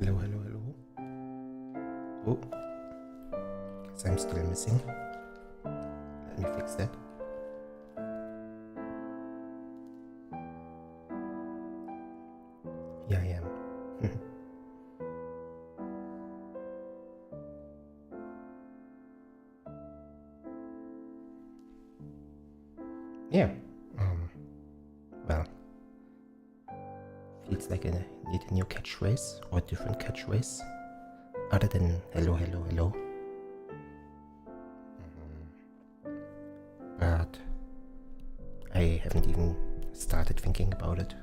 Hello, hello, hello. Oh, guess I'm still missing. Let me fix that. Here I am. Yeah. Well, feels like I need a new catchphrase or a different catchphrase other than hello, hello, hello. But I haven't even started thinking about it.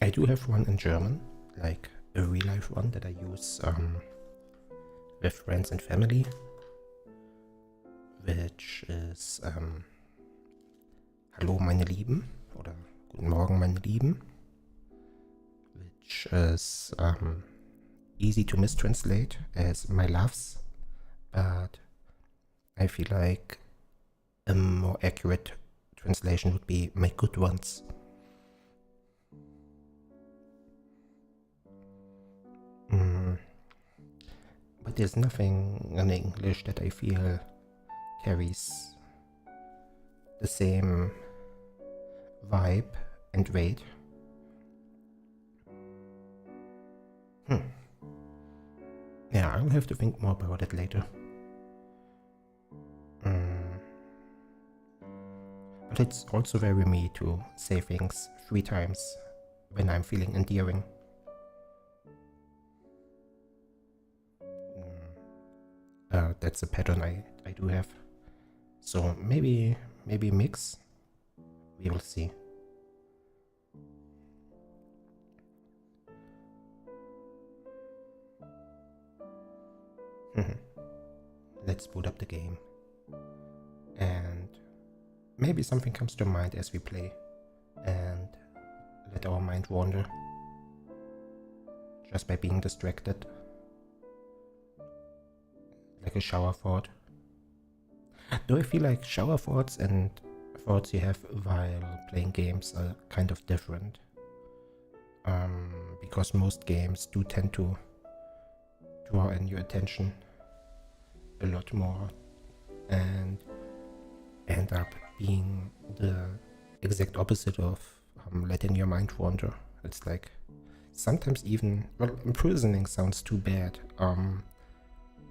I do have one in German, like a real life one that I use with friends and family, which is Hallo meine Lieben oder Guten Morgen meine Lieben, which is easy to mistranslate as my loves, but I feel like a more accurate translation would be my good ones. But there's nothing in English that I feel carries the same vibe and weight. Yeah, I'll have to think more about it later. But it's also very me to say things 3 times when I'm feeling endearing. That's a pattern I do have. So maybe mix. We will see. Let's boot up the game. And maybe something comes to mind as we play. And let our mind wander. Just by being distracted. Like a shower thought. Do I feel like shower thoughts and thoughts you have while playing games are kind of different? Because most games do tend to draw in your attention a lot more and end up being the exact opposite of letting your mind wander. It's like sometimes even, well, imprisoning sounds too bad.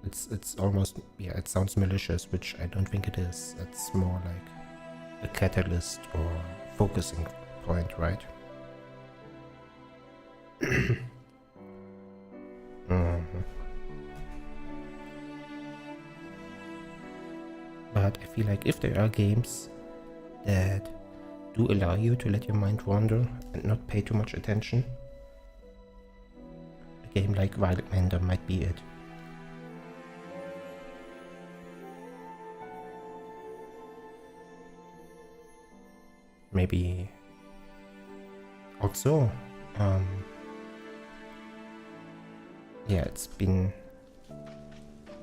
It's almost, yeah, it sounds malicious, which I don't think it is. It's more like a catalyst or focusing point, right? But I feel like if there are games that do allow you to let your mind wander and not pay too much attention, a game like Wildmender might be it. Maybe also, yeah, it's been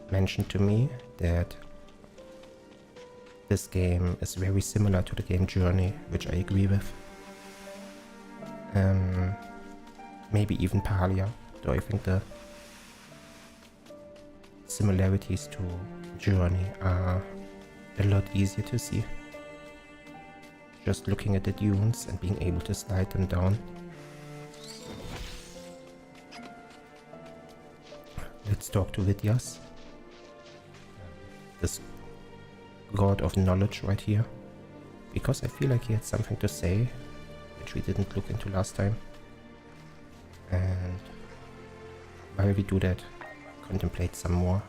mentioned to me that this game is very similar to the game Journey, which I agree with. Maybe even Palia, though I think the similarities to Journey are a lot easier to see. Just looking at the dunes and being able to slide them down. Let's talk to Vidyas, this god of knowledge right here, because I feel like he had something to say which we didn't look into last time. And while we do that, contemplate some more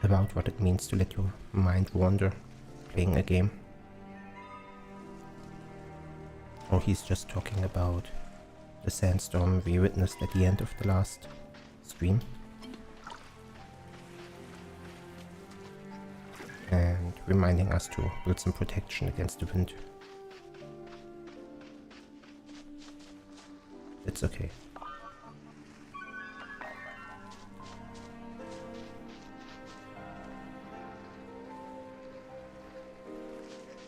about what it means to let your mind wander playing a game. Or he's just talking about the sandstorm we witnessed at the end of the last stream. And reminding us to build some protection against the wind. It's okay.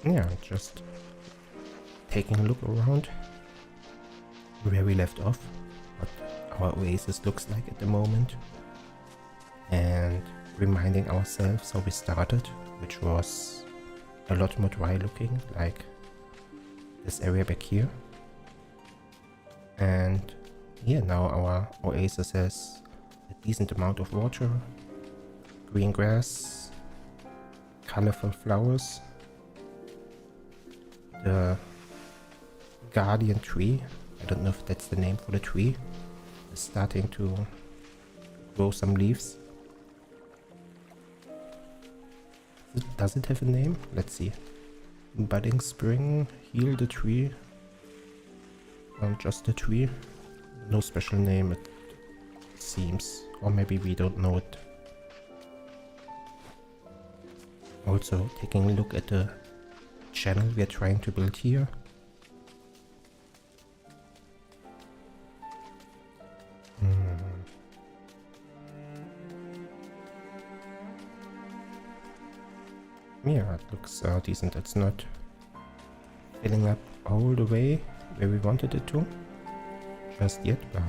Yeah, just taking a look around where we left off, what our oasis looks like at the moment, and reminding ourselves how we started, which was a lot more dry looking, like this area back here. And yeah, now our oasis has a decent amount of water, green grass, colorful flowers. The guardian tree, I don't know if that's the name for the tree, is starting to grow some leaves. Does it have a name? Let's see. Budding spring, heal the tree. Just a tree. No special name, it seems. Or maybe we don't know it. Also, taking a look at the channel we are trying to build here. Yeah, it looks decent. It's not filling up all the way where we wanted it to just yet, but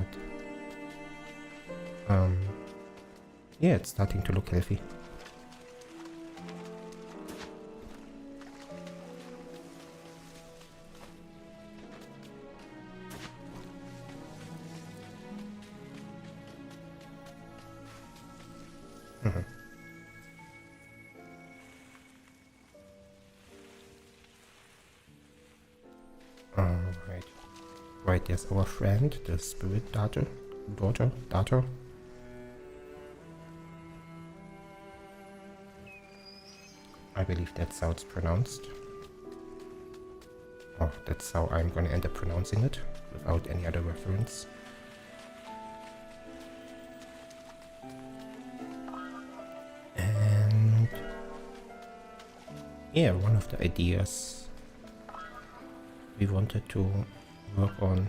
yeah, it's starting to look healthy. Right, there's our friend, the spirit daughter. I believe that's how it's pronounced. Oh, that's how I'm gonna end up pronouncing it, without any other reference. And yeah, one of the ideas we wanted to work on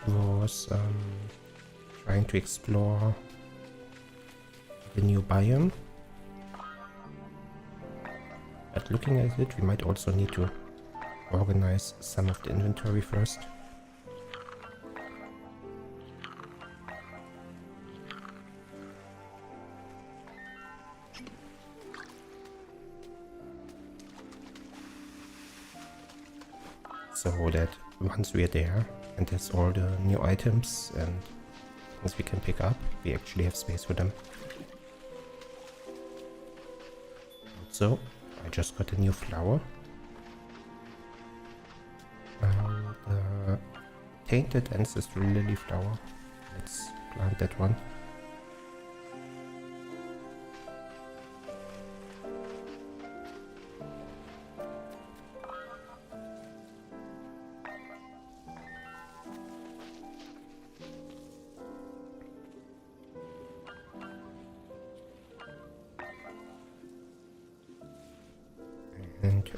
was trying to explore the new biome. But looking at it, we might also need to organize some of the inventory first. So that once we are there and there's all the new items and things we can pick up, we actually have space for them. So I just got a new flower. The tainted ancestral lily flower. Let's plant that one. And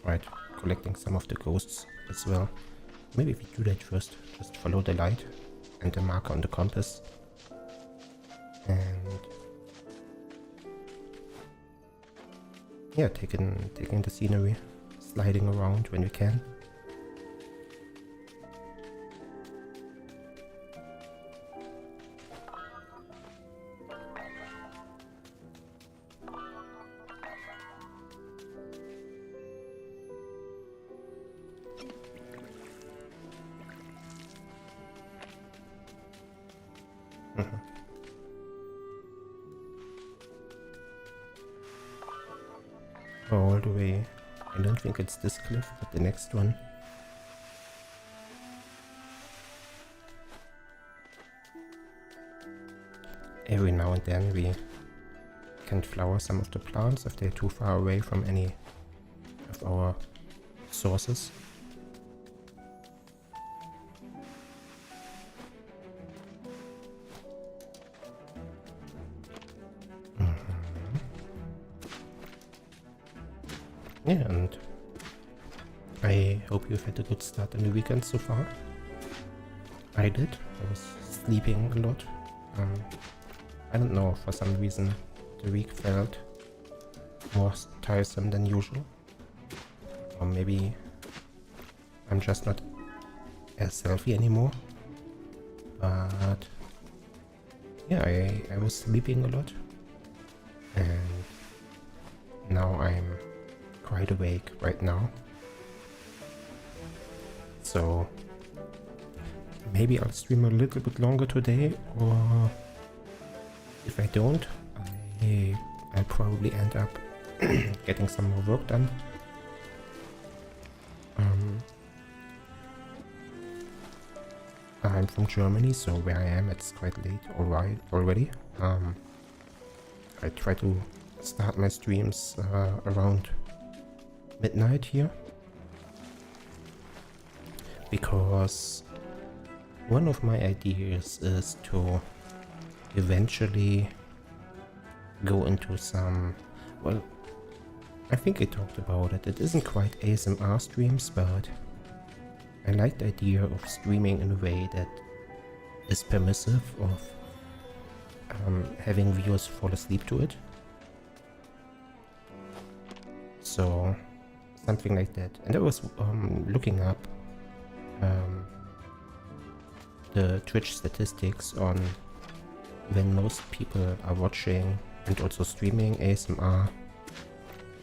right, collecting some of the ghosts as well. Maybe if we do that first, just follow the light and the marker on the compass. And yeah, taking the scenery, sliding around when we can. All the way. I don't think it's this cliff, but the next one. Every now and then we can flower some of the plants if they're too far away from any of our sources. Yeah, and I hope you've had a good start in the weekend so far. I did. I was sleeping a lot. I don't know, for some reason the week felt more tiresome than usual. Or maybe I'm just not as healthy anymore. But yeah, I was sleeping a lot. And now I'm quite awake right now. So maybe I'll stream a little bit longer today, or if I don't, I'll probably end up getting some more work done. I'm from Germany, so where I am it's quite late already. I try to start my streams around midnight here, because one of my ideas is to eventually go into some, well, I think I talked about it. It isn't quite ASMR streams, but I like the idea of streaming in a way that is permissive of having viewers fall asleep to it. So something like that. And I was looking up the Twitch statistics on when most people are watching and also streaming ASMR,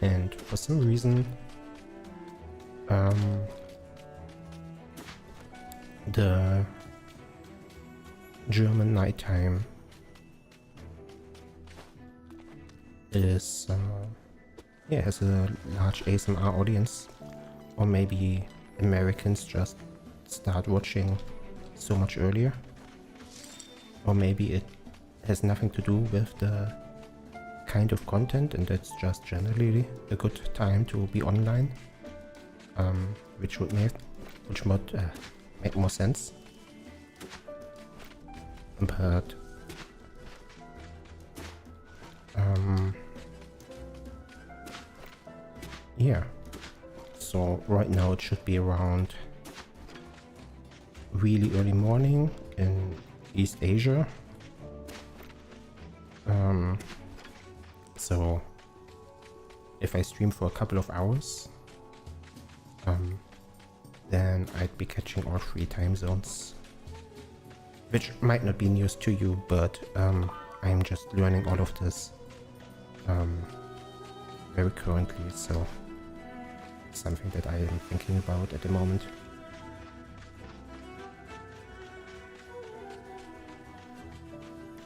and for some reason the German nighttime is has a large ASMR audience, or maybe Americans just start watching so much earlier, or maybe it has nothing to do with the kind of content and it's just generally a good time to be online, which would make more sense. But yeah, so right now it should be around really early morning in East Asia. So if I stream for a couple of hours, then I'd be catching all 3 time zones, which might not be news to you, but I'm just learning all of this very currently, so it's something that I am thinking about at the moment.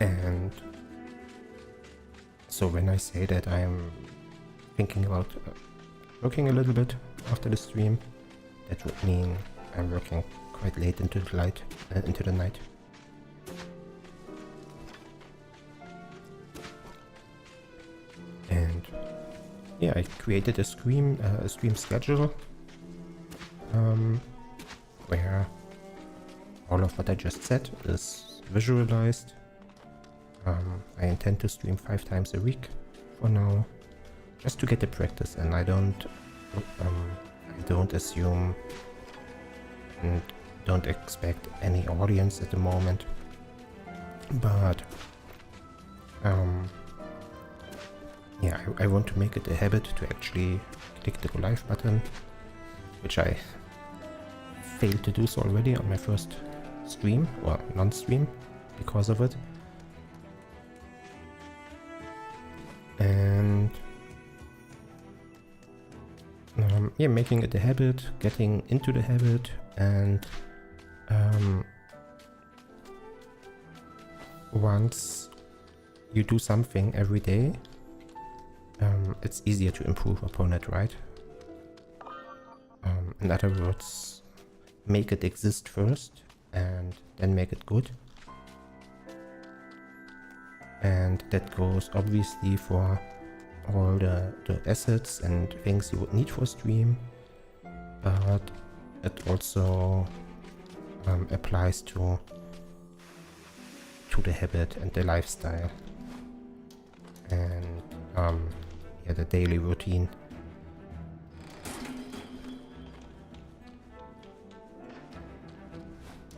And so when I say that I'm thinking about working a little bit after the stream, that would mean I'm working quite late into the night. And yeah, I created a stream schedule where all of what I just said is visualized. I intend to stream 5 times a week for now, just to get the practice, and I don't assume and don't expect any audience at the moment, but yeah, I want to make it a habit to actually click the go live button, which I failed to do so already on my first stream, or non-stream, because of it. And yeah, making it a habit, getting into the habit, and once you do something every day, it's easier to improve upon it, right? In other words, make it exist first and then make it good. And that goes obviously for all the assets and things you would need for a stream, but it also applies to the habit and the lifestyle and yeah, the daily routine.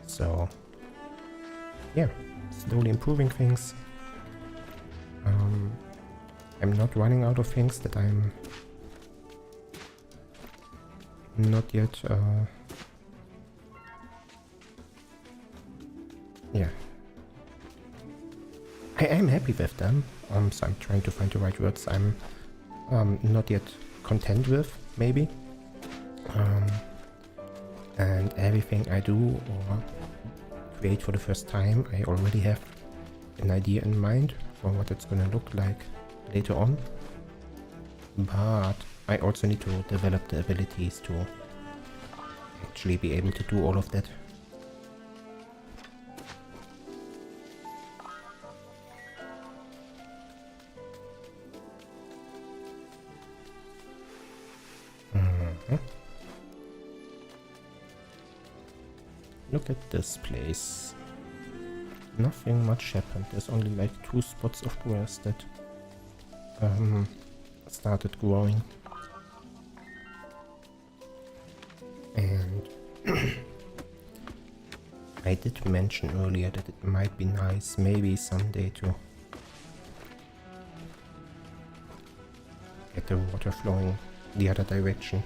So yeah, slowly improving things. I'm not running out of things that I'm not yet I am happy with them. So I'm trying to find the right words. I'm not yet content with, maybe. And everything I do or create for the first time, I already have an idea in mind for what it's gonna look like later on. But I also need to develop the abilities to actually be able to do all of that. Look at this place. Nothing much happened. There's only like 2 spots of grass that started growing. And I did mention earlier that it might be nice maybe someday to get the water flowing the other direction.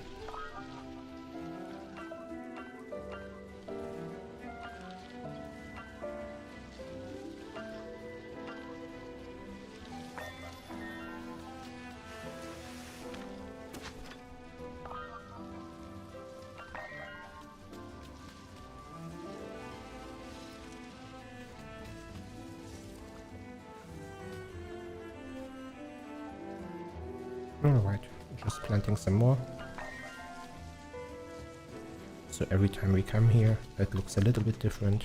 Alright, just planting some more. So every time we come here, it looks a little bit different.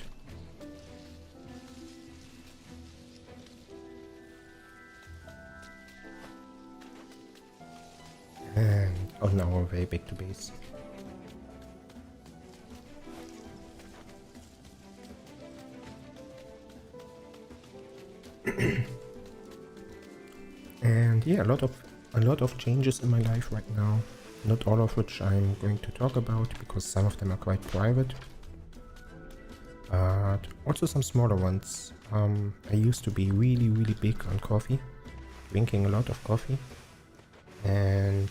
And on our way back to base. And yeah, a lot of changes in my life right now, not all of which I'm going to talk about because some of them are quite private, but also some smaller ones. I used to be really big on coffee, drinking a lot of coffee, and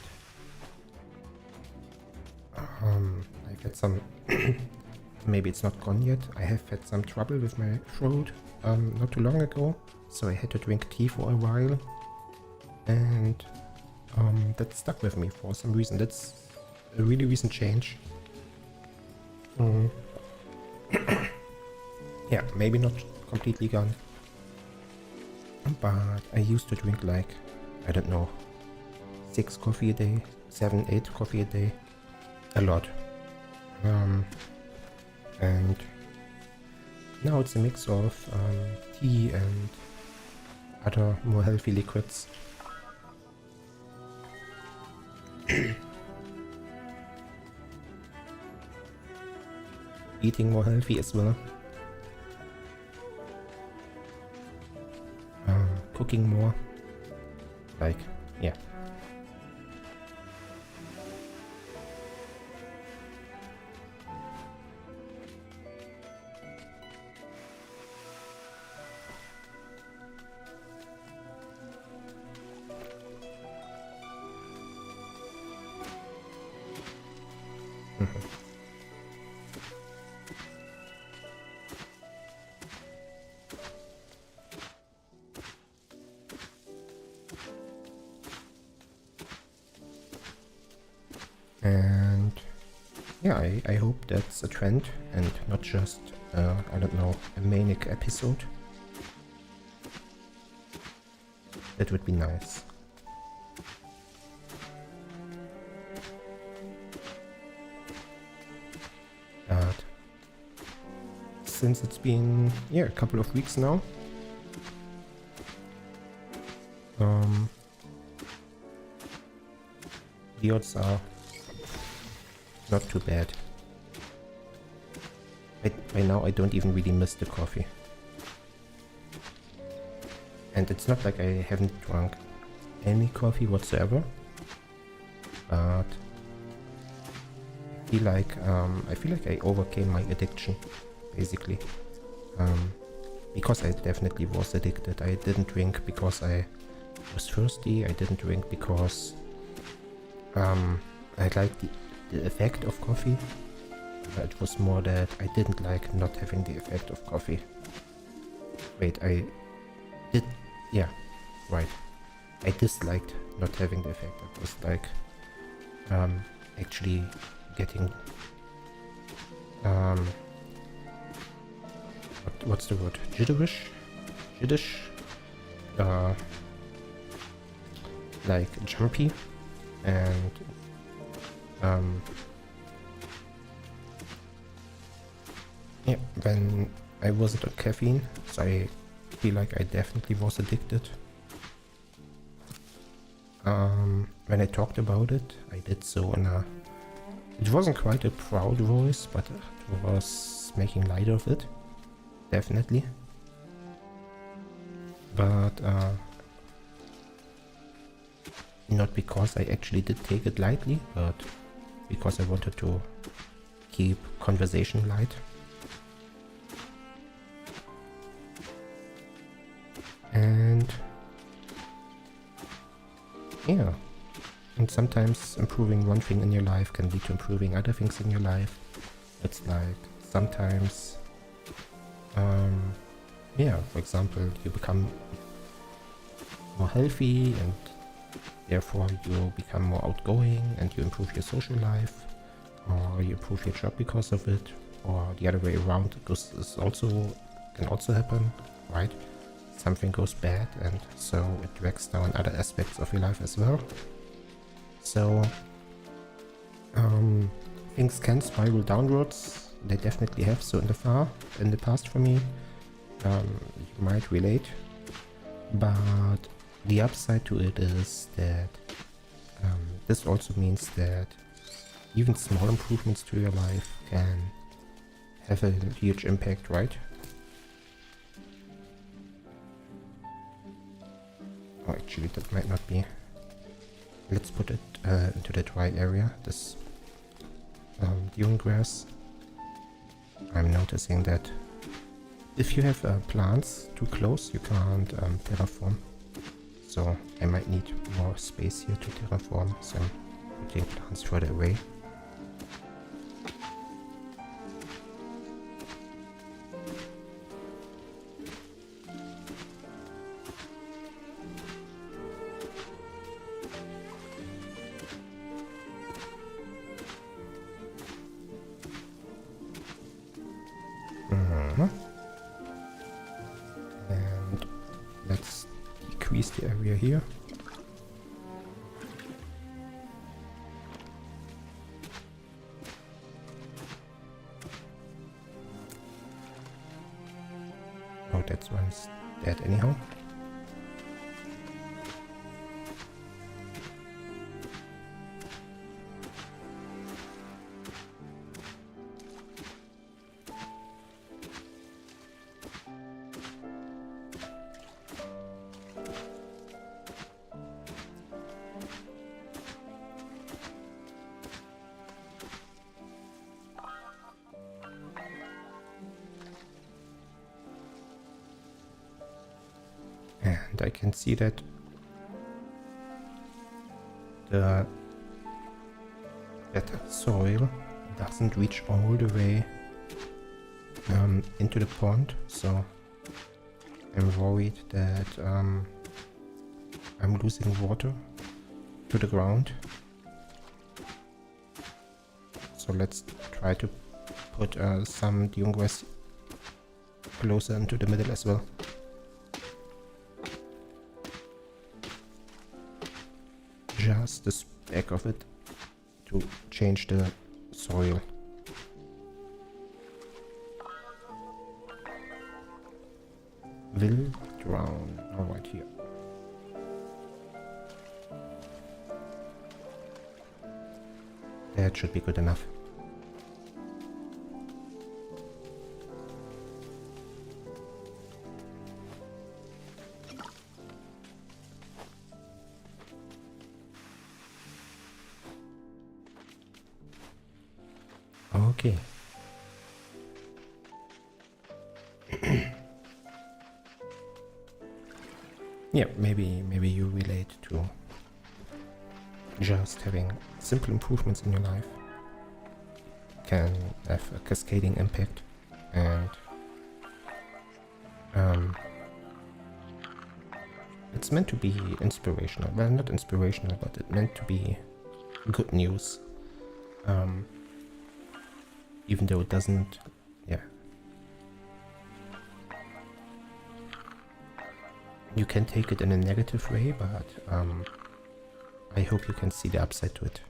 I've had some maybe it's not gone yet. I have had some trouble with my throat not too long ago, so I had to drink tea for a while, and that stuck with me for some reason. That's a really recent change. Yeah, maybe not completely gone, but I used to drink like, I don't know, 6 coffee a day, 7, 8 coffee a day, a lot. And now it's a mix of tea and other more healthy liquids. Eating more healthy as well. Cooking more. Like, yeah. And yeah, I hope that's a trend and not just, I don't know, a manic episode. That would be nice. But since it's been, yeah, a couple of weeks now, the odds are not too bad. By now I don't even really miss the coffee. And it's not like I haven't drunk any coffee whatsoever, but I feel like I overcame my addiction, basically. Because I definitely was addicted. I didn't drink because I was thirsty. I didn't drink because I liked the effect of coffee. It was more that I didn't like not having the effect of coffee. Wait, I Yeah, right. I disliked not having the effect. It was like actually getting what's the word? Jiddish, like jumpy, and yeah, when I wasn't on caffeine, so I feel like I definitely was addicted. When I talked about it, I did so in a... It wasn't quite a proud voice, but it was making light of it. Definitely. But not because I actually did take it lightly, but because I wanted to keep conversation light. And yeah, and sometimes improving one thing in your life can lead to improving other things in your life. It's like sometimes, yeah, for example, you become more healthy and therefore you become more outgoing and you improve your social life, or you improve your job because of it, or the other way around. This is also can also happen, right? Something goes bad and so it drags down other aspects of your life as well. So things can spiral downwards. They definitely have so in the past for me. You might relate, but the upside to it is that this also means that even small improvements to your life can have a huge impact, right? Oh, actually, that might not be. Let's put it into the dry area, this dune grass. I'm noticing that if you have plants too close, you can't terraform. So I might need more space here to terraform, so I'm putting plants further away. And let's decrease the area here. Oh, that one's dead anyhow. And I can see that the soil doesn't reach all the way into the pond, so I'm worried that I'm losing water to the ground. So let's try to put some dune grass closer into the middle as well. Just the speck of it to change the soil. Will drown. All right, here. That should be good enough. Okay. Yeah, maybe you relate to just having simple improvements in your life can have a cascading impact, and It's meant to be inspirational. Well, not inspirational, but it meant to be good news. Even though it doesn't, yeah. You can take it in a negative way, but I hope you can see the upside to it.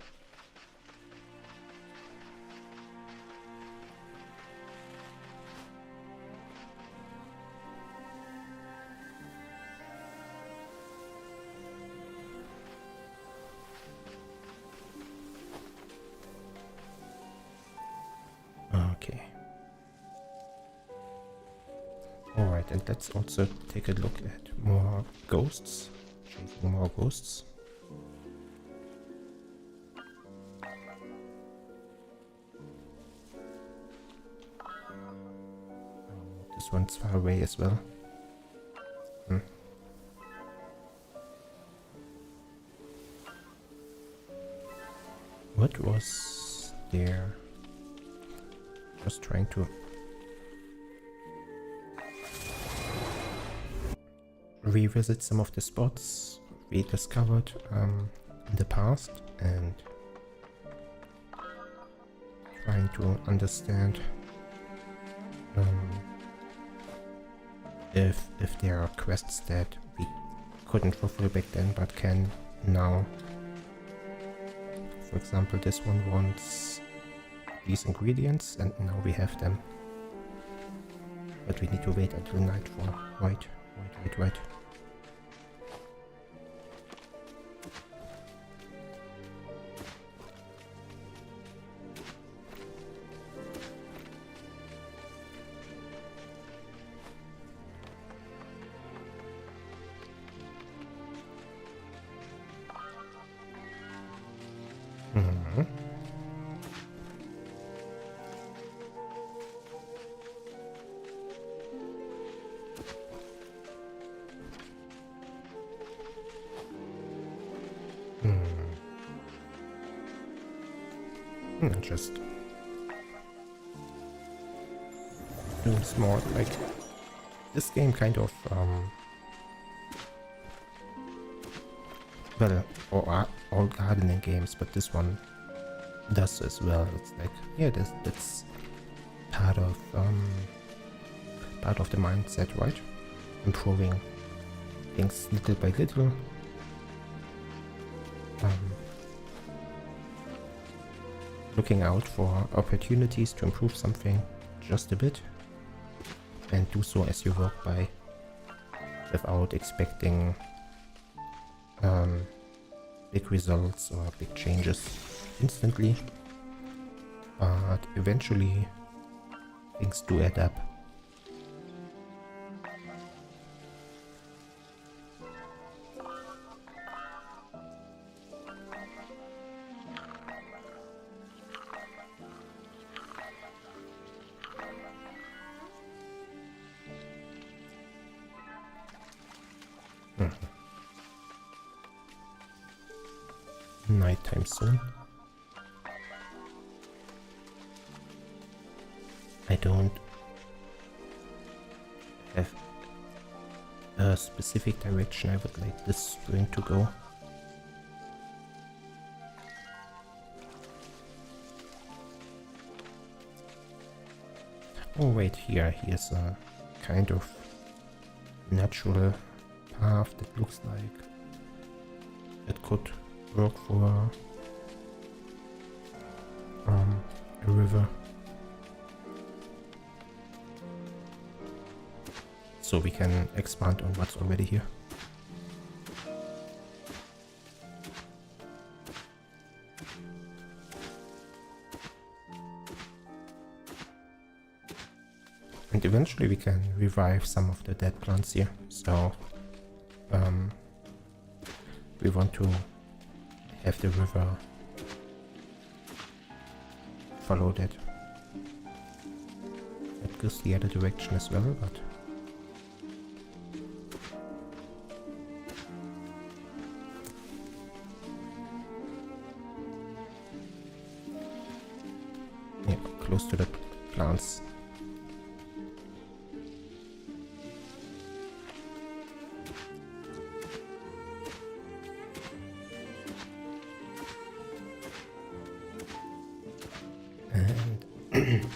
Okay. Alright, and let's also take a look at more ghosts. Chasing more ghosts. This one's far away as well. What was there? Just trying to revisit some of the spots we discovered in the past and trying to understand if there are quests that we couldn't fulfill back then but can now. For example, this one wants these ingredients and now we have them. But we need to wait until nightfall. Right. Just doing small, like this game kind of well, all gardening games, but this one does as well. It's like, yeah, that's part of the mindset, right? Improving things little by little. Looking out for opportunities to improve something just a bit and do so as you work by without expecting big results or big changes instantly, but eventually things do add up. Nighttime soon. I don't have a specific direction I would like this string to go. Oh wait, here's a kind of natural path that looks like it could work for a river. So we can expand on what's already here. And eventually we can revive some of the dead plants here. So we want to have the river follow that. It goes the other direction as well, but yeah, close to the plants.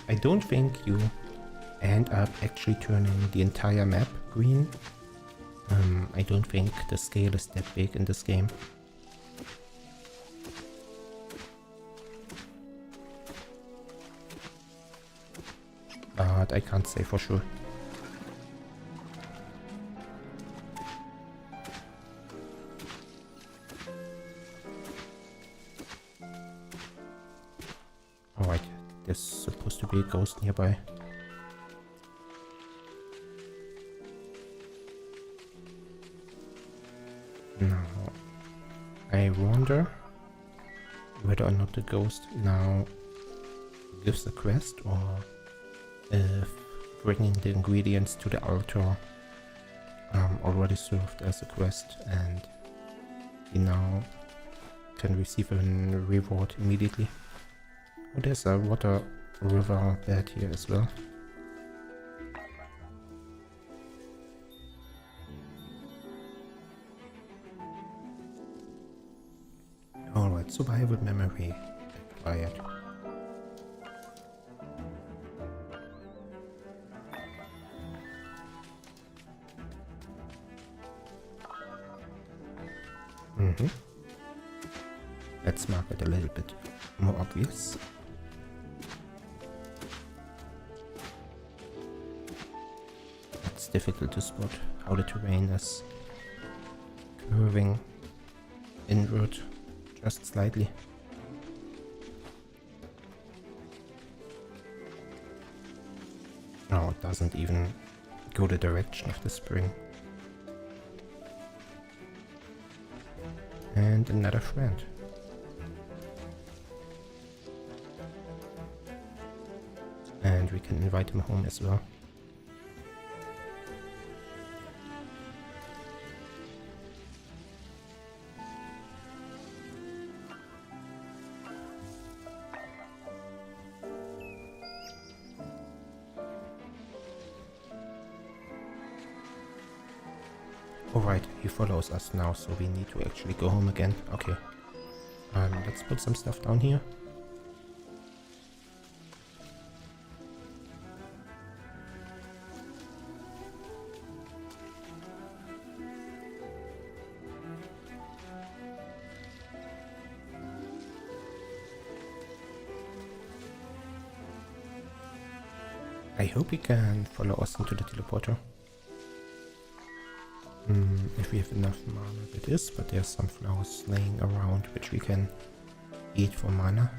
I don't think you end up actually turning the entire map green. I don't think the scale is that big in this game. But I can't say for sure. Alright, there's supposed to be a ghost nearby. Now, I wonder whether or not the ghost now gives a quest, or if bringing the ingredients to the altar already served as a quest and he now can receive a reward immediately. Oh, there's a water river bed here as well. Alright, survival memory acquired. Let's mark it a little bit more obvious. It's difficult to spot how the terrain is curving inward just slightly. No, it doesn't even go the direction of the spring. And another friend. And we can invite him home as well. Alright, he follows us now, so we need to actually go home again. Okay. Let's put some stuff down here. I hope he can follow us into the teleporter. If we have enough mana, it is, but there's some flowers laying around which we can eat for mana.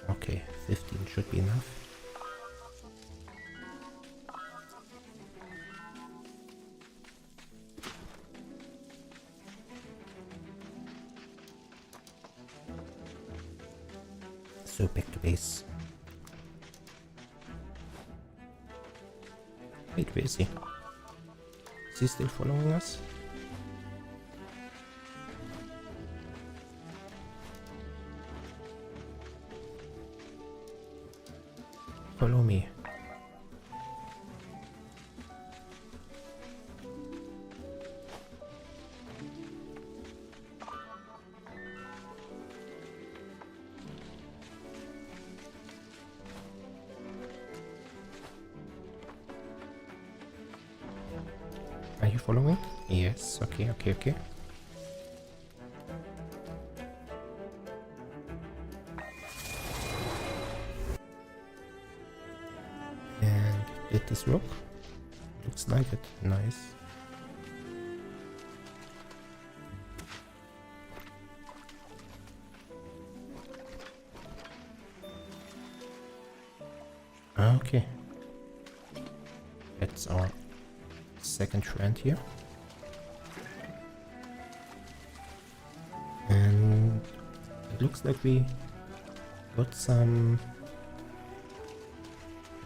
Okay, 15 should be enough. So back to base. Wait, where is he? Is he still following us? Follow me. Are you following? Yes, okay. And did this work? Looks like it. Nice. Okay. That's our second friend here. And it looks like we got some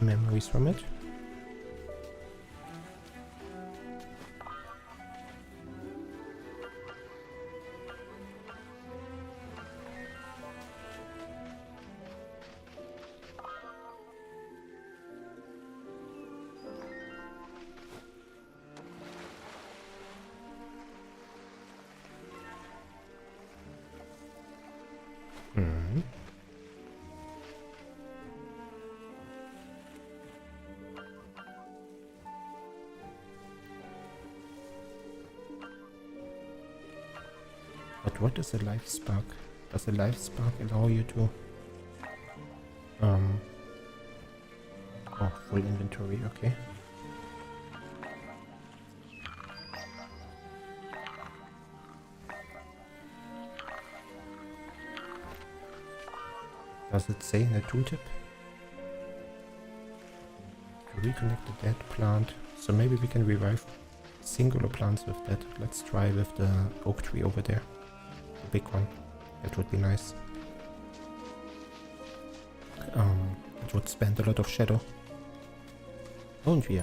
memories from it. But what is a life spark? Does a life spark allow you to oh, full inventory, okay. Does it say in the tooltip? To reconnect the dead plant. So maybe we can revive singular plants with that. Let's try with the oak tree over there. The big one. That would be nice. It would spend a lot of shadow. And we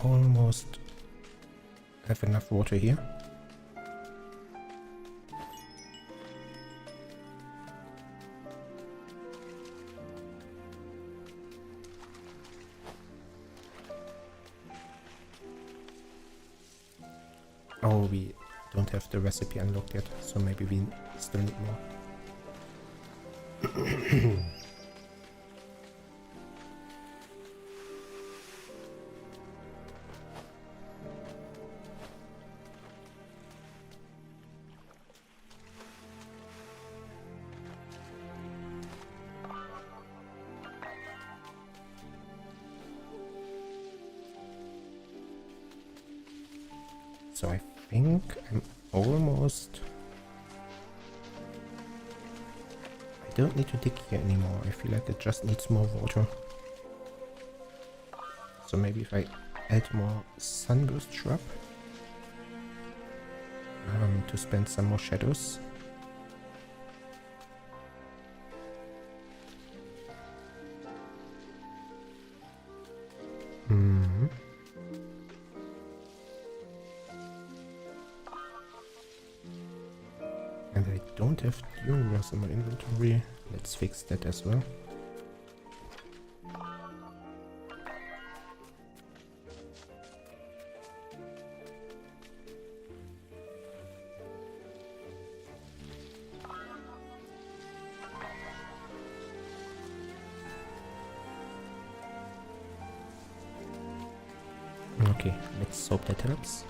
almost have enough water here. Oh, we don't have the recipe unlocked yet, so maybe we still need more. So I think I'm almost... I don't need to dig here anymore. I feel like it just needs more water. So maybe if I add more sunburst shrub to spend some more shadows. And I don't have Duras in my inventory. Let's fix that as well. Okay, let's hope that helps.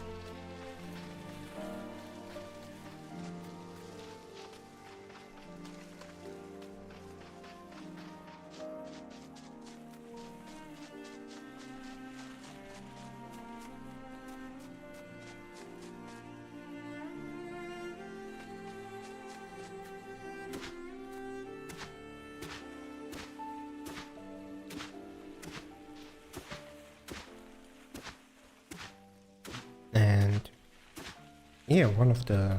And yeah, one of the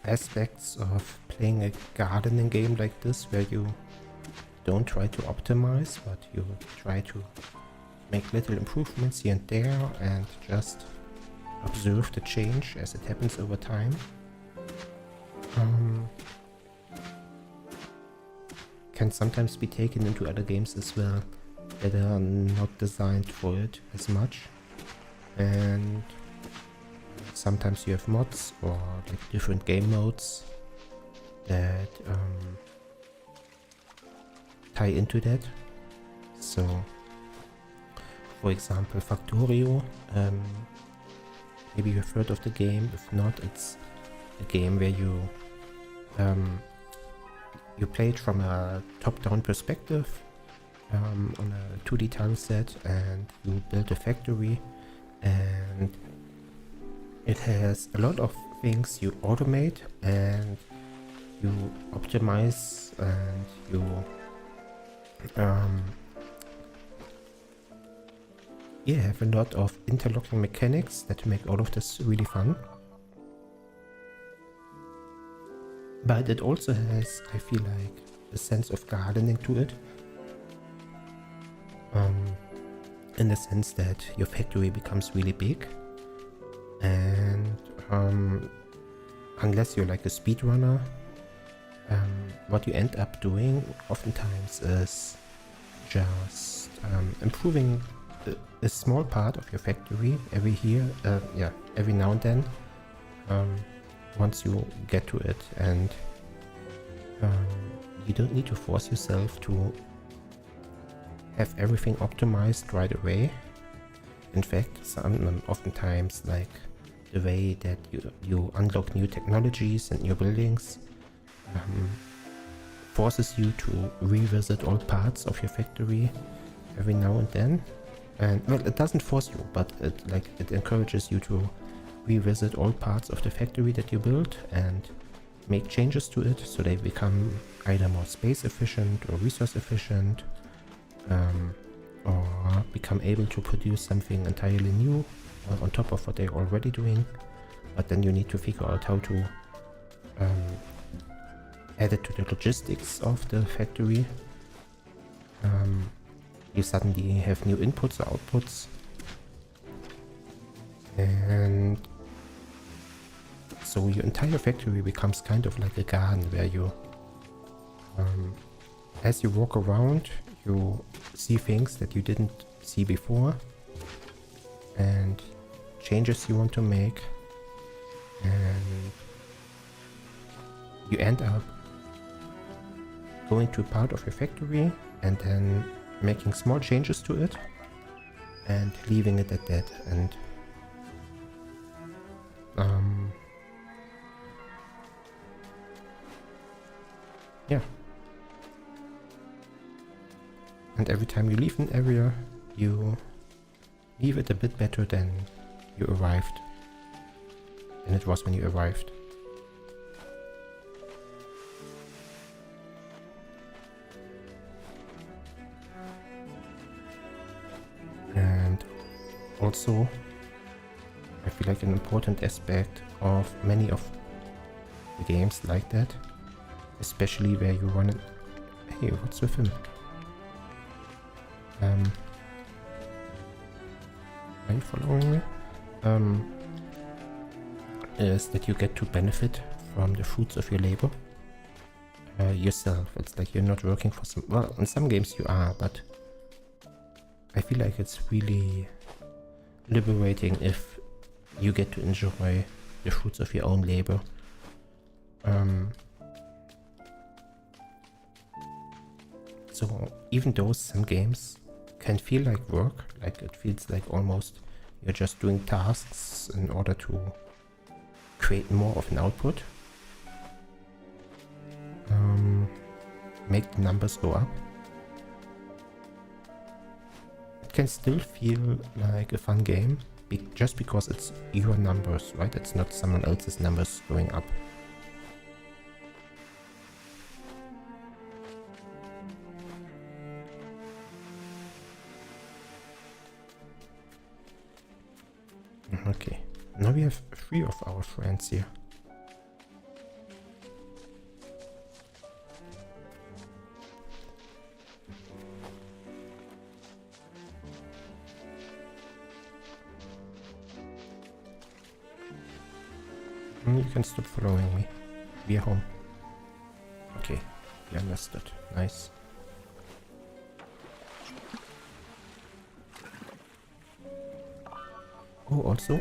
aspects of playing a gardening game like this, where you don't try to optimize, but you try to make little improvements here and there and just observe the change as it happens over time, can sometimes be taken into other games as well that are not designed for it as much. And sometimes you have mods or like different game modes that tie into that. So for example, Factorio, maybe you've heard of the game. If not, it's a game where you play it from a top-down perspective on a 2D tile set, and you build a factory, and it has a lot of things you automate and you optimize, and you have a lot of interlocking mechanics that make all of this really fun. But it also has, I feel like, a sense of gardening to it. In the sense that your factory becomes really big, and unless you're like a speedrunner, what you end up doing oftentimes is just improving a small part of your factory every now and then, once you get to it, and you don't need to force yourself to have everything optimized right away. In fact, oftentimes, like the way that you unlock new technologies and new buildings forces you to revisit all parts of your factory every now and then. And well, it doesn't force you, but it encourages you to revisit all parts of the factory that you built and make changes to it so they become either more space efficient or resource efficient, or become able to produce something entirely new on top of what they're already doing. But then you need to figure out how to add it to the logistics of the factory. You suddenly have new inputs or outputs, and so your entire factory becomes kind of like a garden where you, as you walk around, you see things that you didn't see before and changes you want to make, and you end up going to a part of your factory and then making small changes to it and leaving it at that. And yeah, and every time you leave an area, you leave it a bit better than you arrived, than it was when you arrived. And also, I feel like an important aspect of many of the games like that, especially where you run it. Hey, what's with him? Are you following me? Is that you get to benefit from the fruits of your labor yourself. It's like you're not working for some. Well, in some games you are, but I feel like it's really liberating if you get to enjoy the fruits of your own labor. So even though some games can feel like work, like it feels like almost you're just doing tasks in order to create more of an output, make the numbers go up, it can still feel like a fun game just because it's your numbers, right? It's not someone else's numbers going up. Okay, now we have 3 of our friends here. You can stop following me. We are home. Okay, we understood. Nice. Oh, also,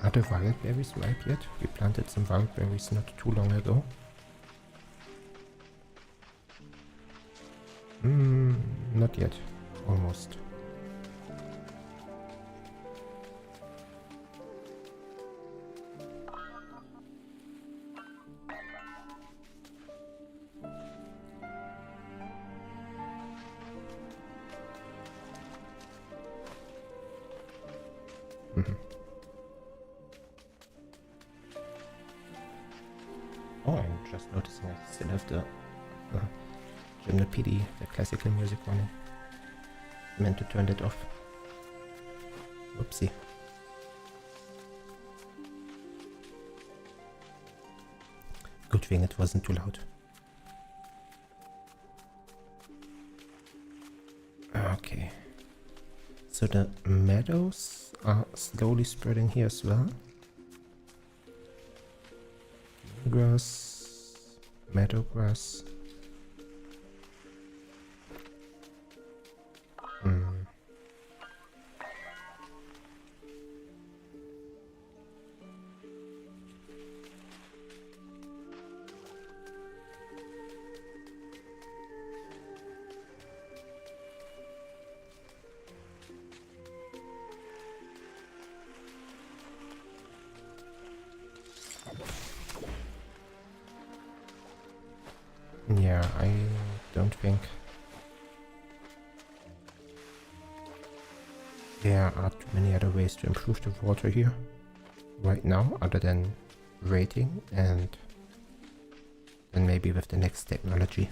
are the wild berries ripe yet? We planted some wild berries not too long ago. Not yet. Almost. Oh, I'm just noticing I still have the Gymnopedie, the classical music running. Meant to turn that off. Whoopsie. Good thing it wasn't too loud. Okay. So the meadows are slowly spreading here as well. Grass, meadow grass. I don't think there are too many other ways to improve the water here right now, other than rating and then maybe with the next technology.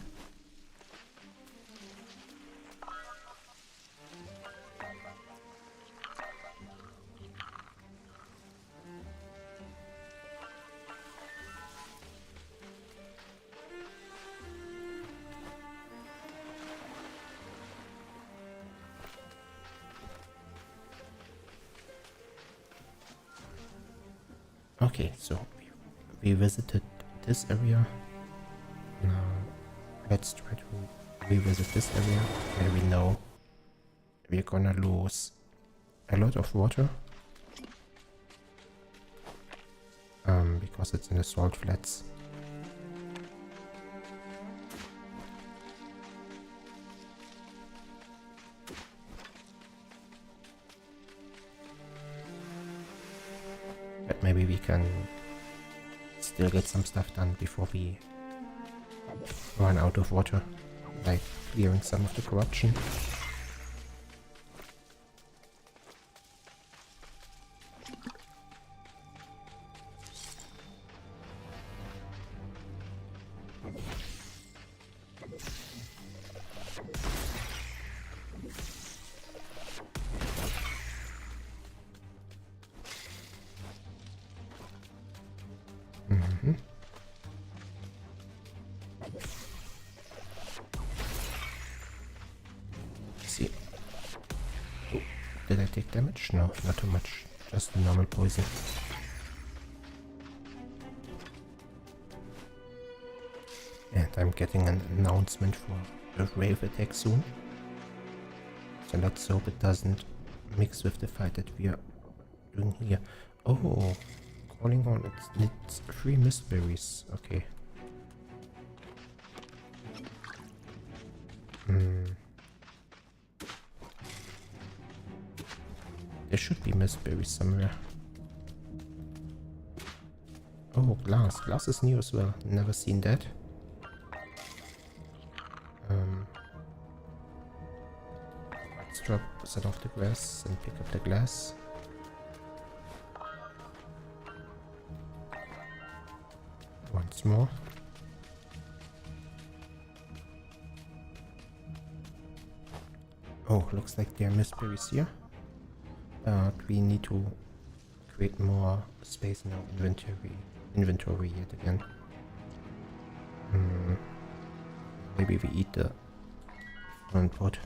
Okay, so we visited this area. Now let's try to revisit this area where we know we're gonna lose a lot of water because it's in the salt flats. But maybe we can still get some stuff done before we run out of water, like clearing some of the corruption. See. Oh, did I take damage? No, not too much. Just a normal poison. And I'm getting an announcement for a wave attack soon. So let's hope it doesn't mix with the fight that we are doing here. Oh, calling on it's 3 mist berries. Okay. There should be mist berries somewhere. Oh, glass. Glass is new as well. Never seen that. Let's drop set off the grass and pick up the glass. Once more. Oh, looks like there are mist berries here. But we need to create more space in our inventory yet again. Maybe we eat the front pot.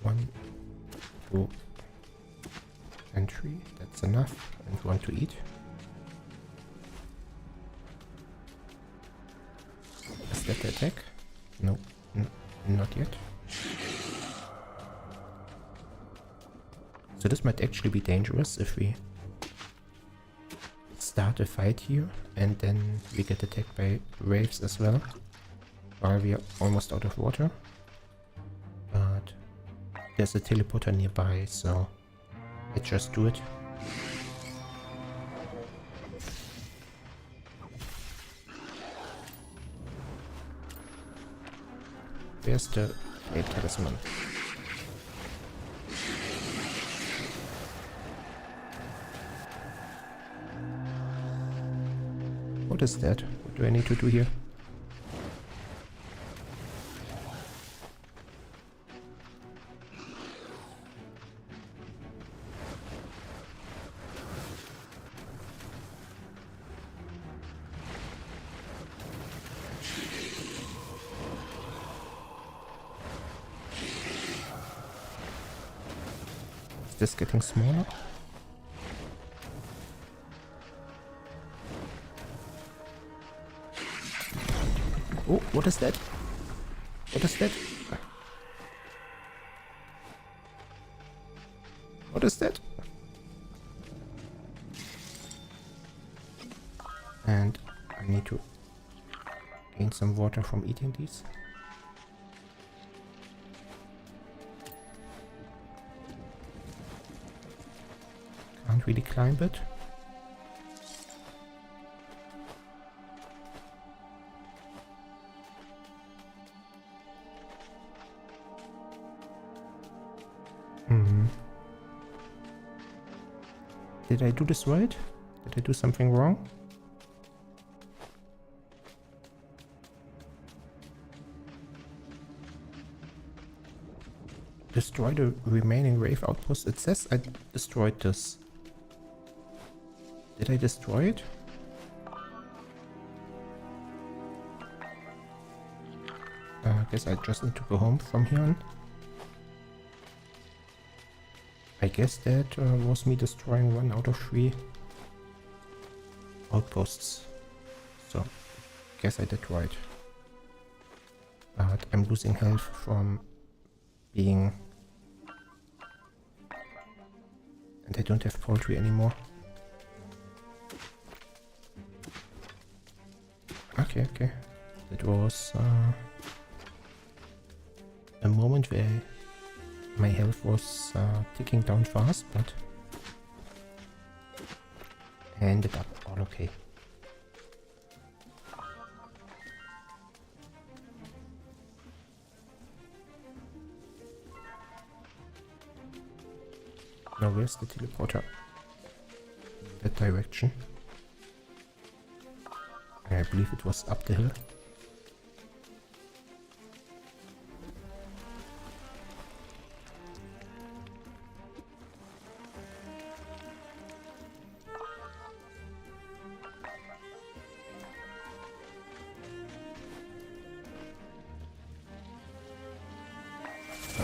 One, 2, and 3. That's enough. And 1 to eat. Is that the attack? No, not yet. So this might actually be dangerous if we start a fight here and then we get attacked by waves as well while we are almost out of water. But there's a teleporter nearby, so let's just do it. Where's the flame talisman? What is that? What do I need to do here? Is this getting smaller? Oh, what is that? What is that? What is that? And I need to gain some water from eating these. Can't really climb it. Did I do this right? Did I do something wrong? Destroy the remaining rave outpost. It says I destroyed this. Did I destroy it? I guess I just need to go home from here on. I guess that was me destroying 1 out of 3 outposts. So, guess I did right. But I'm losing health from being... And I don't have poultry anymore. Okay. That was a moment where my health was ticking down fast, but ended up all okay. Now where's the teleporter? That direction. I believe it was up the hill.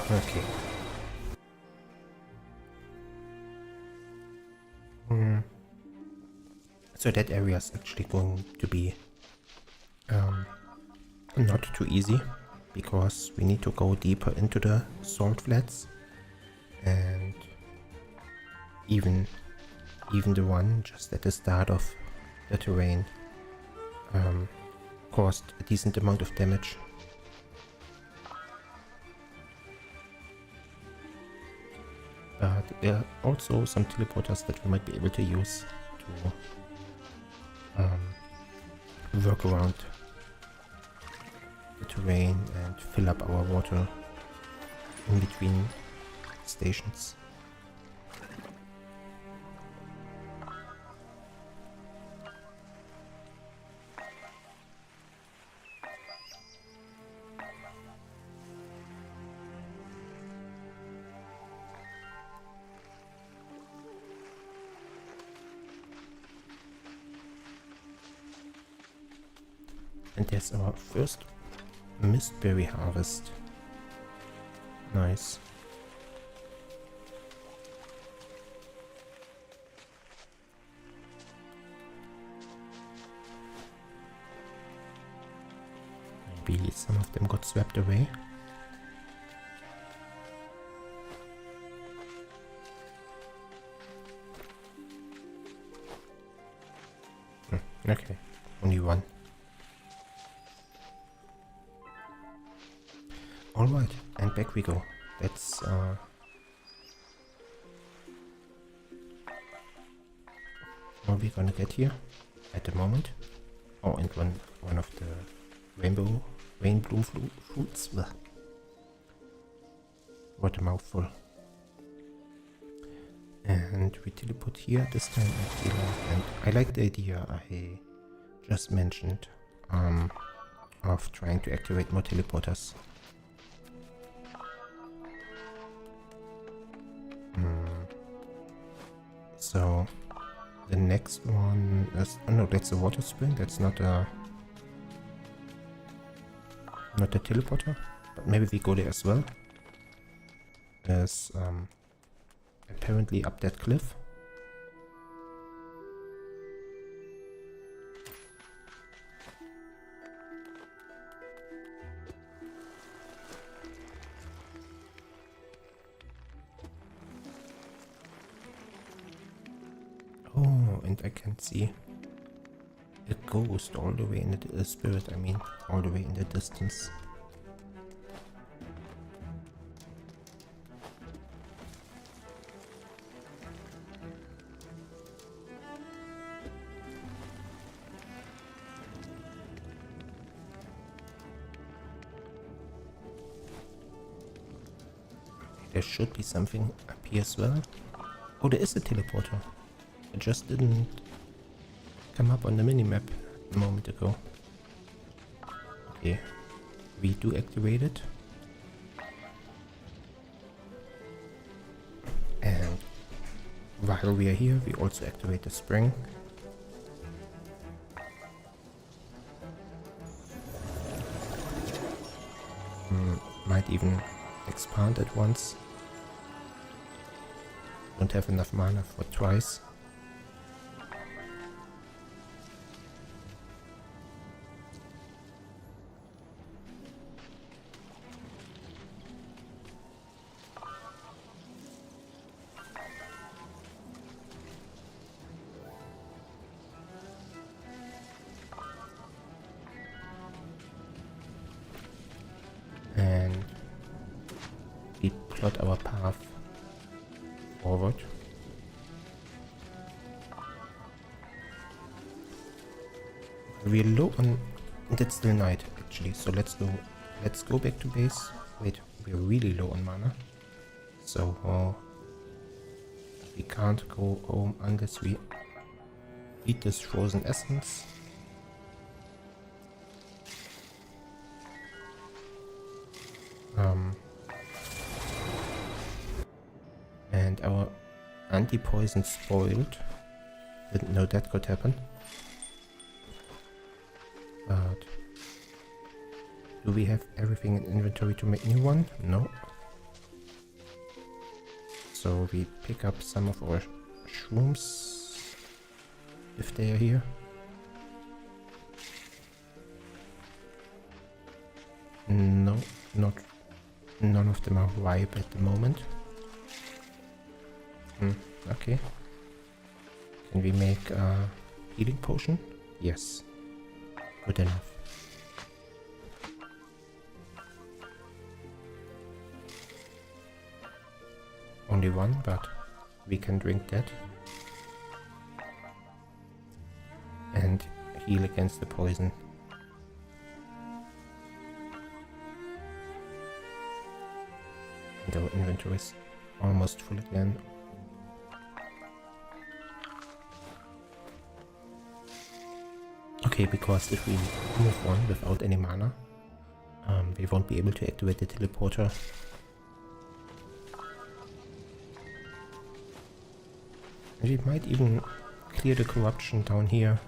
Okay. So that area is actually going to be not too easy, because we need to go deeper into the salt flats, and even the one just at the start of the terrain caused a decent amount of damage. But there are also some teleporters that we might be able to use to work around the terrain and fill up our water in between stations. And there's our first mistberry harvest. Nice. Maybe some of them got swept away. Okay, only one. Alright, and back we go. That's all we're gonna get here at the moment. Oh, and one of the rainbow fruits. Blech. What a mouthful. And we teleport here this time at the and I like the idea I just mentioned of trying to activate more teleporters. So the next one is, oh no, that's a water spring. That's not a teleporter, but maybe we go there as well. There's apparently up that cliff. Oh, and I can see a ghost all the way in the spirit, I mean, all the way in the distance. There should be something up here as well. Oh, there is a teleporter. It just didn't come up on the minimap a moment ago. Okay, we do activate it. And while we are here, we also activate the spring. Might even expand it once. Don't have enough mana for twice. And we plot our path forward. We're low on... It's still night actually, so let's go back to base. Wait, we're really low on mana. So we can't go home unless we eat this frozen essence. And our anti-poison spoiled. Didn't know that could happen. But do we have everything in inventory to make new one? No. So we pick up some of our shrooms if they are here. No, none of them are ripe at the moment. Okay. Can we make a healing potion? Yes. Good enough. Only one, but we can drink that. And heal against the poison. And our inventory is almost full again. Okay, because if we move on without any mana, we won't be able to activate the teleporter. And we might even clear the corruption down here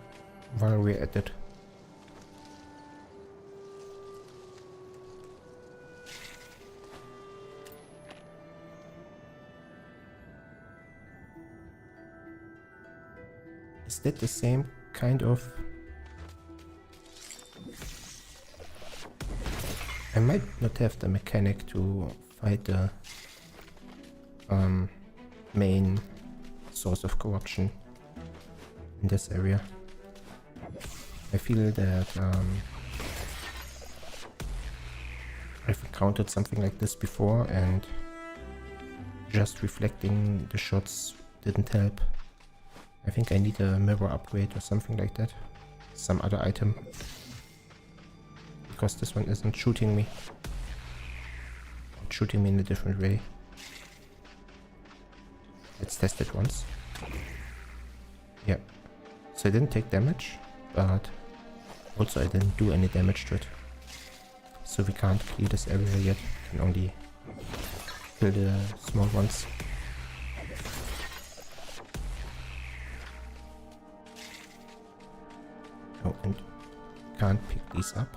while we're at it. Is that the same kind of... I might not have the mechanic to fight the main source of corruption in this area. I feel that I've encountered something like this before and just reflecting the shots didn't help. I think I need a mirror upgrade or something like that. Some other item. Because this one isn't shooting me. It's shooting me in a different way. Let's test it once. Yeah. So I didn't take damage, but also I didn't do any damage to it. So we can't clear this area yet. We can only kill the small ones. Oh, and can't pick these up.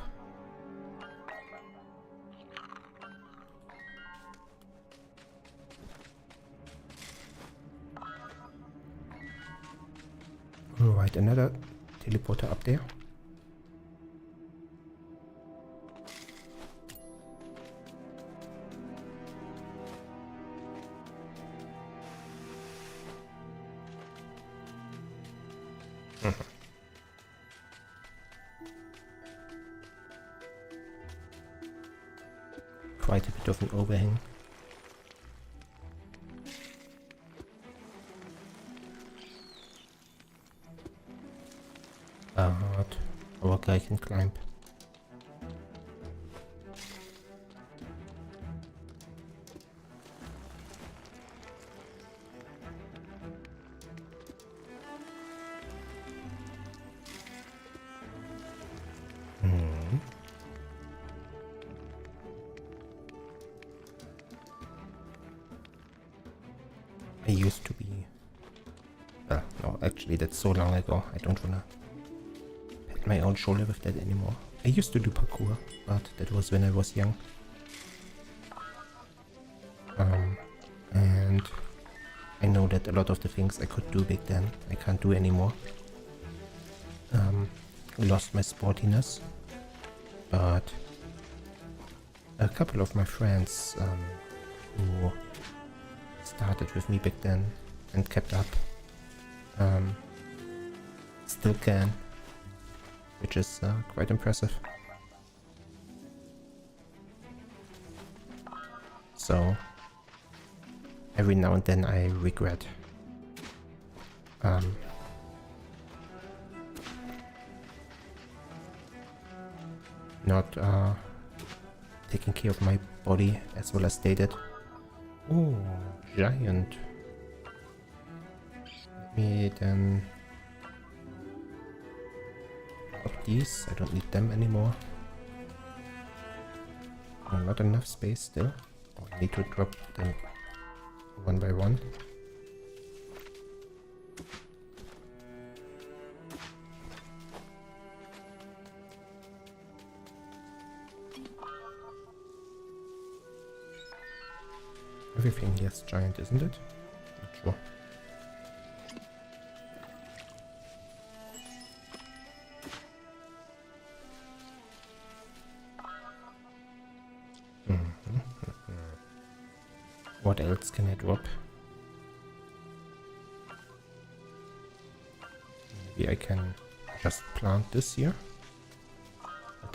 Alright, another teleporter up there. Quite a bit of an overhang. But our guy can climb. I used to be... Well, no, actually that's so long ago. I don't wanna pat my own shoulder with that anymore. I used to do parkour, but that was when I was young. And I know that a lot of the things I could do back then, I can't do anymore. Lost my sportiness, but a couple of my friends who started with me back then and kept up still can, which is quite impressive. So every now and then I regret not taking care of my body as well as stated. Oh, giant. Let me then drop these. I don't need them anymore. Oh, not enough space still. Oh, I need to drop them one by one. Everything here is giant, isn't it? Not sure. What else can I drop? Maybe I can just plant this here. But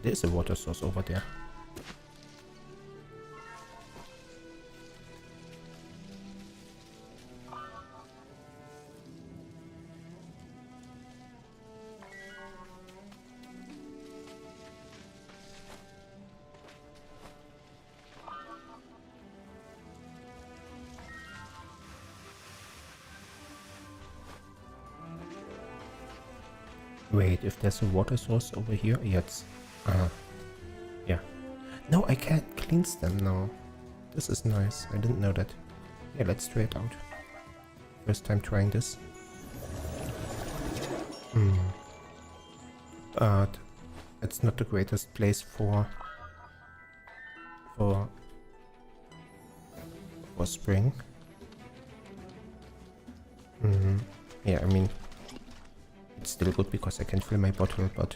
there's a water source over there. Wait, if there's a water source over here, yes. Yeah. No, I can't cleanse them now. This is nice. I didn't know that. Yeah, let's try it out. First time trying this. But it's not the greatest place for spring. Yeah, I mean, it's still good because I can fill my bottle, but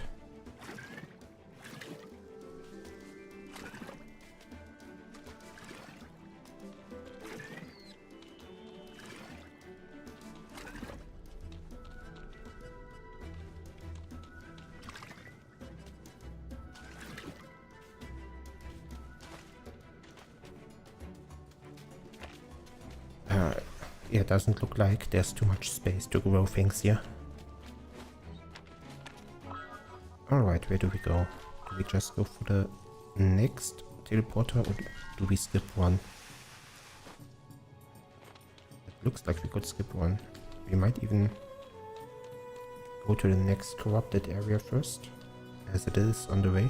yeah, it doesn't look like there's too much space to grow things here. Alright, where do we go? Do we just go for the next teleporter or do we skip one? It looks like we could skip one. We might even go to the next corrupted area first, as it is on the way.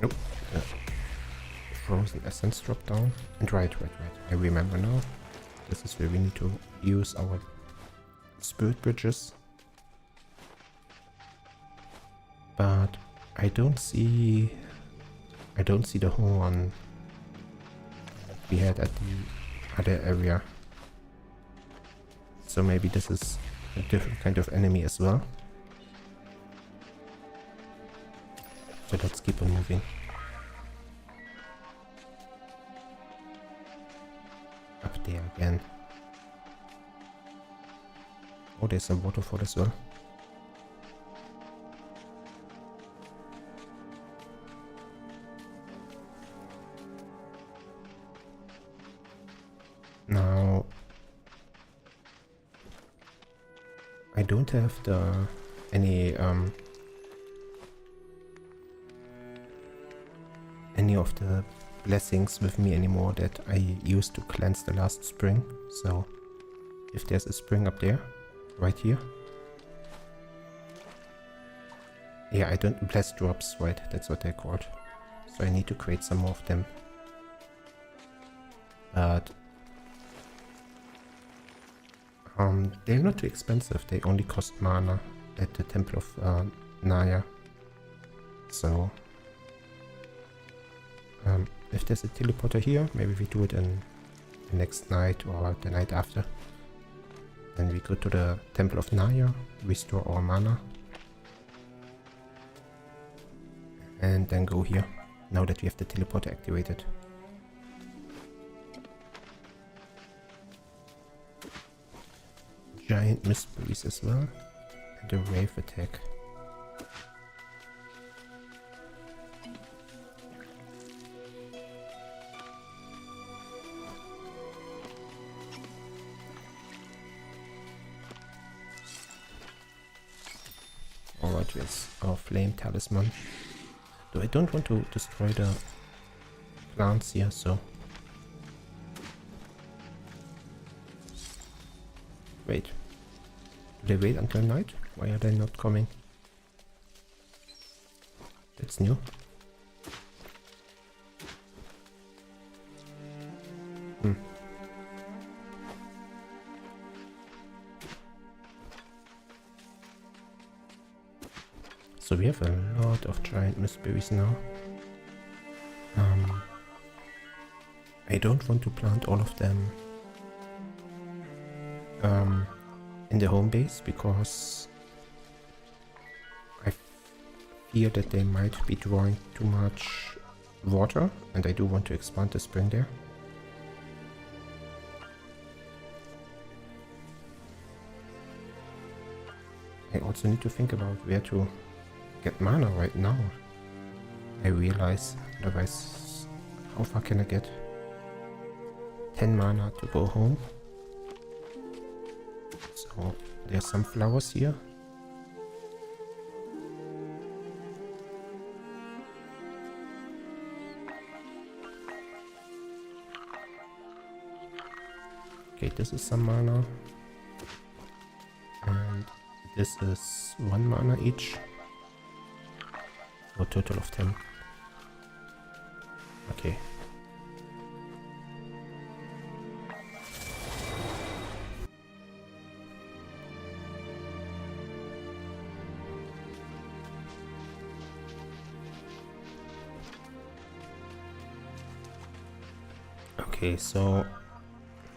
Nope. Frozen essence drop down. And right. I remember now. This is where we need to use our spirit bridges. But I don't see the horn we had at the other area. So maybe this is a different kind of enemy as well. So let's keep on moving. Up there again. Oh, there's a waterfall as well. Now, I don't have any of the blessings with me anymore that I used to cleanse the last spring. So if there's a spring up there, right here. Yeah, I don't bless drops, right? That's what they're called. So I need to create some more of them. But they're not too expensive. They only cost mana at the Temple of Naya. So if there's a teleporter here, maybe we do it in the next night or the night after. Then we go to the Temple of Naya, restore our mana. And then go here, now that we have the teleporter activated. Giant Mysteries as well, and a Wave attack. Alright, with our Flame Talisman. Though I don't want to destroy the plants here, so... Wait. Do they wait until night? Why are they not coming? That's new. So we have a lot of giant mysteries now. I don't want to plant all of them in the home base because I fear that they might be drawing too much water, and I do want to expand the spring there. I also need to think about where to get mana right now. I realize, otherwise how far can I get? 10 mana to go home. So there's some flowers here. Okay, this is some mana. And this is 1 mana each. For a total of 10. Okay. Okay, so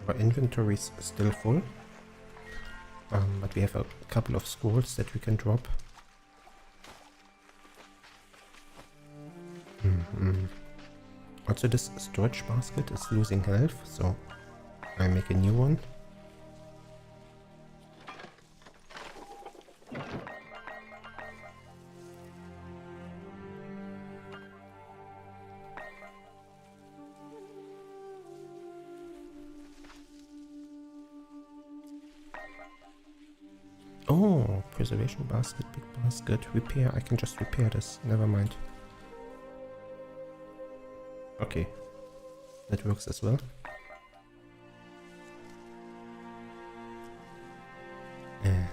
our inventory is still full, but we have a couple of scrolls that we can drop. Also, this storage basket is losing health, so I make a new one. Oh, preservation basket, big basket, repair. I can just repair this, never mind. Okay, that works as well. And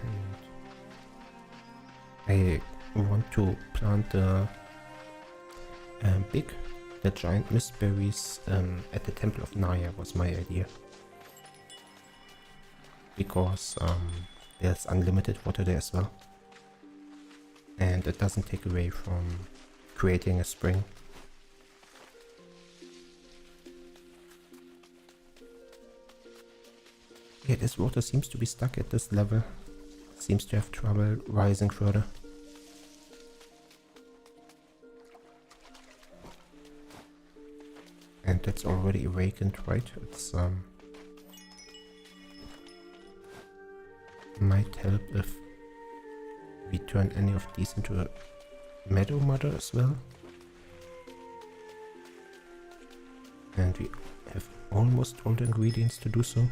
I want to plant the giant mist berries at the Temple of Naya was my idea. Because there's unlimited water there as well. And it doesn't take away from creating a spring. Yeah, this water seems to be stuck at this level. Seems to have trouble rising further. And that's already awakened, right? It's might help if we turn any of these into a meadow mother as well. And we have almost all the ingredients to do so.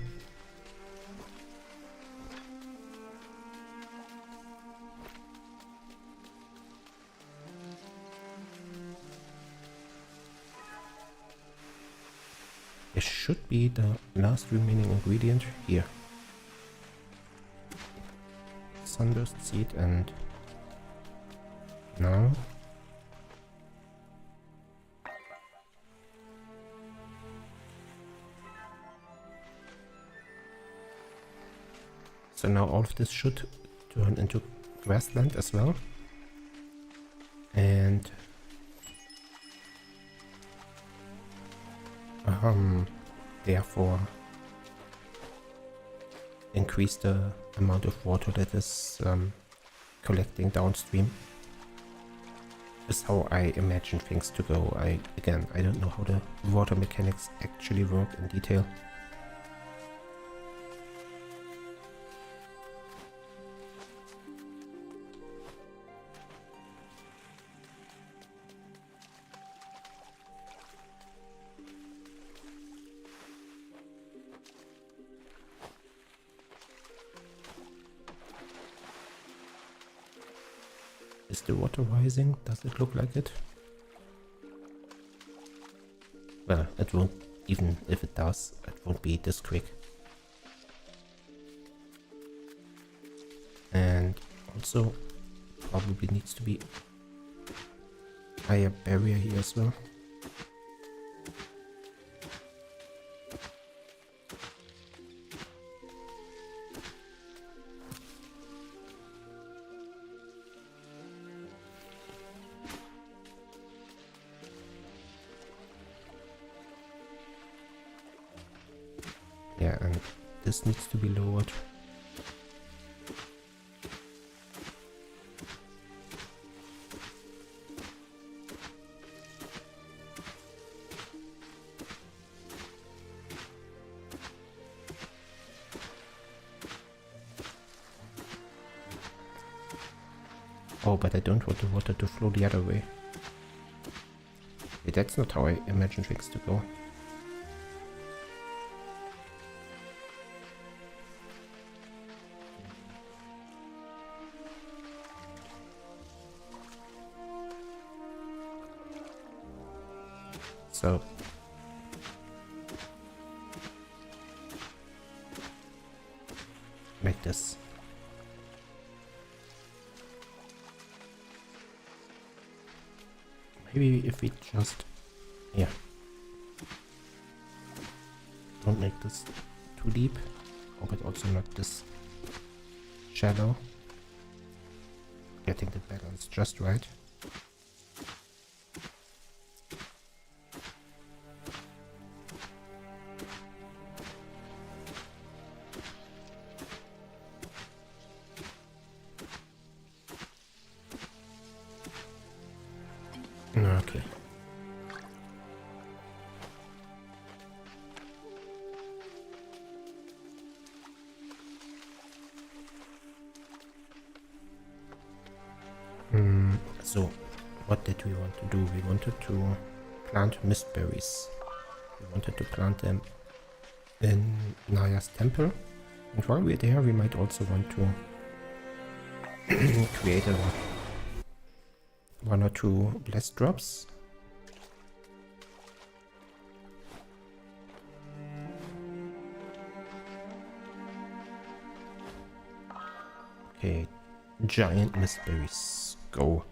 There should be the last remaining ingredient here. Sunburst seed and now so now all of this should turn into grassland as well, and therefore increase the amount of water that is collecting downstream. Is how I imagine things to go. I don't know how the water mechanics actually work in detail. Is the water rising? Does it look like it? Well, it won't, even if it does, it won't be this quick. And also probably needs to be higher barrier here as well. Yeah, and this needs to be lowered. Oh, but I don't want the water to flow the other way. Okay, that's not how I imagine things to go. So like this. Maybe if we just, yeah, don't make this too deep, oh, but also not this shallow. Getting the balance just right. Okay. So, what did we want to do? We wanted to plant mist berries. We wanted to plant them in Naya's temple. And while we're there, we might also want to create one or two blessed drops. Okay, giant mist berries, go.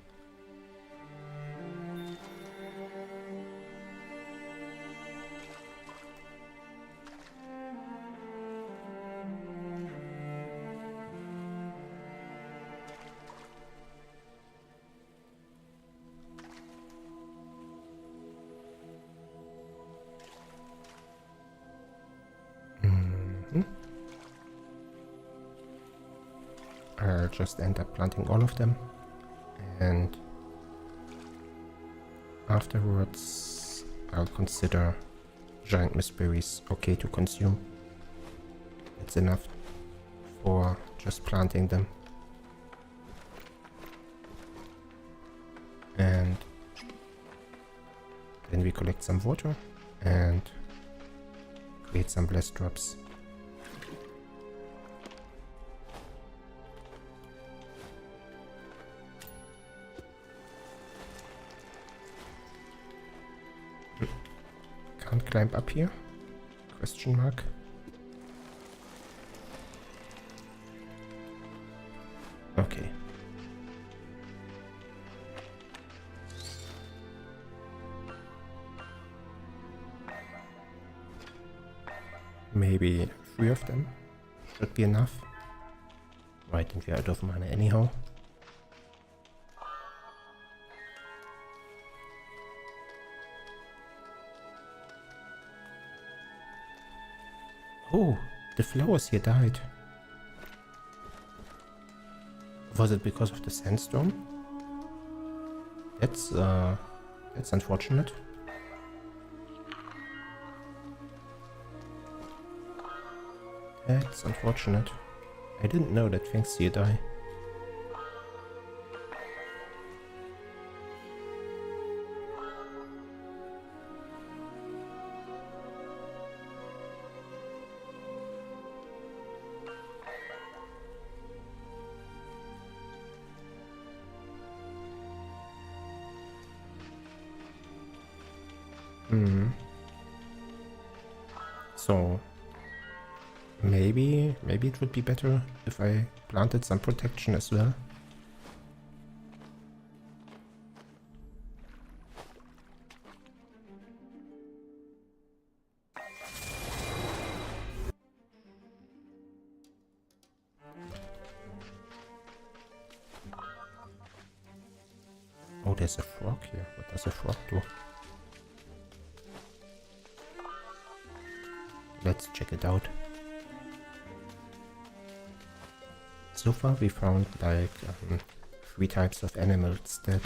I'll just end up planting all of them, and afterwards I'll consider giant mist berries okay to consume. It's enough for just planting them. And then we collect some water and create some blessed drops. Can't climb up here. Question mark. Okay. Maybe 3 of them should be enough. Right, and we're out of mana anyhow. Oh, the flowers here died. Was it because of the sandstorm? That's unfortunate. That's unfortunate. I didn't know that things here die. So maybe it would be better if I planted some protection as well. Oh, there's a frog here. What does a frog do? Let's check it out. So far we found like 3 types of animals that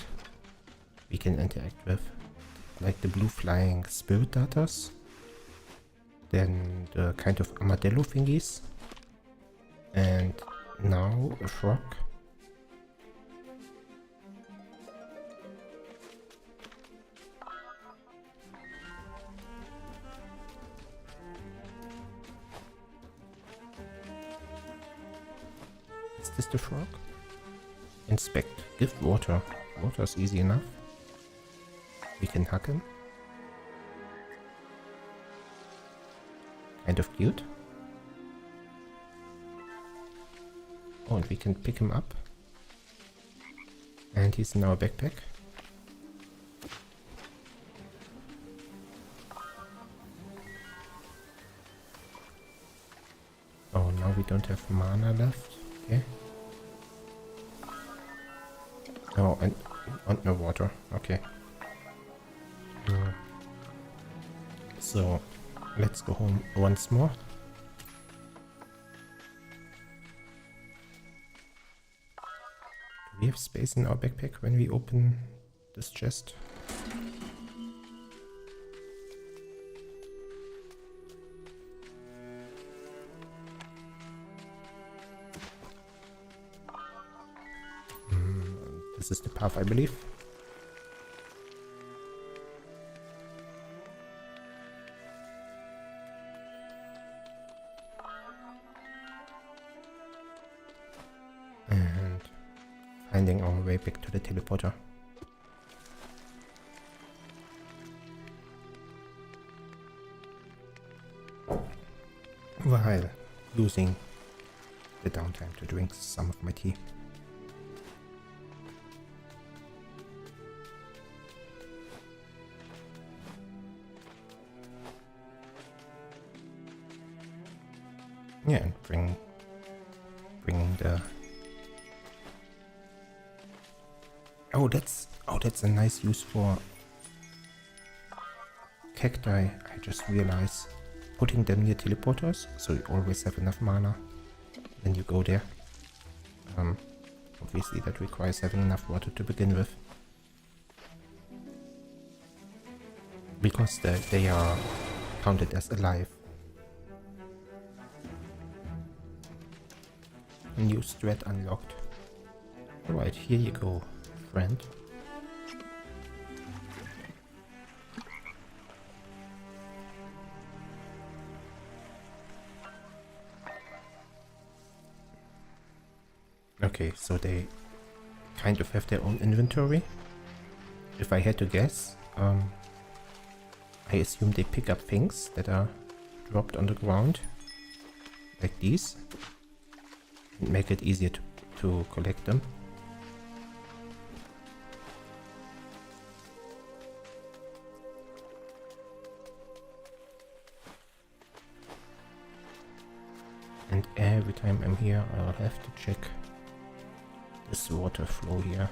we can interact with. Like the blue flying spirit darters, then the kind of armadillo thingies, and now a frog. Is this the frog? Inspect. Give water. Water is easy enough. We can hack him. Kind of cute. Oh, and we can pick him up. And he's in our backpack. Oh, now we don't have mana left. Okay. Oh, and no water. Okay. So, let's go home once more. Do we have space in our backpack when we open this chest? This is the path, I believe. And finding our way back to the teleporter. While using the downtime to drink some of my tea. Yeah, and bring the... Oh, that's a nice use for cacti. I just realized putting them near teleporters, so you always have enough mana when you go there. Obviously that requires having enough water to begin with, because they are counted as alive. New strat unlocked. Alright, here you go, friend. Okay, so they kind of have their own inventory. If I had to guess, I assume they pick up things that are dropped on the ground, like these, and make it easier to collect them. And every time I'm here, I'll have to check this water flow here.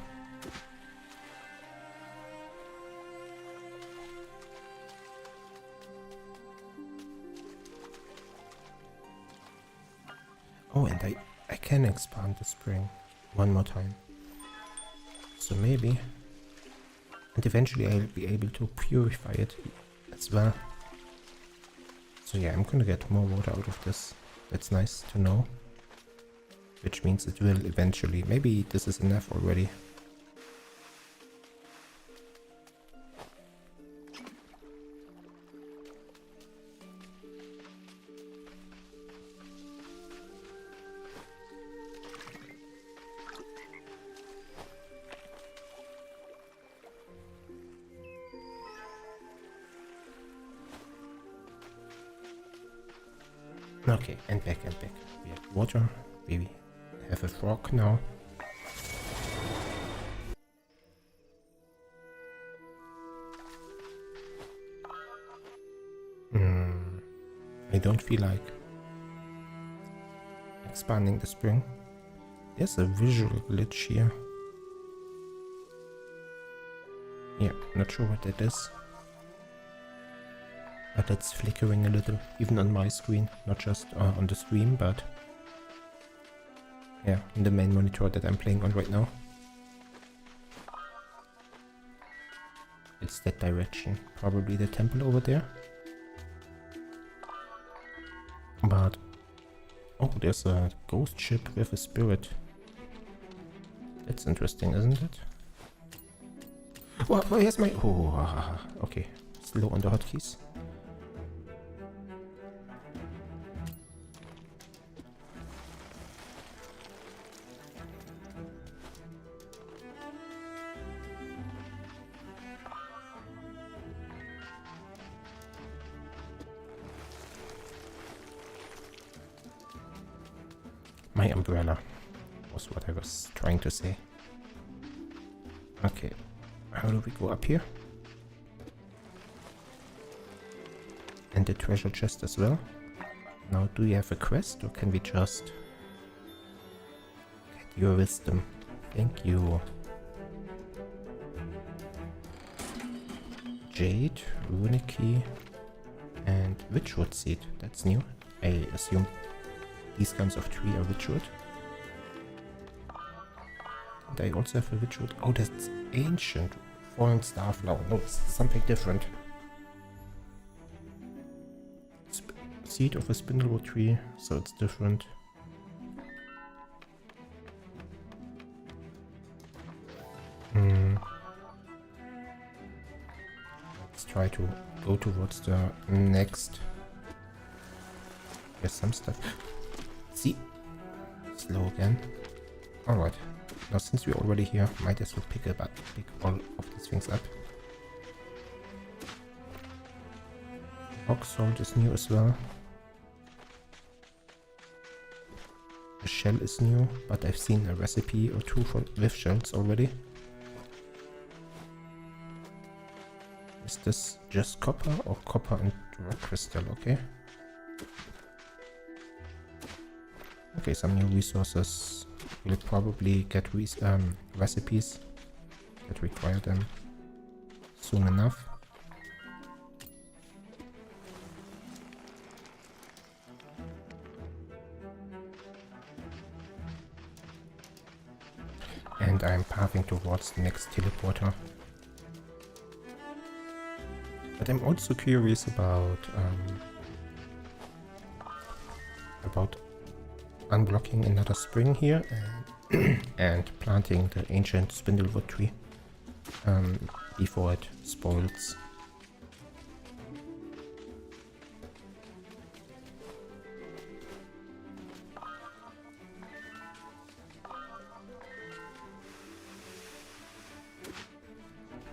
Oh, and I can expand the spring one more time. So maybe, and eventually I'll be able to purify it as well. So yeah, I'm gonna get more water out of this. That's nice to know. Which means it will eventually, maybe this is enough already. Okay, and back and back. We have water. We have a frog now. I don't feel like expanding the spring. There's a visual glitch here. Yeah, not sure what that is. But it's flickering a little, even on my screen, not just on the stream, but yeah, in the main monitor that I'm playing on right now. It's that direction, probably the temple over there. But, oh, there's a ghost ship with a spirit. That's interesting, isn't it? Well, here's my... Oh, okay, slow on the hotkeys. My umbrella was what I was trying to say. Okay, how do we go up here? And the treasure chest as well. Now, do you have a quest or can we just get your wisdom? Thank you. Jade, runic key, and witchwood seed. That's new. I assume these kinds of tree are witchwood. And I also have a witchwood. Oh, that's ancient. Fallen starflower. No, it's something different. Seed of a spindlewood tree, so it's different. Let's try to go towards the next. There's some stuff. See? Slow again. Alright. Now since we're already here, might as well pick all of these things up. Rock salt is new as well. The shell is new, but I've seen a recipe or two with shells already. Is this just copper or copper and rock crystal? Okay. Okay, some new resources. We'll probably get recipes that require them soon enough. And I'm pathing towards the next teleporter. But I'm also curious about unblocking another spring here and planting the ancient spindlewood tree before it spoils.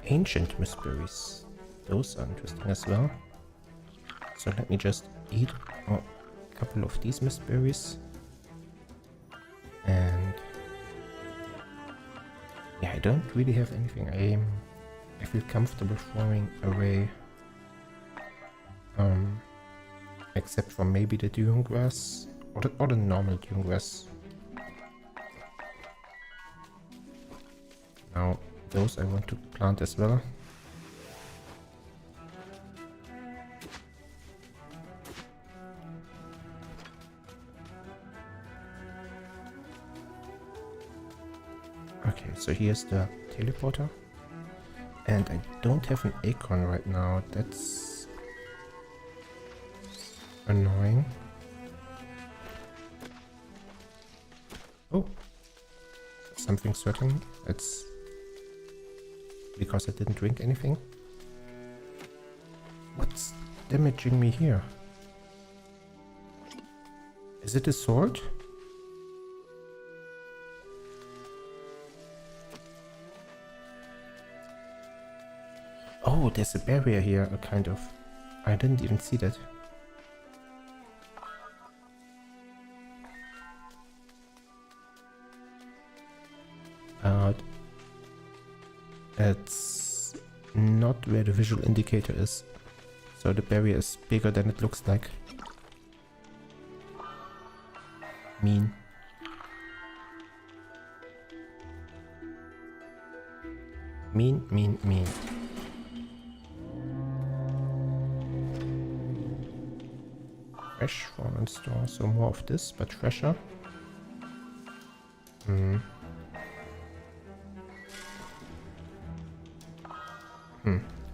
Ancient mysteries. Those are interesting as well. So let me just eat a couple of these mist berries. And yeah, I don't really have anything. I feel comfortable throwing away, except for maybe the dune grass or the normal dune grass. Now those I want to plant as well. Okay, so here's the teleporter. And I don't have an acorn right now. That's annoying. Oh, something certain. It's because I didn't drink anything. What's damaging me here? Is it a sword? Oh, there's a barrier here, a kind of. I didn't even see that. But it's not where the visual indicator is. So the barrier is bigger than it looks like. Mean. Mean. Fresh fallen store, so more of this, but fresher.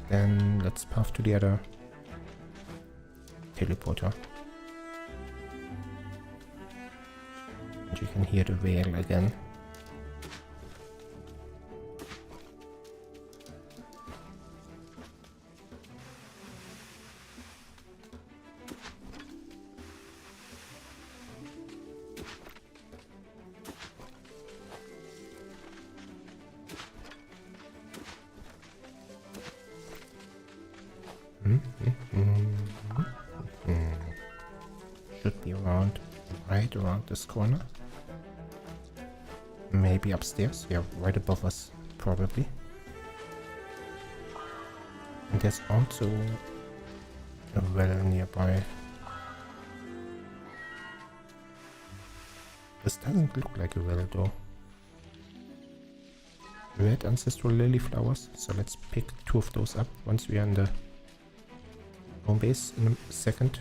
Then let's path to the other teleporter. And you can hear the whale again. Should be around, right around this corner. Maybe upstairs, yeah, right above us, probably. And there's also a well nearby. This doesn't look like a well though. Red ancestral lily flowers, so let's pick 2 of those up once we are in the home base in a second.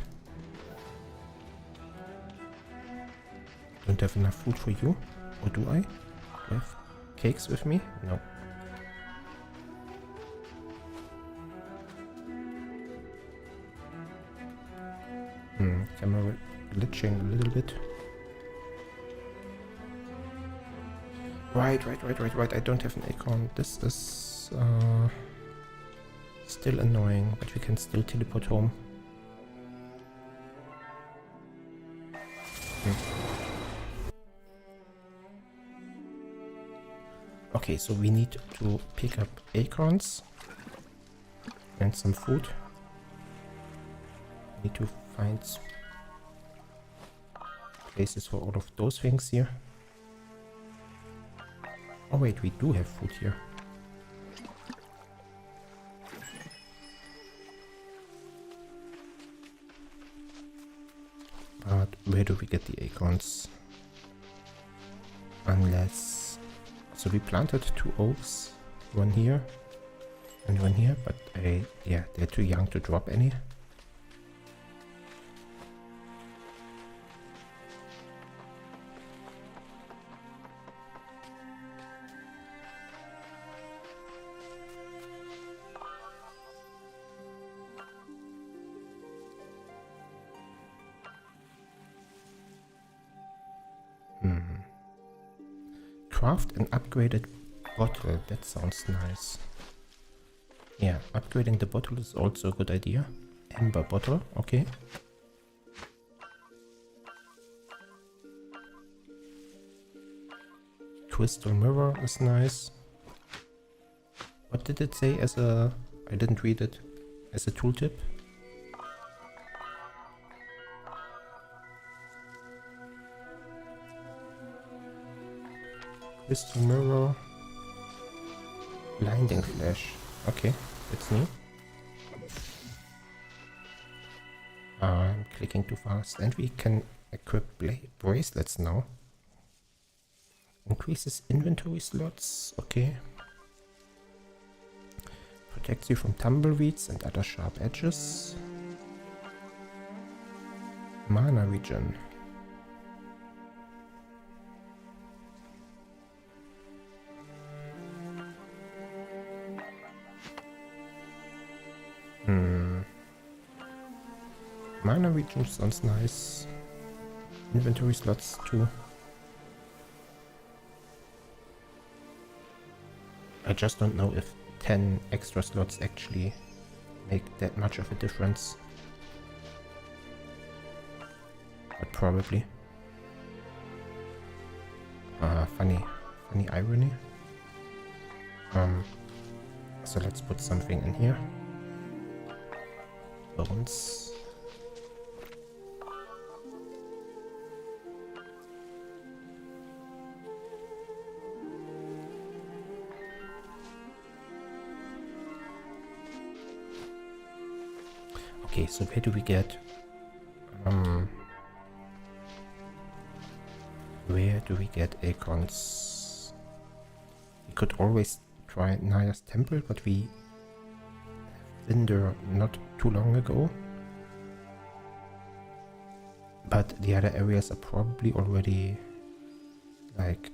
Don't have enough food for you, or do I? Do I have cakes with me? No. Camera glitching a little bit. Right. I don't have an acorn. This is still annoying, but we can still teleport home. Okay, so we need to pick up acorns and some food. Need to find places for all of those things here. Oh wait, we do have food here. But where do we get the acorns? Unless... So we planted 2 oaks, one here and one here, but yeah, they're too young to drop any. Craft an upgraded bottle. That sounds nice. Yeah, upgrading the bottle is also a good idea. Amber bottle, okay. Crystal mirror is nice. What did it say as a... I didn't read it. As a tooltip? Crystal Mirror. Blinding Flash. Okay, that's new. I'm clicking too fast. And we can equip bracelets now. Increases inventory slots. Okay. Protects you from tumbleweeds and other sharp edges. Mana regen. Mana regen sounds nice. Inventory slots too. I just don't know if 10 extra slots actually make that much of a difference. But probably. Funny irony. So let's put something in here. Bones. Okay, so where do we get acorns? We could always try Naya's temple, but we have been there not too long ago. But the other areas are probably already like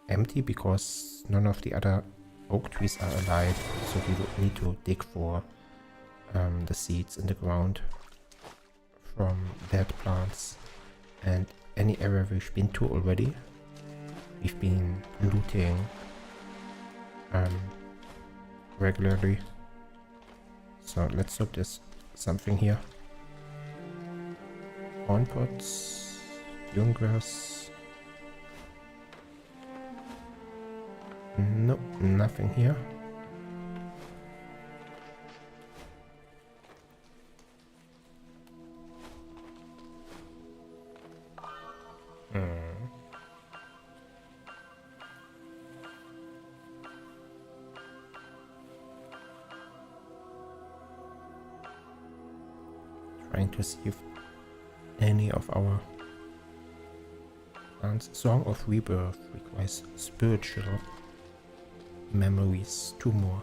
empty because none of the other oak trees are alive, so we would need to dig for the seeds in the ground from dead plants. And any area we've been to already, we've been looting regularly. So let's hope there's something here. Corn pots, young grass. Nope, nothing here. Trying to see if any of our plants. Song of Rebirth requires spiritual memories. 2 more.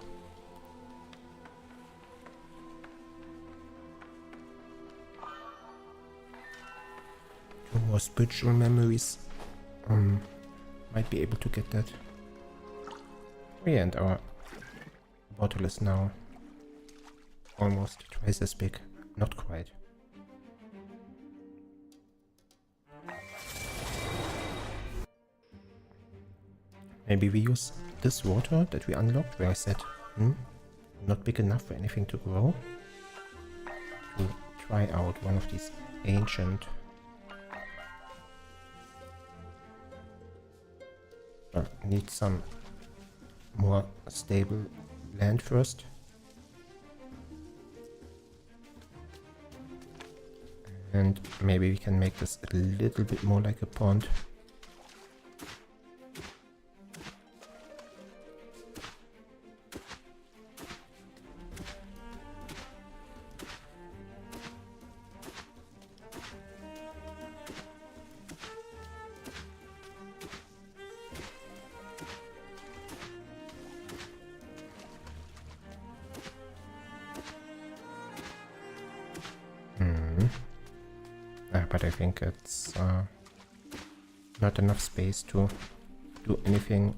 More spiritual memories. Might be able to get that. Oh yeah, and our bottle is now almost twice as big. Not quite. Maybe we use this water that we unlocked, where I said, not big enough for anything to grow, to try out one of these ancient need some more stable land first. And maybe we can make this a little bit more like a pond. But I think it's not enough space to do anything.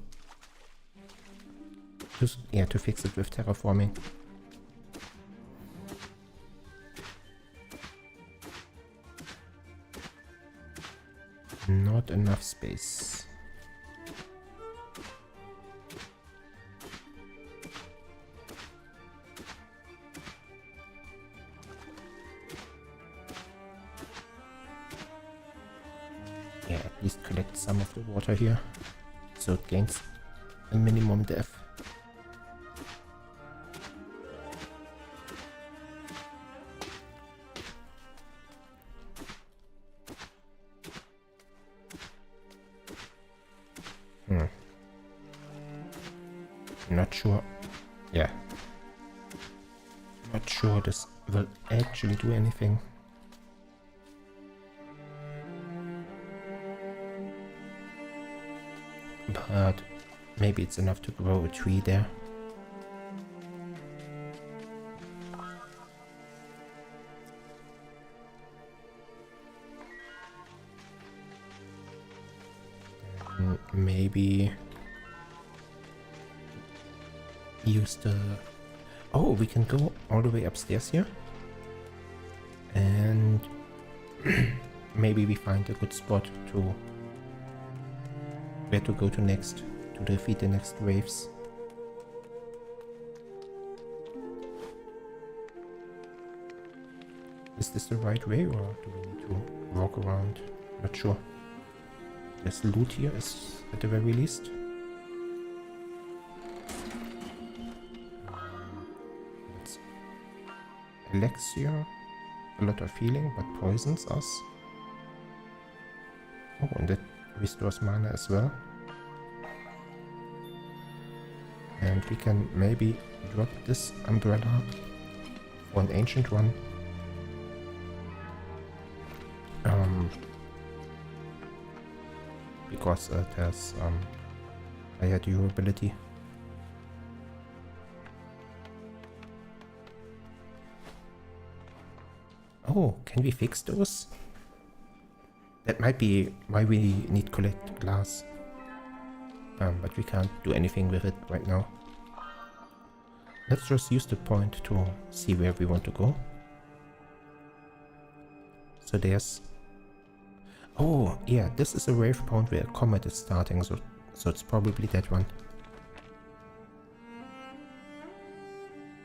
Just, yeah, to fix it with terraforming. Not enough space. Yeah, at least collect some of the water here, so it gains a minimum depth. not sure. Yeah. Not sure this will actually do anything. But maybe it's enough to grow a tree there. Maybe use the... Oh, we can go all the way upstairs here. And maybe we find a good spot to... where to go to next, to defeat the next waves. Is this the right way, or do we need to walk around? Not sure. There's loot here, is at the very least. It's elixir, a lot of healing, but poisons us. Oh, and that restores mana as well. And we can maybe drop this umbrella for an ancient one. Because it has higher durability. Oh, can we fix those? That might be why we need collect glass. But we can't do anything with it right now. Let's just use the point to see where we want to go. So there's... Oh, yeah, this is a wave point where a comet is starting, so it's probably that one.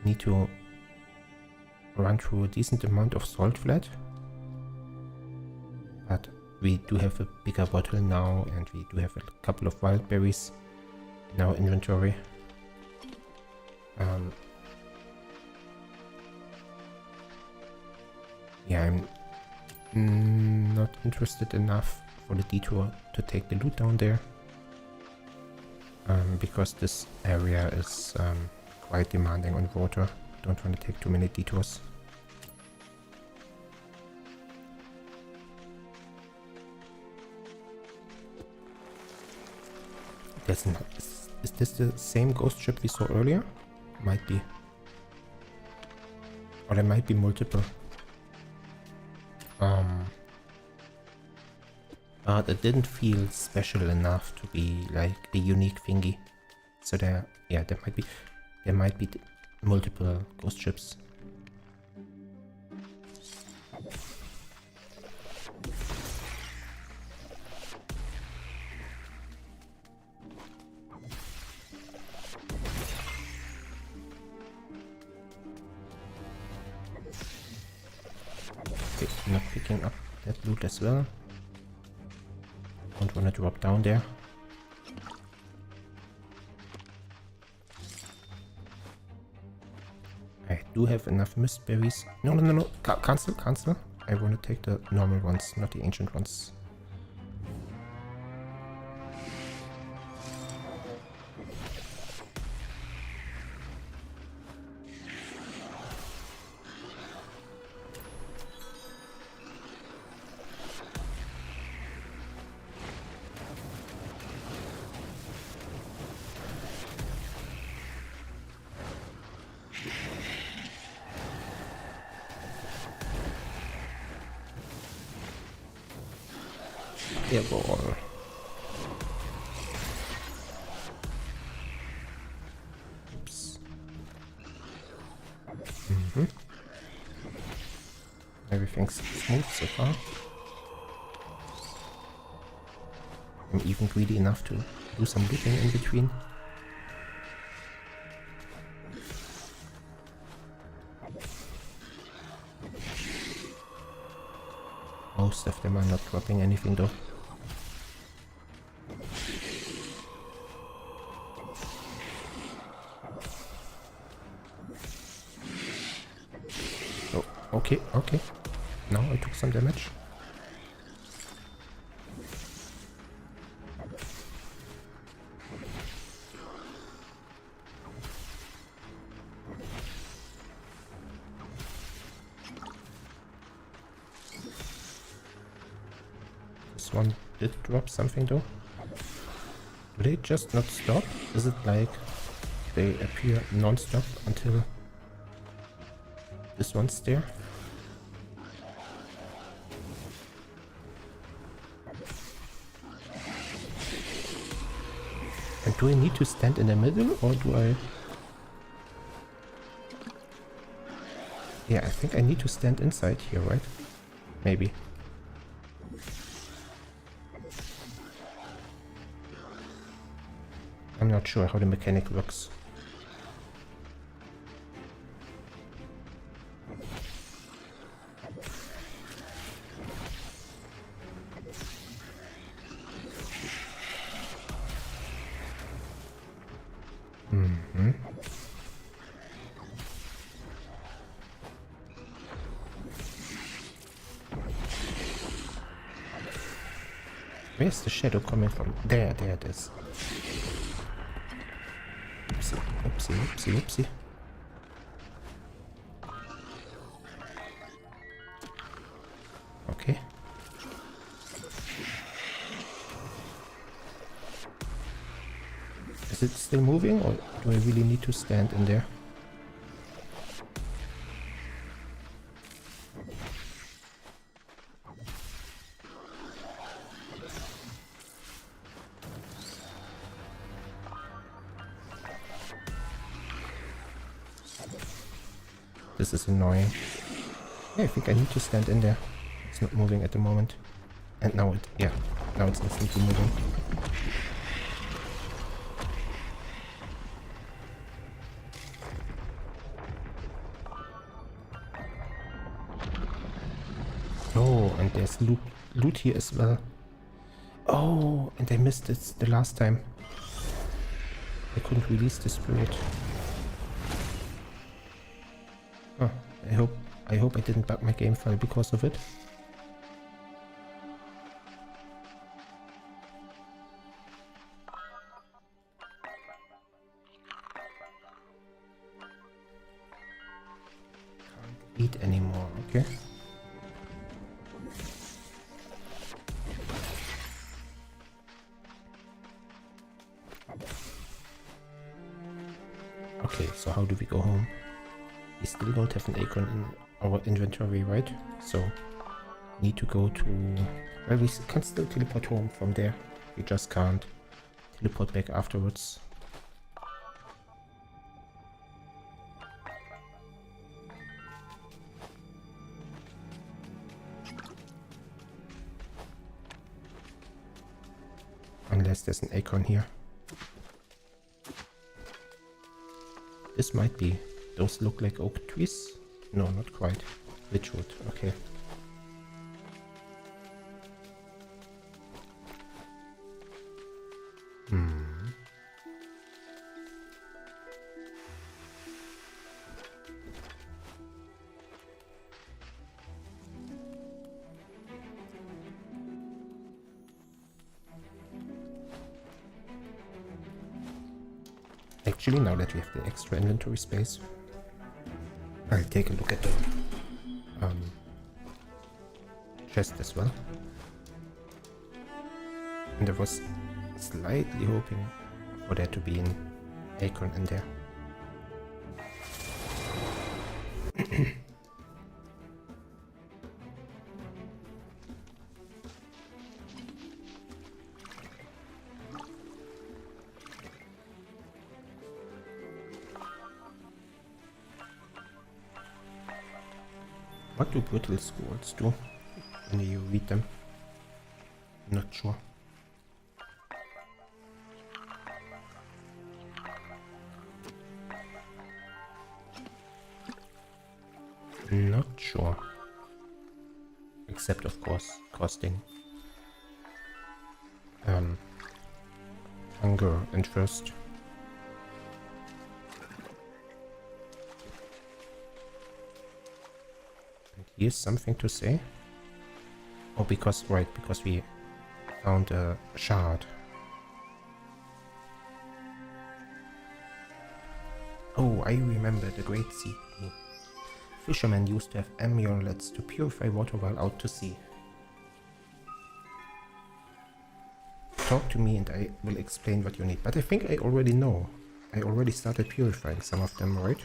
Need to run through a decent amount of salt flat. But we do have a bigger bottle now, and we do have a couple of wild berries in our inventory. Yeah, I'm not interested enough for the detour to take the loot down there. Because this area is quite demanding on water. Don't want to take too many detours. Is this the same ghost ship we saw earlier? Might be. Or there might be multiple. But it didn't feel special enough to be like a unique thingy. So there might be multiple ghost ships. Okay, not picking up that loot as well. Don't want to drop down there. I do have enough mist berries. No. Cancel. I want to take the normal ones, not the ancient ones. Airball. Oops. Everything's smooth so far. I'm even greedy enough to do some looting in between. Most of them are not dropping anything though. Oh, okay. Now I took some damage. This one did drop something though. Do they just not stop? Is it like they appear non-stop until this one's there? And do I need to stand in the middle or do I... Yeah, I think I need to stand inside here, right? Maybe. I'm not sure how the mechanic works. Where's the shadow coming from? There it is. Oopsie, oopsie, oopsie, oopsie. Okay. Is it still moving or do I really need to stand in there? This is annoying. Yeah, I think I need to stand in there. It's not moving at the moment. And now now it's instantly moving. Oh, and there's loot here as well. Oh, and I missed it the last time. I couldn't release the spirit. Oh, I hope I didn't bug my game file because of it. Can't eat anymore, okay. Okay, so how do we go home? We still don't have an acorn in our inventory, right? So, need to go to... Well, we can still teleport home from there. We just can't teleport back afterwards. Unless there's an acorn here. This might be. Those look like oak trees? No, not quite. Witchwood, okay. Actually, now that we have the extra inventory space, I'll take a look at the chest as well. And I was slightly hoping for there to be an acorn in there. What do brittle scrolls do when you read them? Not sure. Not sure. Except of course costing hunger and thirst. Here's something to say. Oh, because we found a shard. Oh, I remember the Great Sea. Fishermen used to have amulets to purify water while out to sea. talk to me and I will explain what you need. But I think I already know. I already started purifying some of them, right?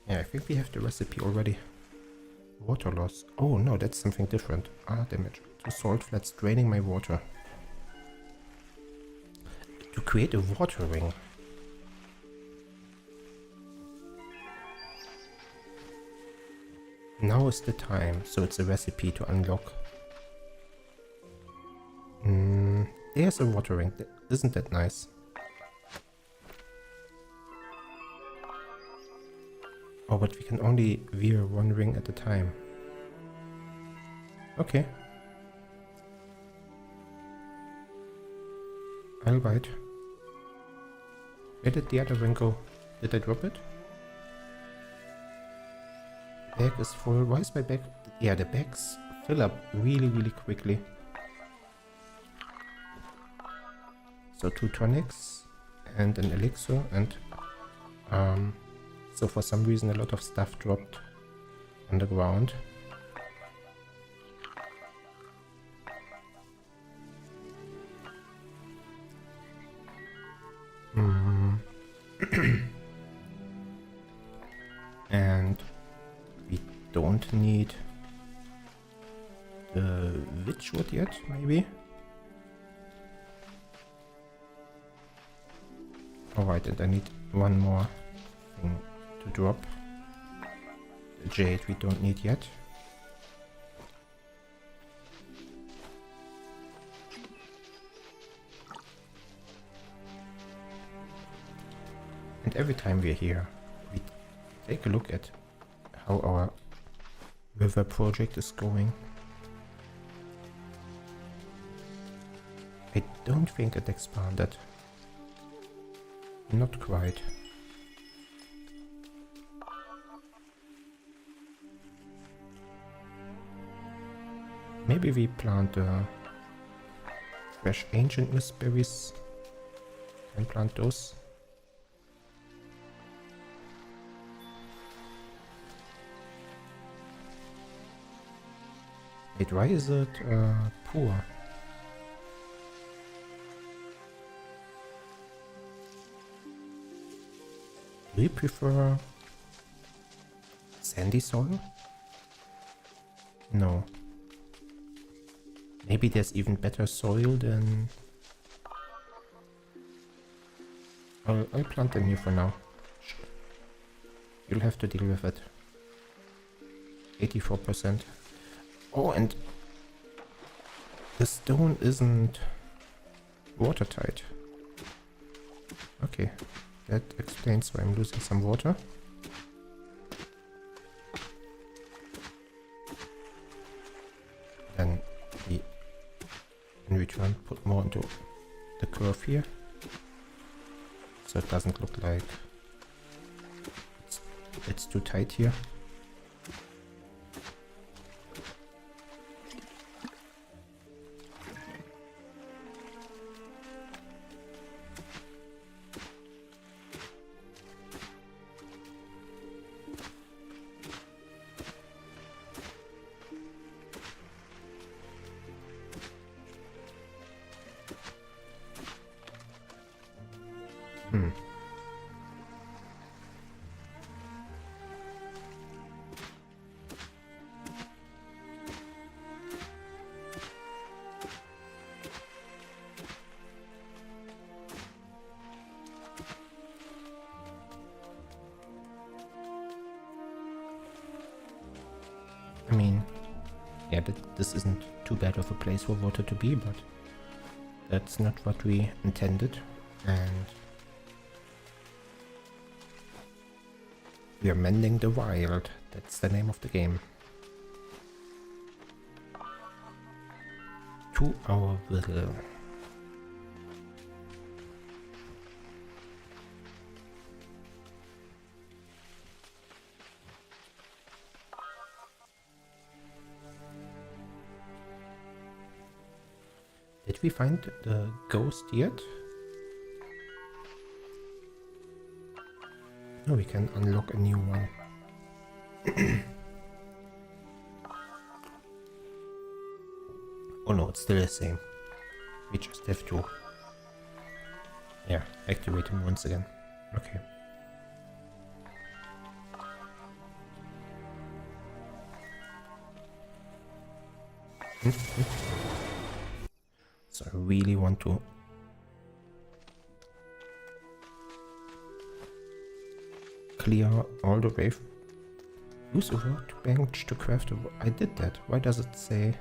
Yeah, I think we have the recipe already. Water loss. Oh no, that's something different. Ah, damage. 2 salt flats draining my water. To create a water ring. Now is the time, so it's a recipe to unlock. There's a water ring. Isn't that nice? Oh, but we can only wear 1 ring at a time. Okay. I'll bite. Where did the other ring go? Did I drop it? Bag is full. Why is my bag? Yeah, the bags fill up really quickly. So 2 tonics and an elixir, and so for some reason a lot of stuff dropped on the ground. And we don't need the witchwood yet, maybe? Alright, and I need 1 more thing to drop. The jade we don't need yet. And every time we're here, we take a look at how our river project is going. I don't think it expanded. Not quite. Maybe we plant fresh ancient mist berries and plant those. Wait, why is it poor? Do you prefer sandy soil? No. Maybe there's even better soil than... I'll plant them here for now. You'll have to deal with it. 84%. Oh, and the stone isn't watertight. Okay, that explains why I'm losing some water. Then we, in return, put more into the curve here, so it doesn't look like it's too tight here. I mean, yeah, this isn't too bad of a place for water to be, but that's not what we intended, and we are mending the wild. That's the name of the game. To our will. Did we find the ghost yet? No, we can unlock a new one. Oh no, it's still the same. We just have to, yeah, activate him once again. Okay. So I really want to clear all the way. Use a workbench to craft a... I did that. Why does it say...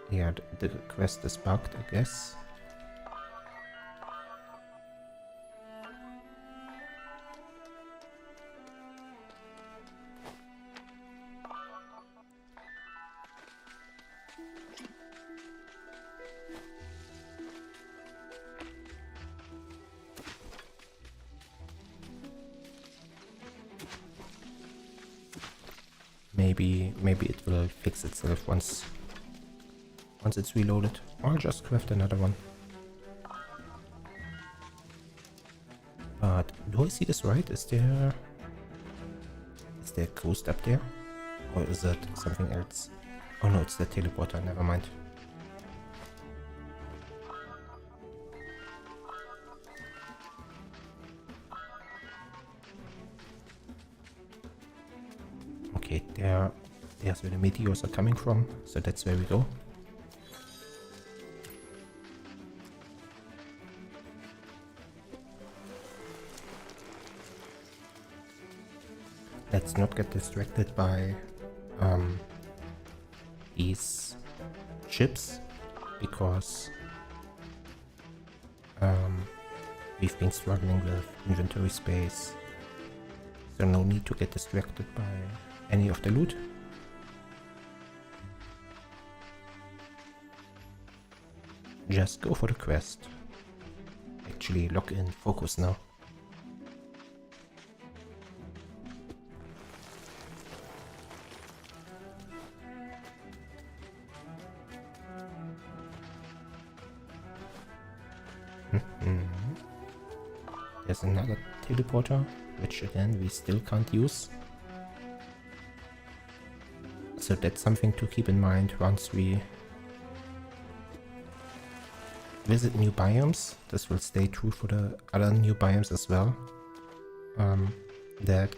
Yeah, the quest is bugged, I guess. Maybe it will fix itself once it's reloaded. Or I'll just craft another one. But do I see this right? Is there a ghost up there? Or is it something else? Oh no, it's the teleporter, never mind. Okay, there's where the meteors are coming from, so that's where we go. Let's not get distracted by these ships, because we've been struggling with inventory space, so no need to get distracted by any of the loot. Just go for the quest. Actually, lock in, focus now. There's another teleporter, which again we still can't use. So that's something to keep in mind once we visit new biomes. This will stay true for the other new biomes as well. That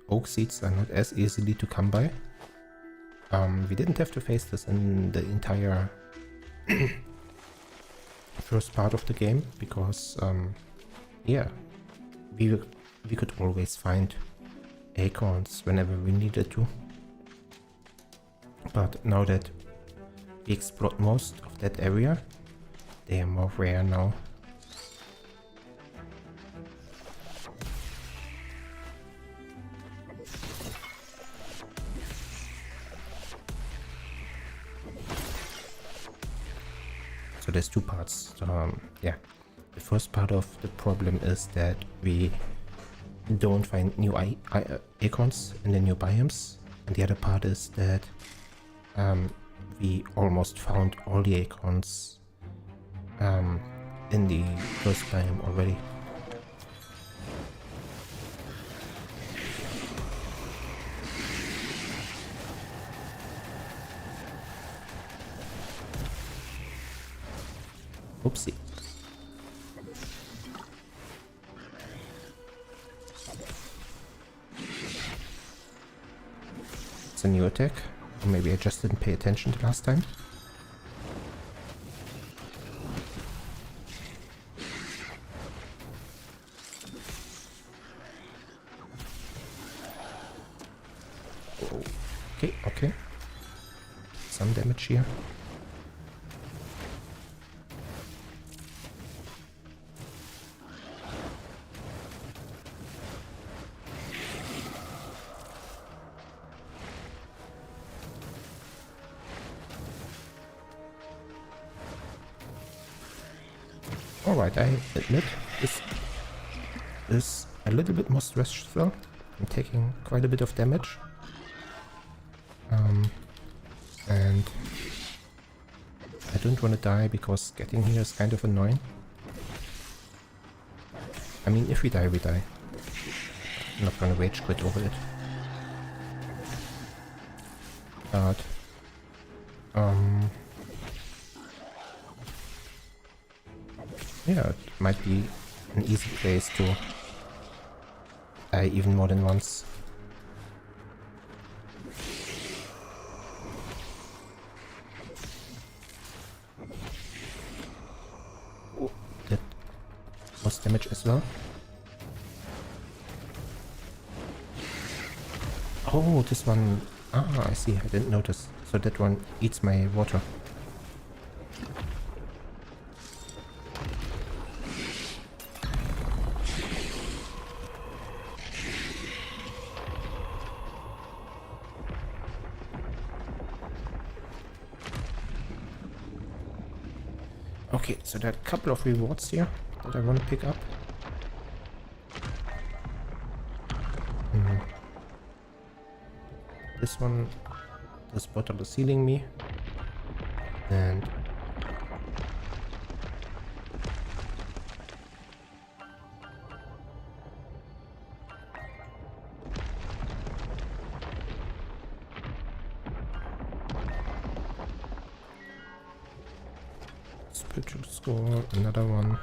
oak seeds are not as easily to come by. We didn't have to face this in the entire first part of the game, because yeah, we could always find acorns whenever we needed to. But now that we explored most of that area, they are more rare now. So there's two parts. Yeah, the first part of the problem is that we don't find new acorns in the new biomes, and the other part is that we almost found all the acorns in the first biome already. Oopsie. It's a new attack. Or maybe I just didn't pay attention the last time. Okay. Some damage here. Alright, I admit this is a little bit more stressful. I'm taking quite a bit of damage. And I don't want to die because getting here is kind of annoying. I mean, if we die, we die. I'm not gonna rage quit over it. But yeah, it might be an easy place to die even more than once. Oh, that was damage as well. Oh, this one... Ah, I see. I didn't notice. So that one eats my water. Okay, so there are a couple of rewards here that I want to pick up. This one, this bottle is healing me. And spiritual score, another one.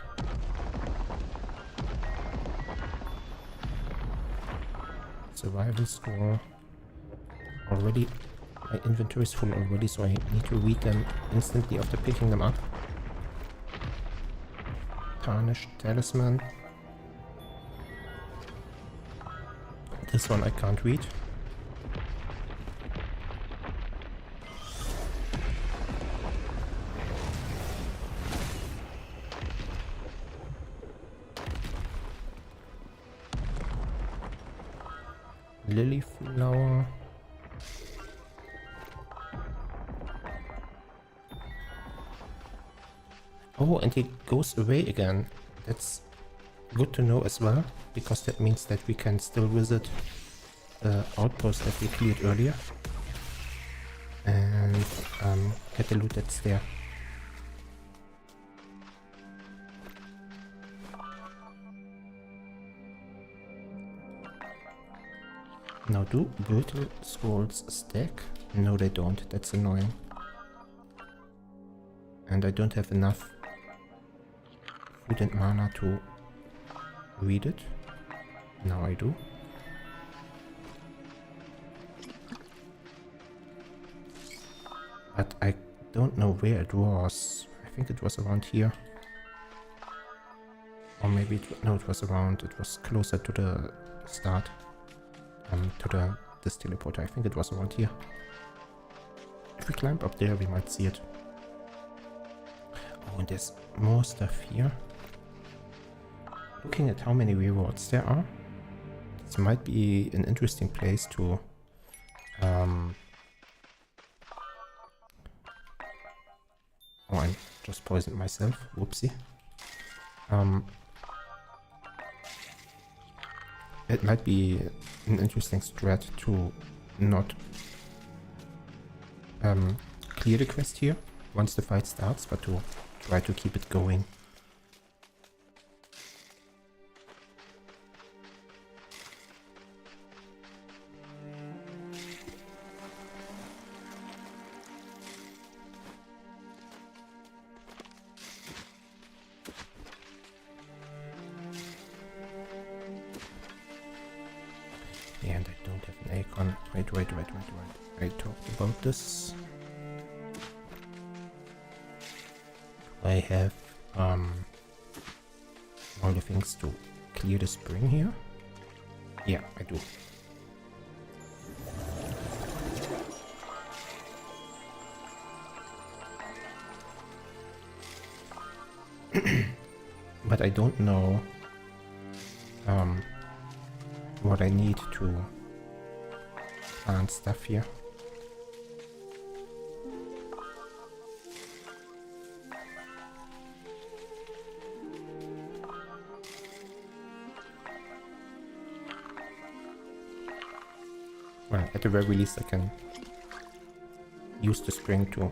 Survival score. Already, my inventory is full already, so I need to read them instantly after picking them up. Tarnished Talisman. This one I can't read. Lily flower. Oh, and he goes away again. That's good to know as well, because that means that we can still visit the outpost that we cleared earlier and get the loot that's there. Now, do brittle scrolls stack? No, they don't. That's annoying. And I don't have enough food and mana to read it. Now I do. But I don't know where it was. I think it was around here. Or maybe no, it was around, it was closer to the start. To this teleporter. I think it was around here. If we climb up there, we might see it. Oh, and there's more stuff here. Looking at how many rewards there are, this might be an interesting place to oh, I just poisoned myself. Whoopsie. It might be an interesting strat to not clear the quest here once the fight starts, but to try to keep it going. And I don't have an acorn. Wait. I talked about this. I have all the things to clear the spring here. Yeah, I do. But I don't know what I need to plant stuff here. Well, at the very least I can use the spring to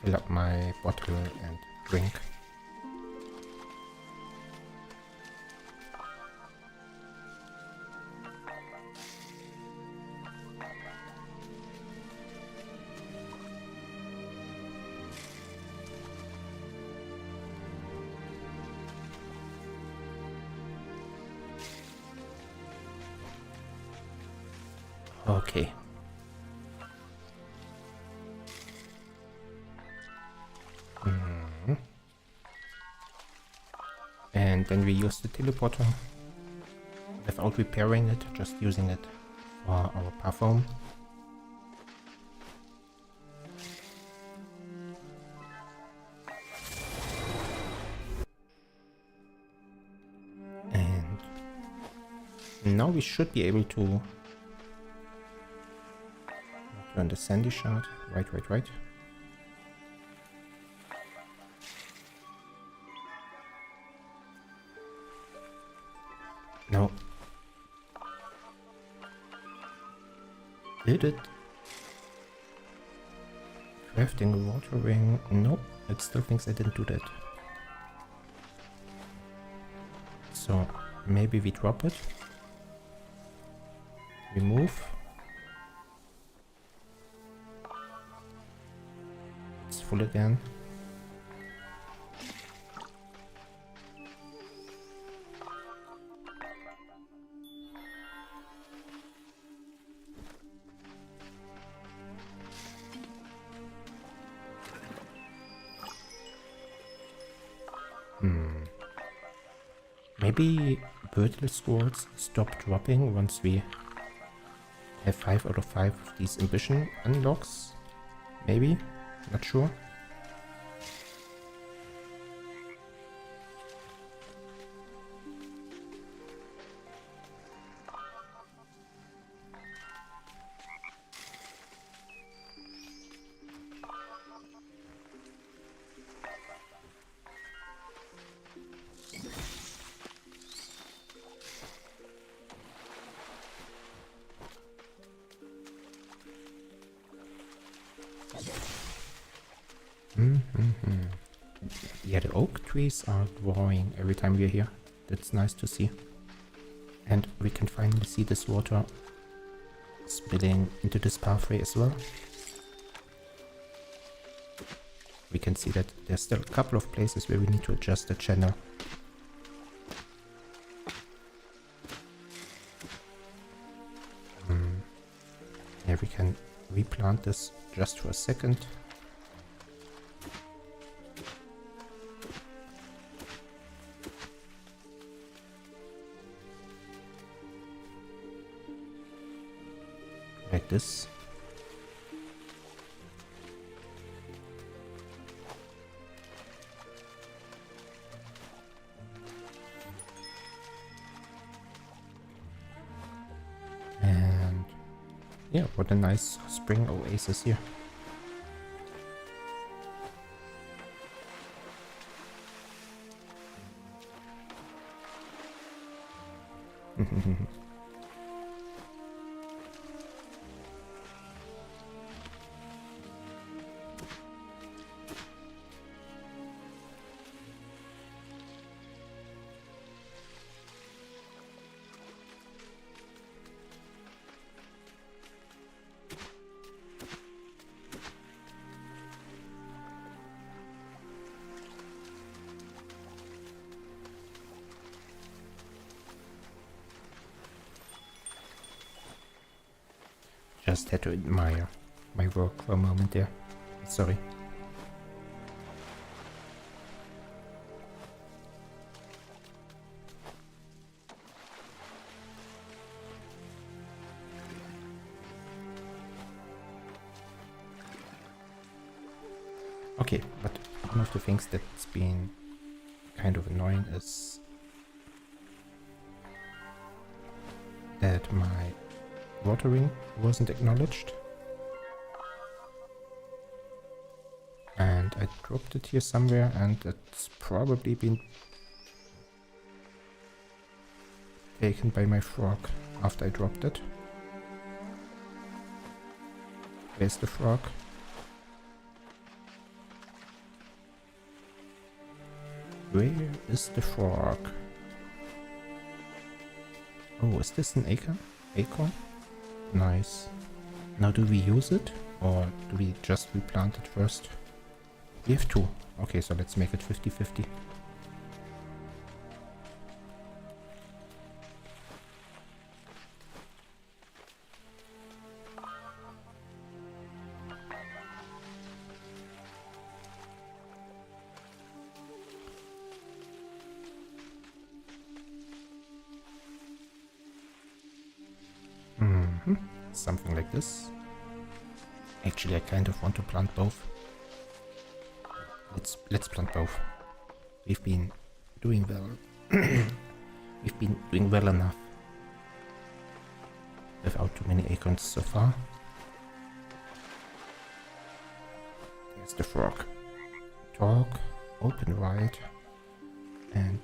fill up my bottle and drink. Okay. And then we use the teleporter without repairing it, just using it for our parfum. And now we should be able to turn the sandy shard. Right. No. Did it? Crafting a water ring. Nope, it still thinks I didn't do that. So maybe we drop it. Remove. It's full again. Maybe Birdle Scrolls stop dropping once we have 5 out of 5 of these ambition unlocks. Maybe? Not sure. Yeah, the oak trees are growing every time we're here. That's nice to see. And we can finally see this water spilling into this pathway as well. We can see that there's still a couple of places where we need to adjust the channel. Yeah, we can replant this just for a second. Like this. And yeah, what a nice spring oasis here. Just had to admire my work for a moment there. Sorry. Okay, but one of the things that's been kind of annoying is that my watering wasn't acknowledged, and I dropped it here somewhere, and it's probably been taken by my frog after I dropped it. Where's the frog? Where is the frog? Oh, is this an acorn? Nice. Now do we use it, or do we just replant it first? We have 2. Okay, so let's make it 50-50. something like this. Actually, I kind of want to plant both. Let's plant both. We've been doing well. We've been doing well enough without too many acorns so far. There's the frog. Talk, open wide, and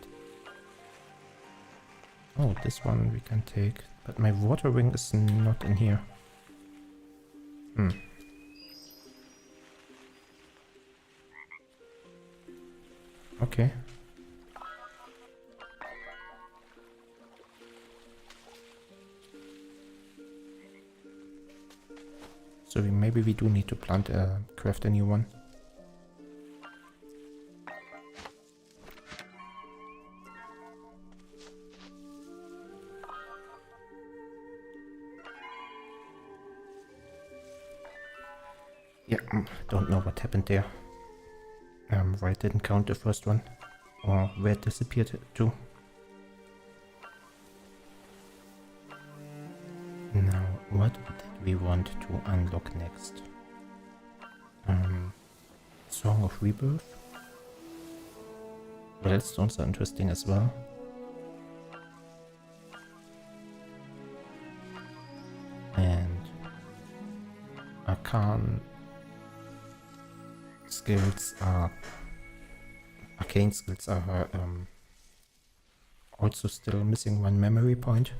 oh, this one we can take, but my water ring is not in here. Okay. So maybe we do need to craft a new one. Yeah, don't know what happened there. Why it didn't count the first one, or where it disappeared to. Now, what did we want to unlock next? Song of Rebirth. Wellstones are interesting as well. And Arcane skills are... Arcane skills are also still missing one memory point.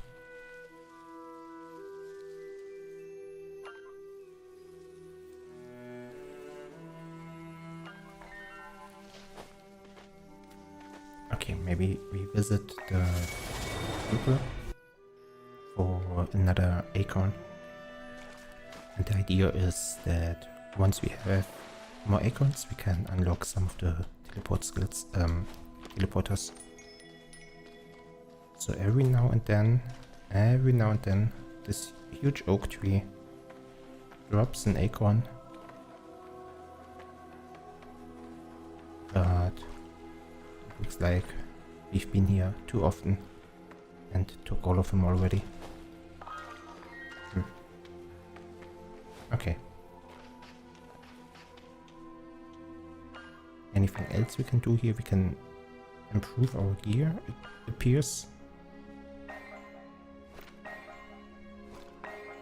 Okay, maybe we visit the temple for another acorn. And the idea is that once we have more acorns, we can unlock some of the teleport skills, teleporters. So every now and then, this huge oak tree drops an acorn. But it looks like we've been here too often and took all of them already. Okay. Anything else we can do here? We can improve our gear, it appears.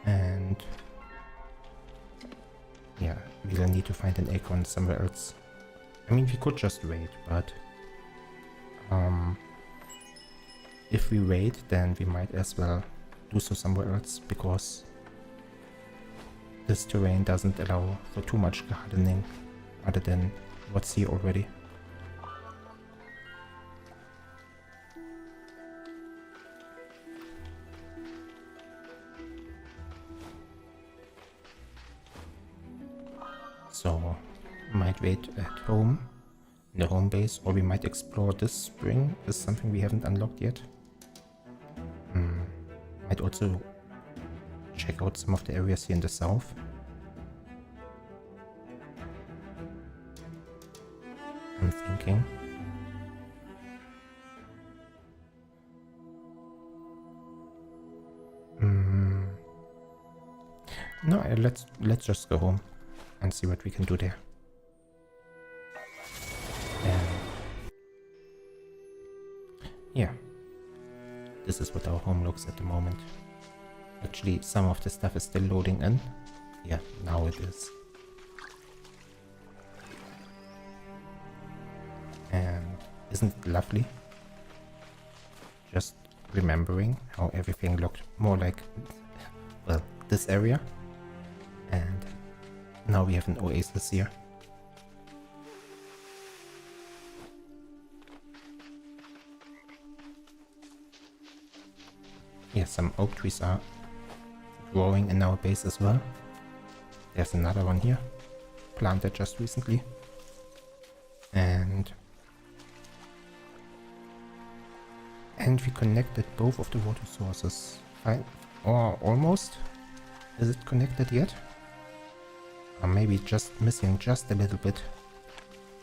And yeah, we'll need to find an acorn somewhere else. I mean, we could just wait, but if we wait, then we might as well do so somewhere else, because this terrain doesn't allow for too much gardening other than what's here already. So might wait at home, in the home base, or we might explore this spring. This is something we haven't unlocked yet. Might also check out some of the areas here in the south. I'm thinking. No, let's just go home and see what we can do there. And yeah, this is what our home looks at the moment. Actually, some of the stuff is still loading in. Yeah, now it is. And isn't it lovely? Just remembering how everything looked more like, well, this area. And now we have an oasis here. Yeah, some oak trees are growing in our base as well. There's another one here, planted just recently. And we connected both of the water sources. Fine, or almost. Is it connected yet? Or maybe just missing just a little bit.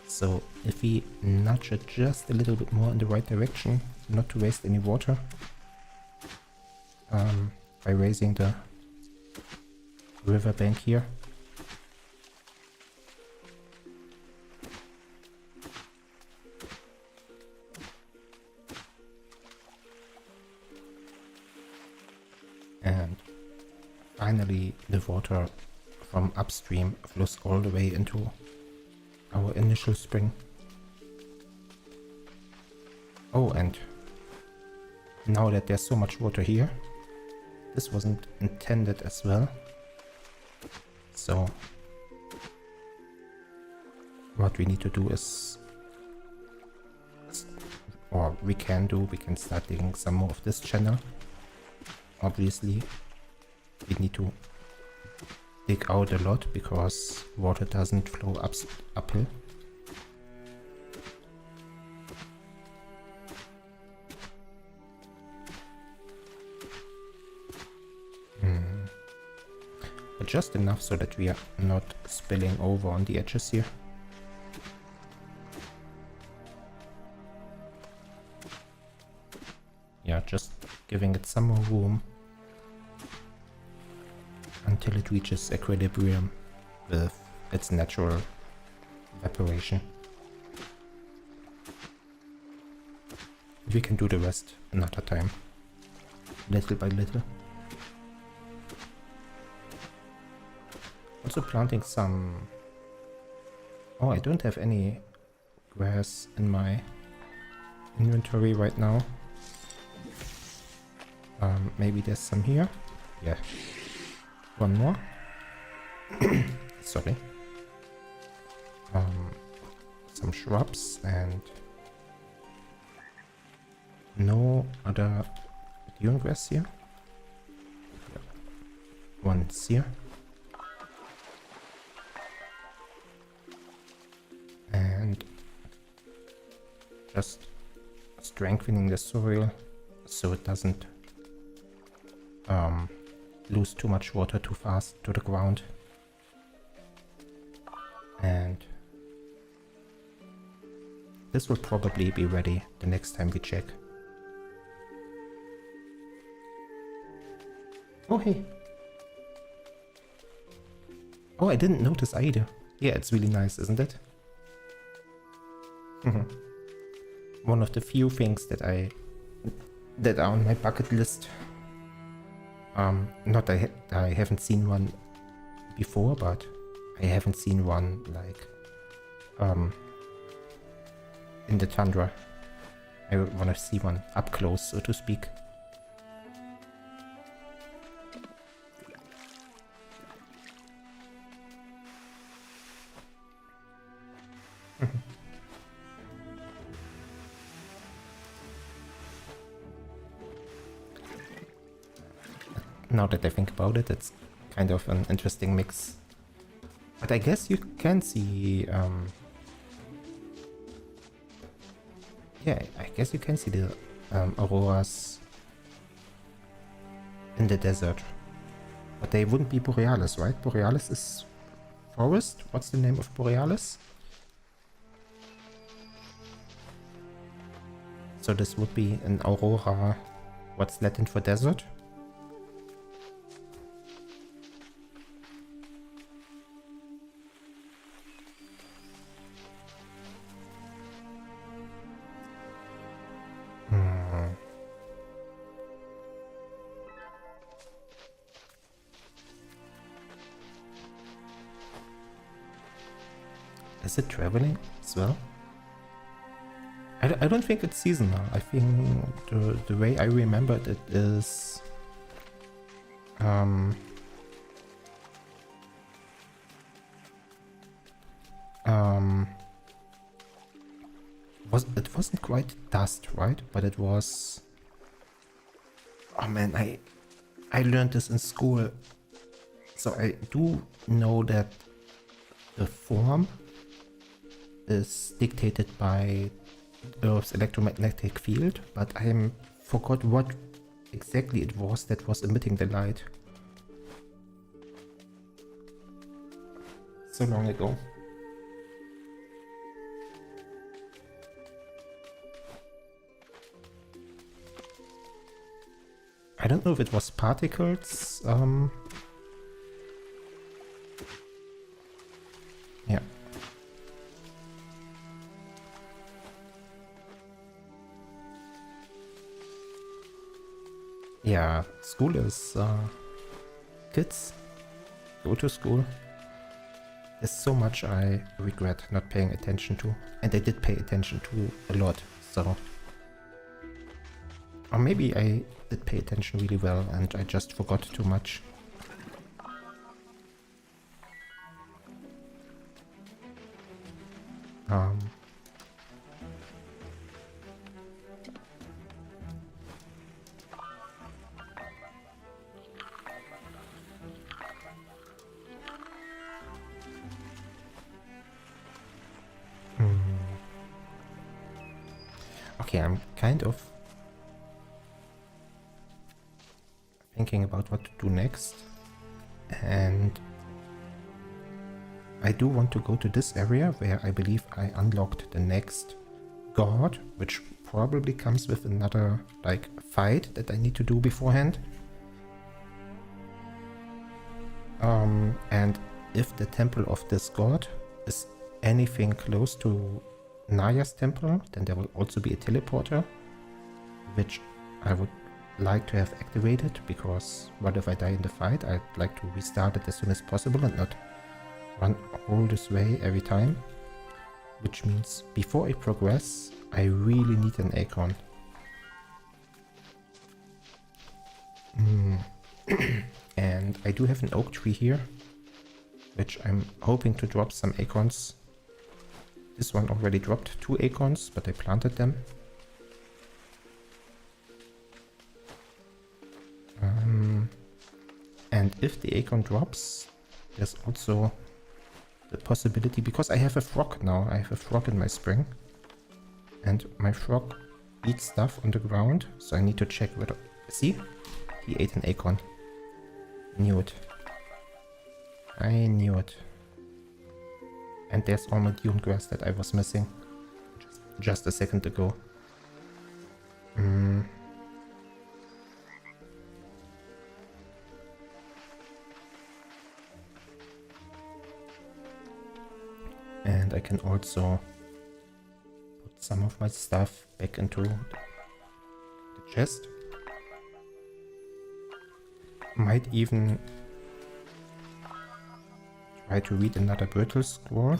So if we nudge it just a little bit more in the right direction, not to waste any water, by raising the riverbank here. And finally the water from upstream flows all the way into our initial spring. Oh, and now that there's so much water here, this wasn't intended as well. So what we need to do is, or we can start digging some more of this channel. Obviously, we need to dig out a lot because water doesn't flow uphill. But just enough so that we are not spilling over on the edges here. Yeah, just giving it some more room until it reaches equilibrium with its natural evaporation. We can do the rest another time, little by little. Also planting some... Oh, I don't have any grass in my inventory right now. Maybe there's some here. Yeah. One more. Sorry. Some shrubs and no other dune grass here. One is here. And just strengthening the soil so it doesn't lose too much water too fast to the ground. And this will probably be ready the next time we check. Oh hey! Oh, I didn't notice either. Yeah, it's really nice, isn't it? One of the few things that are on my bucket list. Not that I haven't seen one before, but I haven't seen one like in the tundra. I want to see one up close, so to speak. Now that I think about it, it's kind of an interesting mix. But I guess you can see... yeah, I guess you can see the auroras in the desert. But they wouldn't be borealis, right? Borealis is forest? What's the name of borealis? So this would be an aurora. What's Latin for desert? Is it traveling as well? I don't think it's seasonal. I think the way I remembered it is... it wasn't quite dust, right? But it was... Oh man, I learned this in school. So I do know that the form is dictated by Earth's electromagnetic field, but I forgot what exactly it was that was emitting the light. So long ago. I don't know if it was particles Yeah, school is kids go to school. There's so much I regret not paying attention to, and I did pay attention to a lot, so... Or maybe I did pay attention really well and I just forgot too much. Okay, I'm kind of thinking about what to do next, and I do want to go to this area where I believe I unlocked the next god, which probably comes with another like fight that I need to do beforehand. And if the temple of this god is anything close to Naya's temple, then there will also be a teleporter, which I would like to have activated, because what if I die in the fight? I'd like to restart it as soon as possible and not run all this way every time. Which means before I progress, I really need an acorn. And I do have an oak tree here, which I'm hoping to drop some acorns. This one already dropped 2 acorns, but I planted them. And if the acorn drops, there's also the possibility, because I have a frog now, I have a frog in my spring, and my frog eats stuff on the ground, so I need to check whether... See? He ate an acorn. Knew it. I knew it. And there's all my dune grass that I was missing just a second ago. And I can also put some of my stuff back into the chest. Might even try to read another brittle scroll,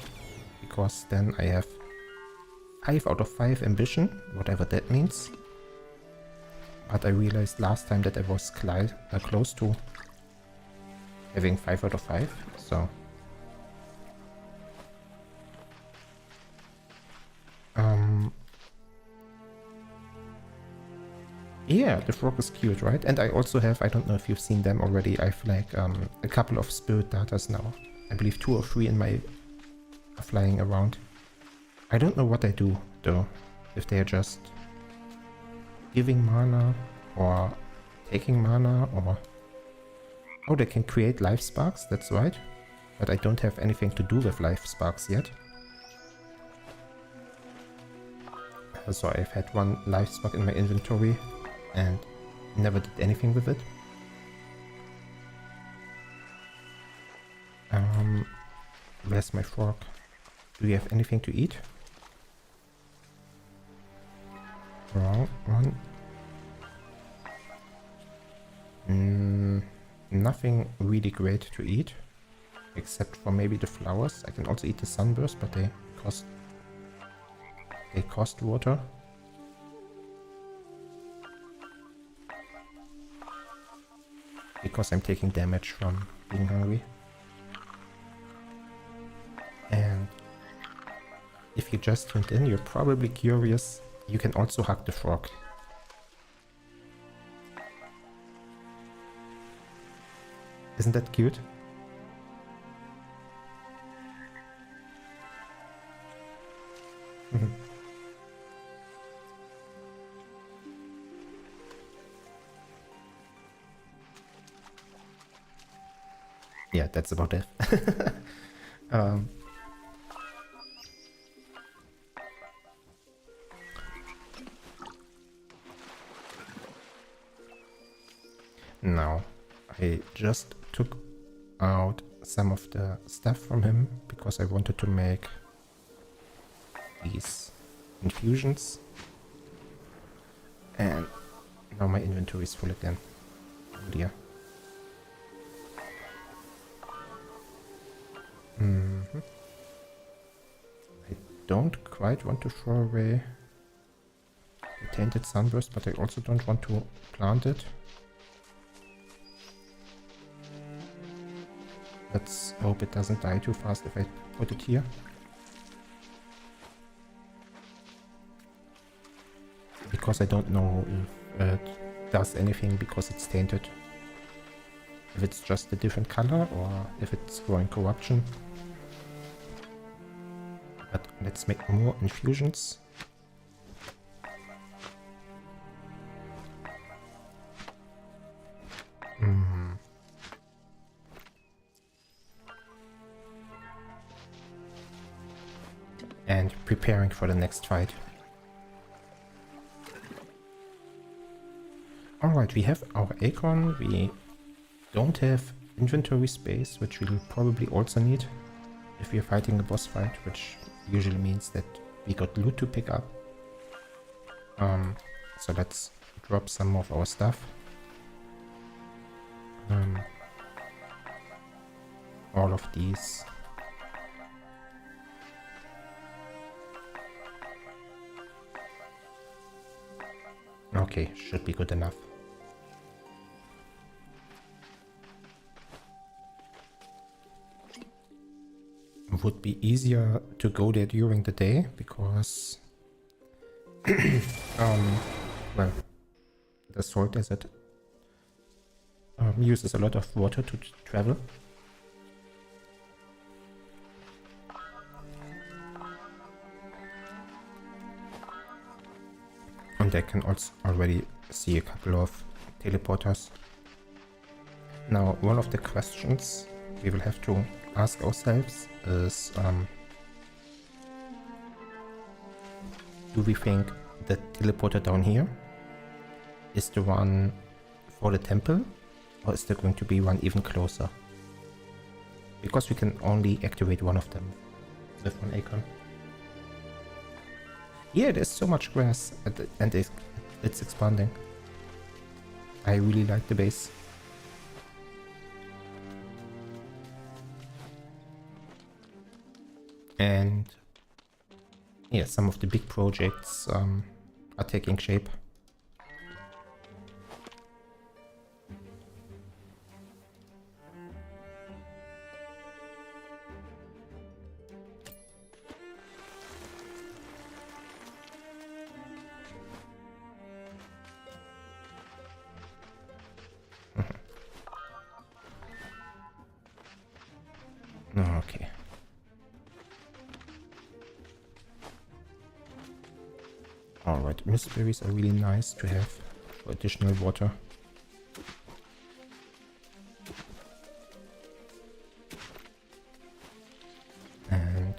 because then I have 5 out of 5 ambition, whatever that means. But I realized last time that I was close to having 5 out of 5, so... yeah, the frog is cute, right? And I also have, I don't know if you've seen them already, I have like a couple of spirit datas now. I believe 2 or 3 in my are flying around. I don't know what I do though, if they are just giving mana or taking mana, or... Oh, they can create life sparks, that's right. But I don't have anything to do with life sparks yet. So I've had 1 life spark in my inventory and never did anything with it. Where's my frog? Do you have anything to eat? Wrong one. Nothing really great to eat, except for maybe the flowers. I can also eat the sunburst, but they cost water. Because I'm taking damage from being hungry. And if you just tuned in, you're probably curious, you can also hug the frog. Isn't that cute? Yeah, that's about it. Now, I just took out some of the stuff from him because I wanted to make these infusions. And now my inventory is full again. Oh dear. Mm-hmm. I don't quite want to throw away the tainted sunburst, but I also don't want to plant it. Let's hope it doesn't die too fast if I put it here. Because I don't know if it does anything because it's tainted. If it's just a different color or if it's growing corruption. But let's make more infusions. And preparing for the next fight. Alright, we have our acorn, we don't have inventory space, which we'll probably also need if we're fighting a boss fight, which usually means that we got loot to pick up. So let's drop some of our stuff. All of these. Okay, should be good enough. Would be easier to go there during the day because well, the salt desert uses a lot of water to travel. And I can also already see a couple of teleporters. Now, one of the questions we will have to ask ourselves is, do we think the teleporter down here is the one for the temple, or is there going to be one even closer? Because we can only activate one of them with one acorn. Yeah, there's so much grass and it's expanding. I really like the base. And yeah, some of the big projects are taking shape. Okay. Alright, mist berries are really nice to have for additional water. And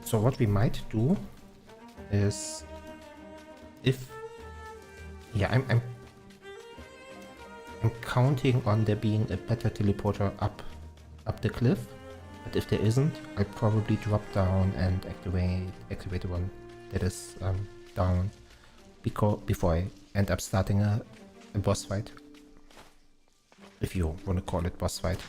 so what we might do is, if I'm counting on there being a better teleporter up the cliff, but if there isn't, I'll probably drop down and activate the one that is down before I end up starting a boss fight, if you want to call it boss fight.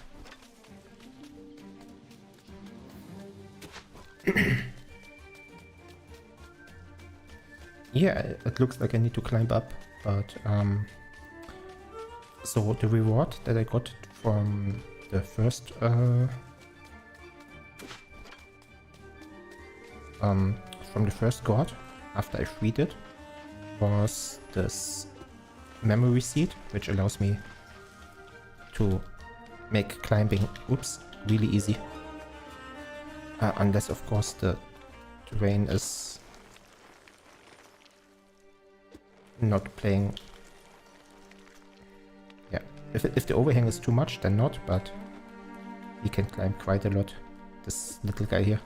Yeah, it looks like I need to climb up, but so the reward that I got from the first god after I freed it was this memory seed, which allows me to make climbing really easy, unless of course the terrain is not playing. Yeah, if the overhang is too much, then not, but he can climb quite a lot, this little guy here.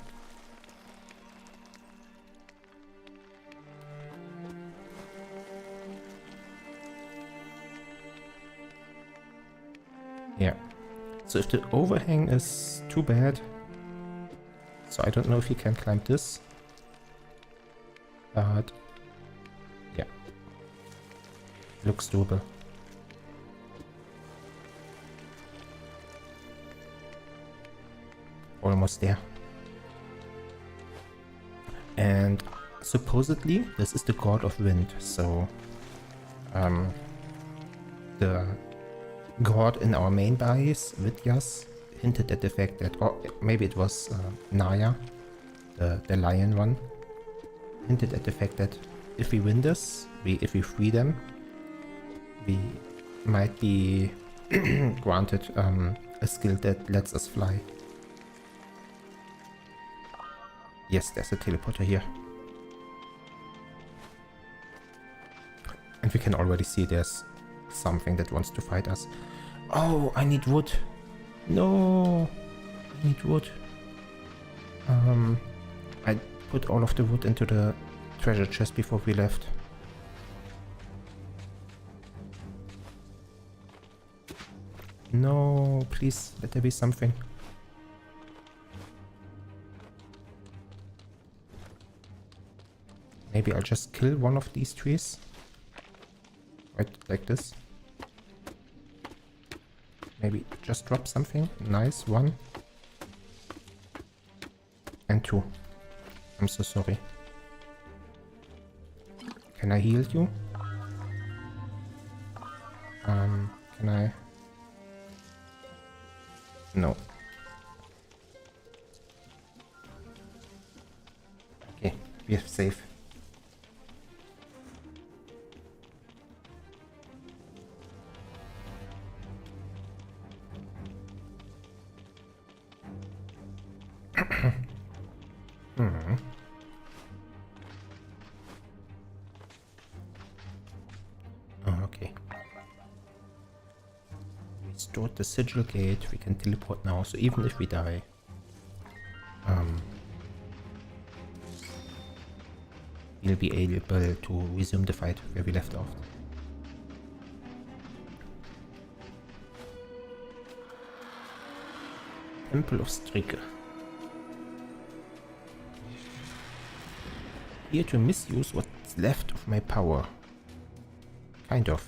Yeah, so if the overhang is too bad, so I don't know if he can climb this, but yeah, Looks doable. Almost there. And supposedly this is the god of wind, so the god in our main base, Vidyas, hinted at the fact that, or maybe it was Naya, the lion one, hinted at the fact that if we win this, if we free them, we might be granted a skill that lets us fly. Yes, there's a teleporter here. And we can already see there's something that wants to fight us. Oh, I need wood. No, I need wood. I put all of the wood into the treasure chest before we left. No, please, let there be something. Maybe I'll just kill one of these trees. Right, like this. Maybe just drop something. Nice, 1. And 2. I'm so sorry. Can I heal you? Can I? No. Okay, we are safe. Oh, okay. We stored the sigil gate. We can teleport now. So even if we die, we'll be able to resume the fight where we left off. Temple of Stricke. Here to misuse what's left of my power. Kind of.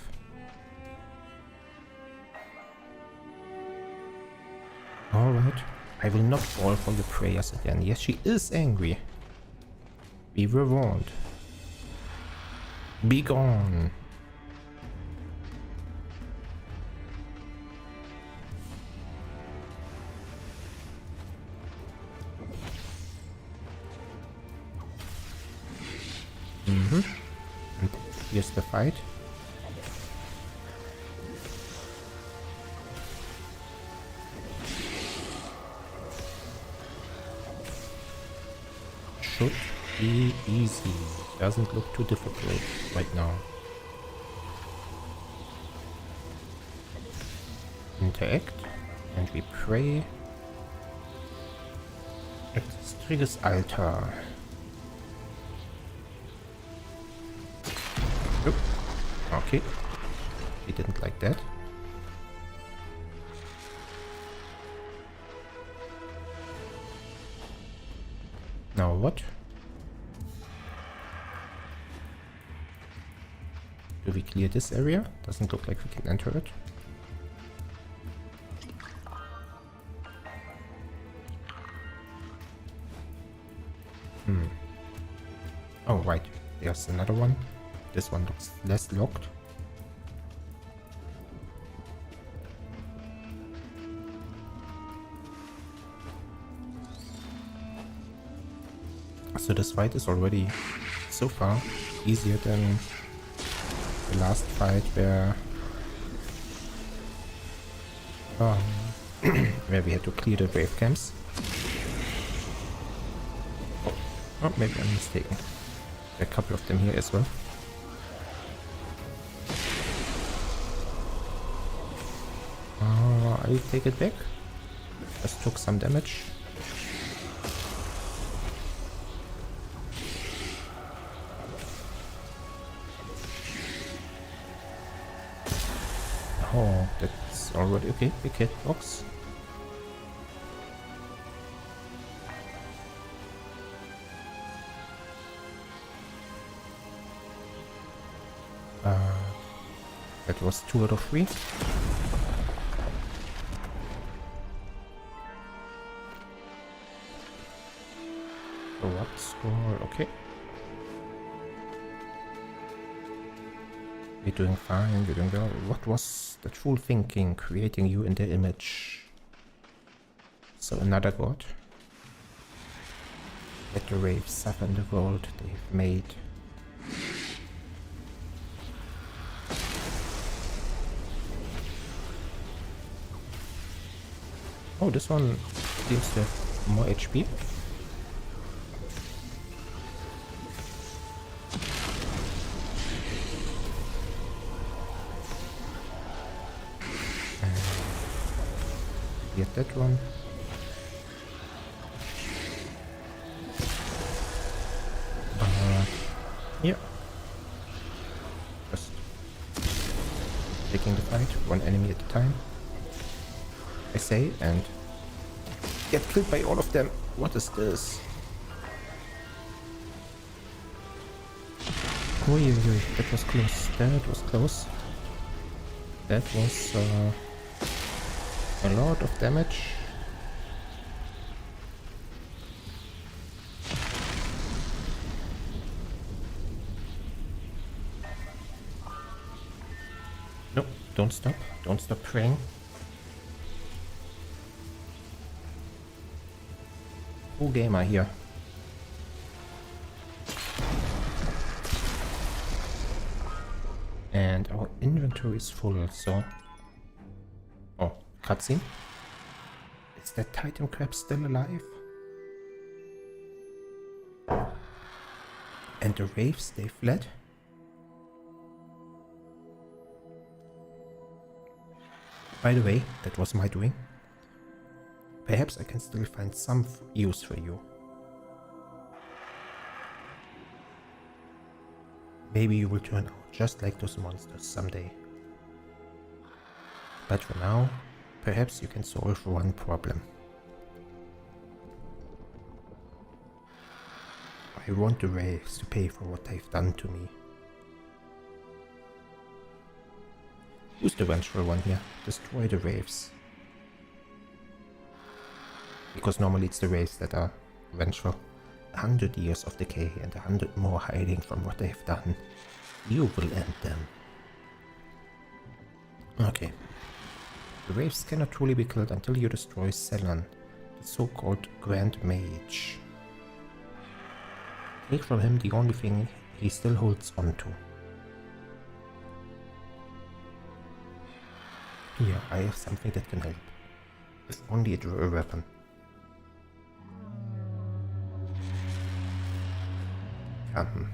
Alright. I will not fall for your prayers again. Yes, she is angry. We were warned. Be gone. And here's the fight. Should be easy. Doesn't look too difficult right now. Interact, and we pray at Strigge's altar. Oop. Okay, he didn't like that. Now what? Do we clear this area? Doesn't look like we can enter it. Oh right, there's another one. This one looks less locked. So this fight is already so far easier than the last fight where where we had to clear the wave camps. Oh, maybe I'm mistaken. There are a couple of them here as well. I'll take it back. Just took some damage. Oh, that's already okay. Big hitbox. That was 2 out of 3. Corrupt score, okay. We're doing fine, we're doing well. What was that fool thinking, creating you in their image? So another god. Let the waves suffer in the world they've made. Oh, this one seems to have more HP. Get that one. Yeah. Just taking the fight, one enemy at a time. I say, and get killed by all of them. What is this? Oi, that was close. That was close. That was a lot of damage. No, don't stop. Don't stop praying. Who gamer here? And our inventory is full, so... Oh, cutscene? Is that Titan crab still alive? And the waves, they fled? By the way, that was my doing. Perhaps I can still find some use for you. Maybe you will turn out just like those monsters someday. But for now, perhaps you can solve one problem. I want the waves to pay for what they've done to me. Who's the vengeful one here? Destroy the waves. Because normally it's the waves that are vengeful. 100 years of decay and 100 more hiding from what they've done. You will end them. Okay. The waves cannot truly be killed until you destroy Ceylon, the so-called Grand Mage. Take from him the only thing he still holds on to. Here, I have something that can help. If only it were a weapon. Come.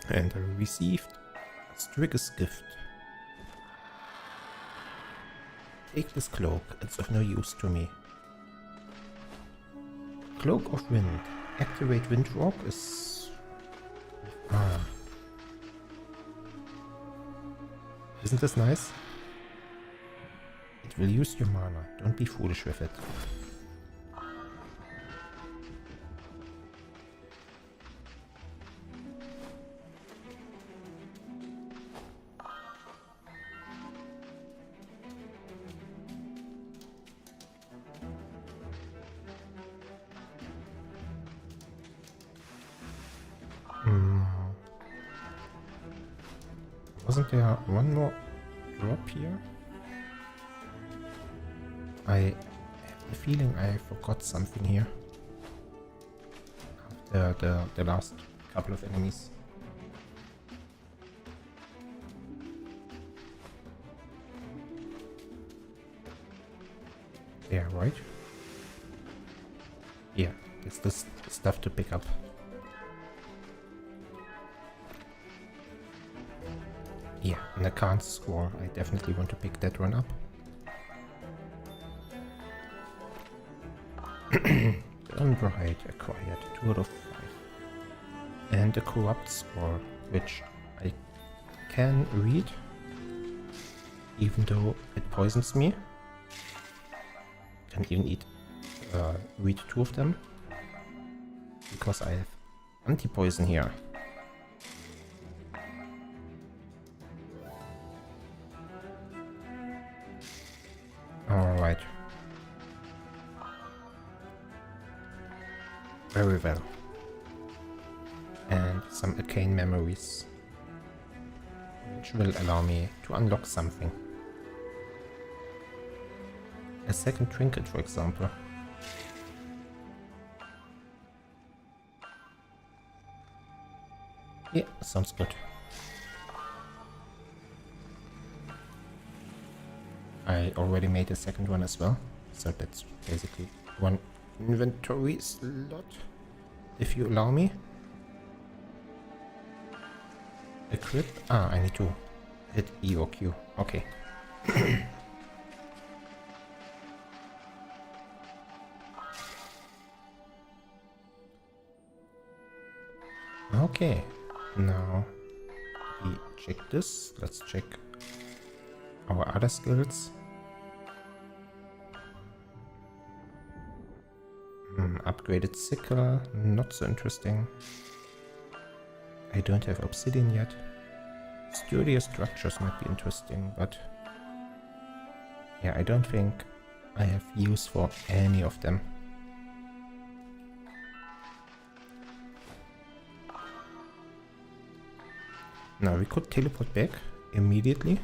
And I received Strigger's gift. Take this cloak, it's of no use to me. Cloak of Wind. Activate Wind Rock is... Isn't this nice? It will use your mana, don't be foolish with it. Wasn't there one more drop here? I have the feeling I forgot something here. After the last couple of enemies. Yeah, right? Yeah, it's this stuff to pick up. Yeah, and I can't score. I definitely want to pick that one up. Unbright acquired 2 out of 5. And a corrupt score, which I can read, even though it poisons me. Can even read 2 of them, because I have anti-poison here. very well. And some arcane memories, which will allow me to unlock something. A second trinket, for example. Yeah, sounds good. I already made a second one as well, so that's basically one inventory slot, if you allow me. Equip? Ah, I need to hit E or Q. Okay. Okay, now we check this. Let's check our other skills. Upgraded sickle, not so interesting. I don't have obsidian yet. Sturdier structures might be interesting, but yeah, I don't think I have use for any of them. Now we could teleport back immediately.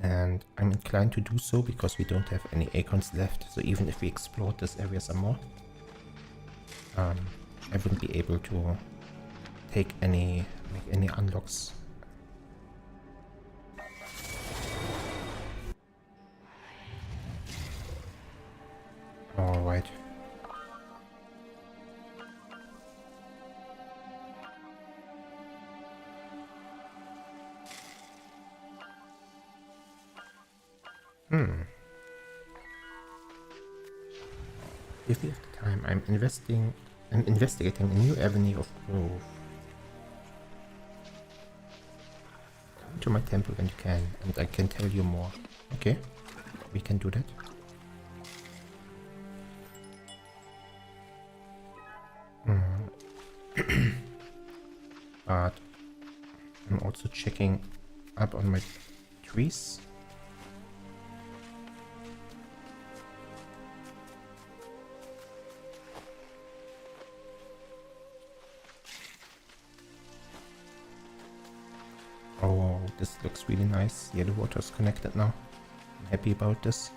And I'm inclined to do so because we don't have any acorns left. So even if we explore this area some more, I wouldn't be able to make any unlocks. All right. If we have the time, I'm investigating a new avenue of growth. Come to my temple when you can, and I can tell you more. Okay, we can do that. But I'm also checking up on my trees. Oh, this looks really nice. Yeah, the water is connected now. I'm happy about this.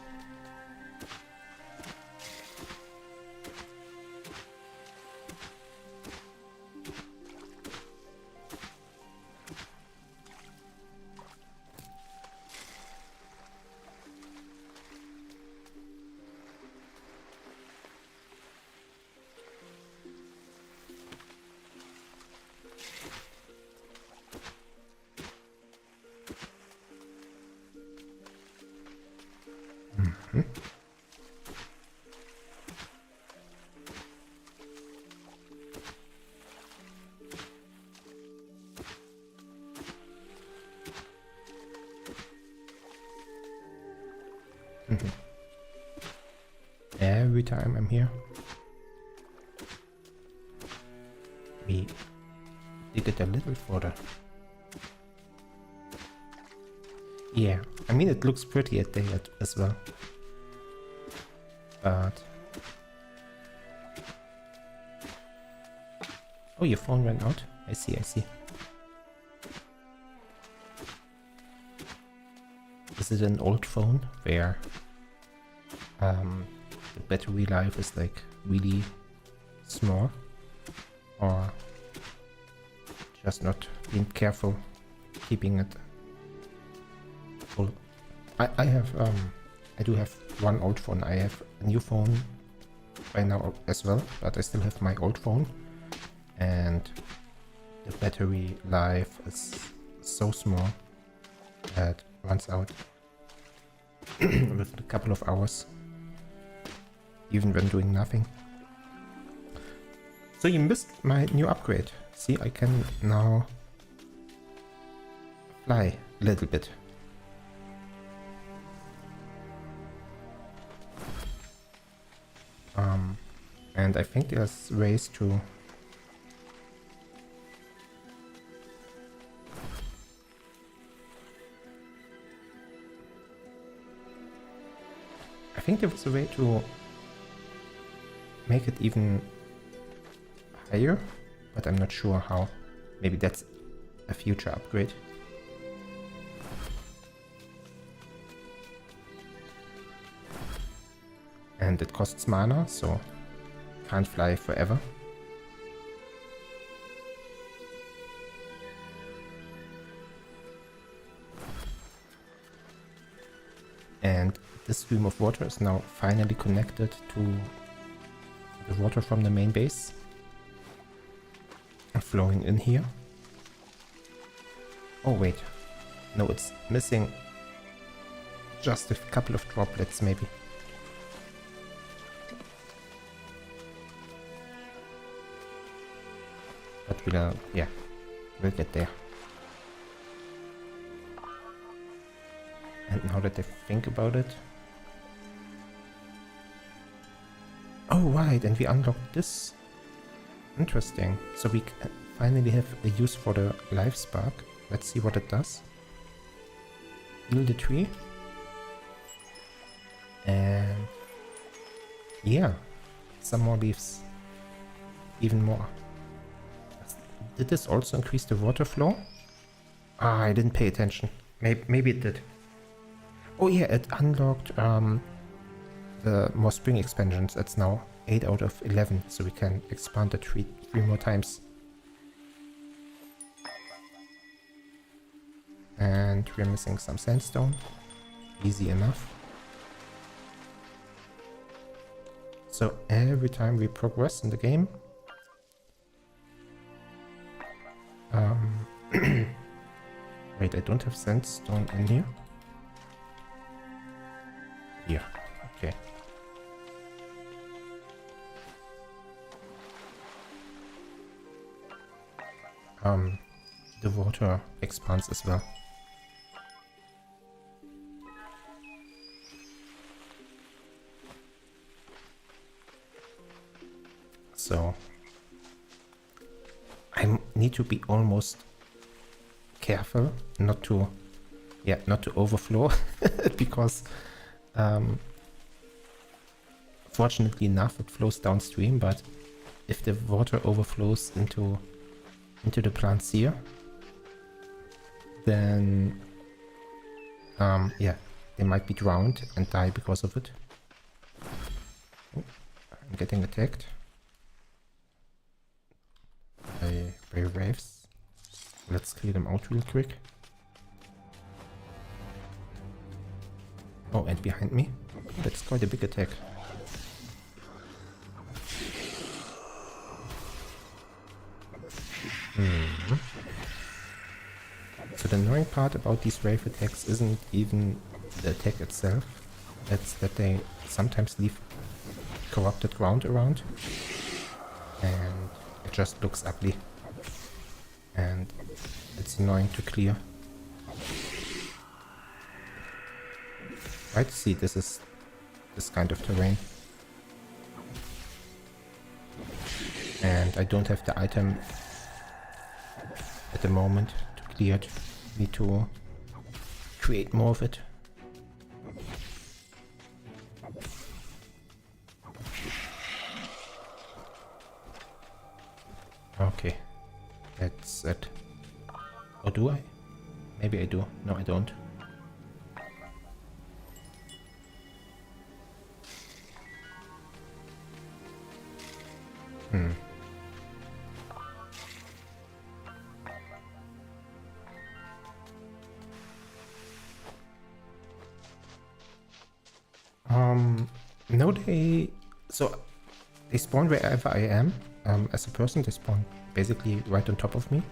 Every time I'm here, we dig it a little further. Yeah, I mean it looks pretty at day as well. But oh, your phone ran out. I see. Is it an old phone where the battery life is like really small, or just not being careful keeping it full? I do have one old phone. I have a new phone by now as well, but I still have my old phone, and the battery life is so small that it runs out within a couple of hours, even when doing nothing. So you missed my new upgrade. See, I can now fly a little bit. And I think there's ways to there was a way to make it even higher, but I'm not sure how. Maybe that's a future upgrade. And it costs mana, so can't fly forever. And this stream of water is now finally connected to the water from the main base. And flowing in here. Oh wait, no, it's missing just a couple of droplets maybe. But we'll get there. And now that I think about it... Oh right, and we unlocked this. Interesting. So we finally have a use for the life spark. Let's see what it does. Heal the tree. And... yeah, some more leaves. Even more. Did this also increase the water flow? Ah, I didn't pay attention. Maybe it did. Oh yeah, it unlocked the more spring expansions. It's now 8 out of 11, so we can expand the tree 3 more times. And we're missing some sandstone. Easy enough. So every time we progress in the game, wait, I don't have sandstone in here. Yeah, okay. The water expands as well. So I need to be almost careful not to overflow because fortunately enough it flows downstream, but if the water overflows into the plants here, then they might be drowned and die because of it. Oh, I'm getting attacked by waves. Let's clear them out real quick. Oh, and behind me. That's quite a big attack. So the annoying part about these wave attacks isn't even the attack itself. It's that they sometimes leave corrupted ground around. And it just looks ugly. And it's annoying to clear. Right, see, this is this kind of terrain. And I don't have the item at the moment to clear it. Need to create more of it. Okay, that's it. Or do I? Maybe I do. No, I don't. No, they spawn wherever I am. As a person, they spawn basically right on top of me.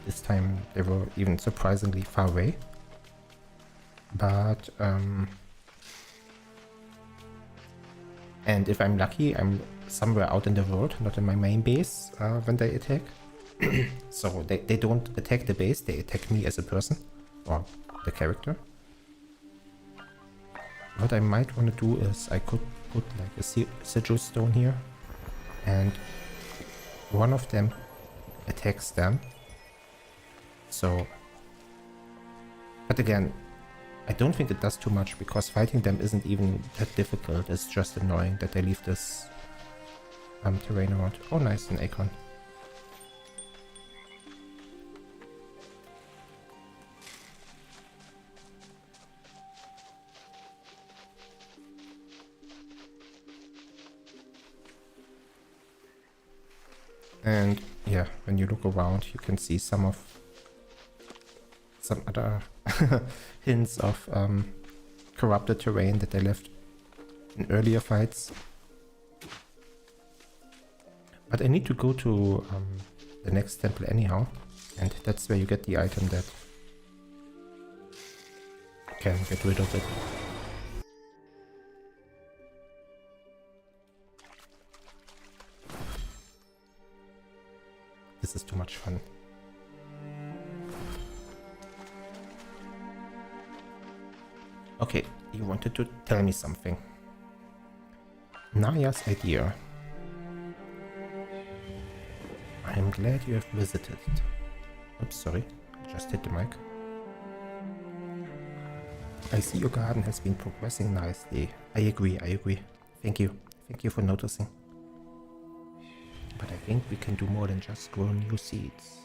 This time they were even surprisingly far away. But and if I'm lucky, I'm somewhere out in the world, not in my main base when they attack. So they don't attack the base, they attack me as a person or the character. What I might want to do is I could put like a sigil stone here, and one of them attacks them. So, but again, I don't think it does too much because fighting them isn't even that difficult. It's just annoying that they leave this terrain around. Oh nice, an acorn. And yeah, when you look around, you can see some other hints of corrupted terrain that they left in earlier fights. But I need to go to the next temple anyhow, and that's where you get the item that can get rid of it. This is too much fun. Okay, you wanted to tell me something. Naya's idea. I'm glad you have visited. Oops, sorry, just hit the mic. I see your garden has been progressing nicely. I agree. Thank you for noticing. But I think we can do more than just grow new seeds.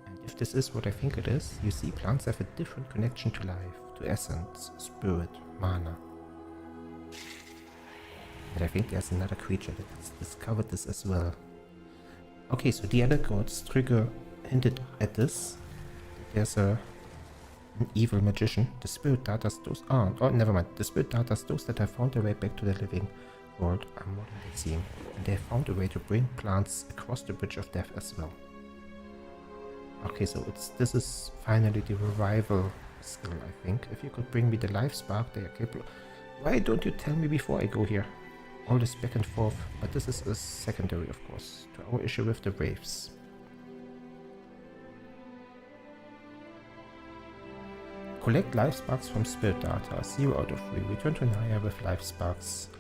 And if this is what I think it is, you see, plants have a different connection to life, to essence, spirit, mana. And I think there's another creature that has discovered this as well. Okay, so the other gods trigger hinted at this. There's an evil magician. The spirit datas those... Oh, never mind. The spirit datas those that have found their way back to the living world are more than they seem. And they have found a way to bring plants across the bridge of death as well. Okay, so this is finally the revival skill, I think. If you could bring me the life spark, they are capable... Why don't you tell me before I go here? All this back and forth, but this is a secondary, of course, to our issue with the waves. Collect life sparks from spirit data, 0 out of 3. Return to Naya with life sparks.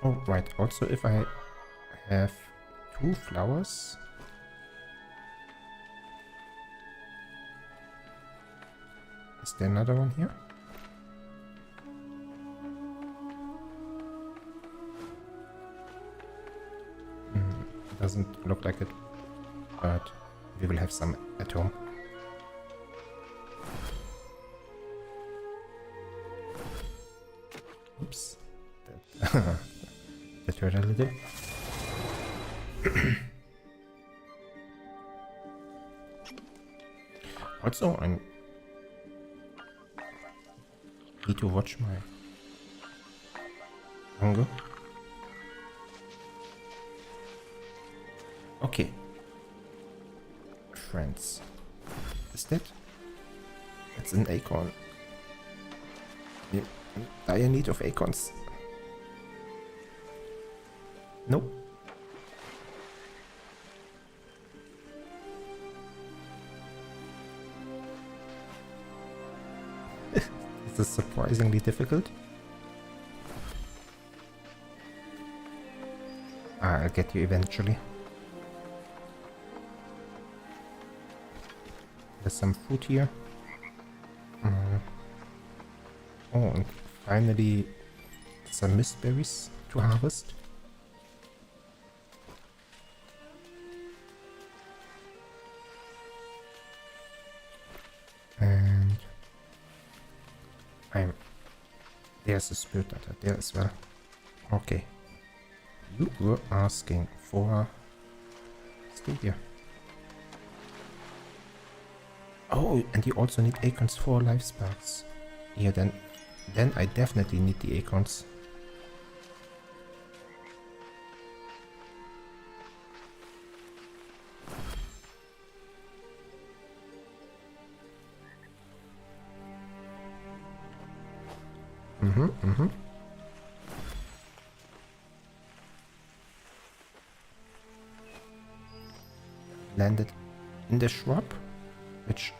Oh, right. Also, if I have 2 flowers. Is there another one here? Doesn't look like it, but we will have some at home. Oops. That hurt a little. Also, I need to watch my hunger. Okay. Friends. Is that? That's an acorn. Yeah, I'm in dire need of acorns. Nope. This is surprisingly difficult. I'll get you eventually. There's some food here. Oh, and finally some mist berries to harvest. And there's a spirit data there as well. Okay. You were asking for... Stay here. Oh, and you also need acorns for life sparks. Yeah, then I definitely need the acorns. Landed in the shrub, which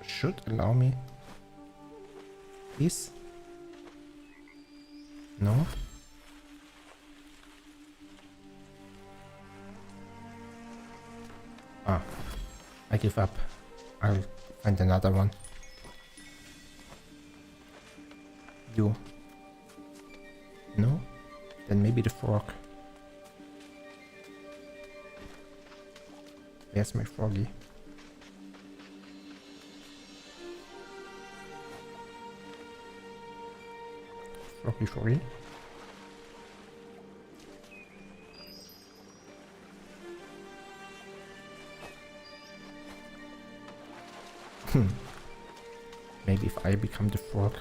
should allow me. Please? No? Ah, I give up. I'll find another one. You. No? Then maybe the frog. Where's my froggy? Froggy. Maybe if I become the frog,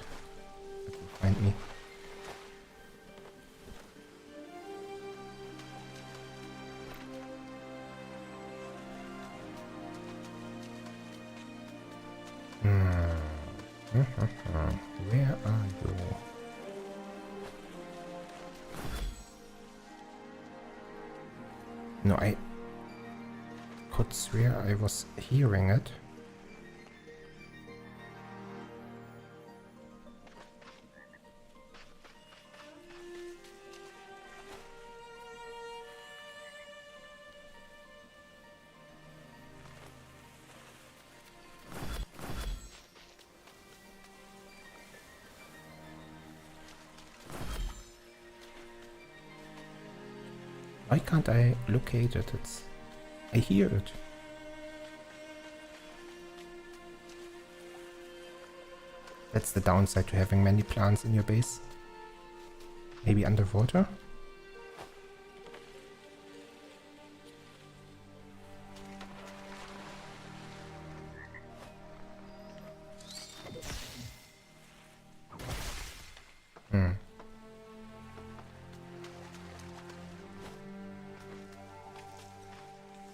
it will find me. Where are you? No, I could swear I was hearing it. Why can't I locate it? I hear it. That's the downside to having many plants in your base. Maybe underwater?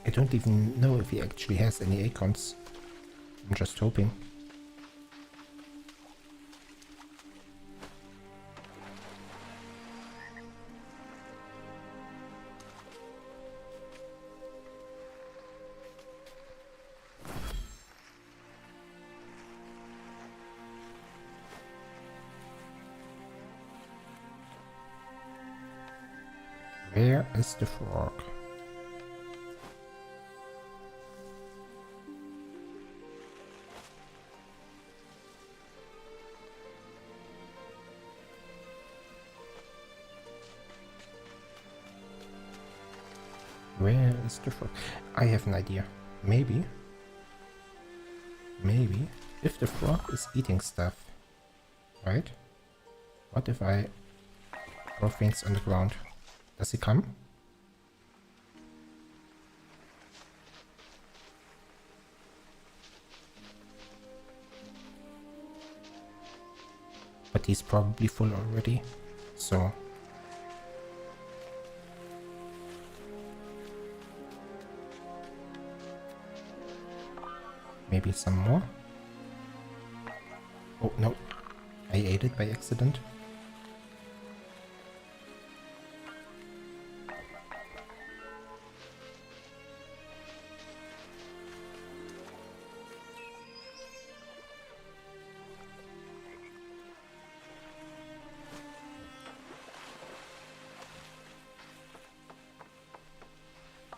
I don't even know if he actually has any acorns. I'm just hoping. Where is the frog? Where is the frog? I have an idea. Maybe, if the frog is eating stuff, right? What if I throw things on the ground? Does he come? But he's probably full already, so... Maybe some more? Oh, no. I ate it by accident.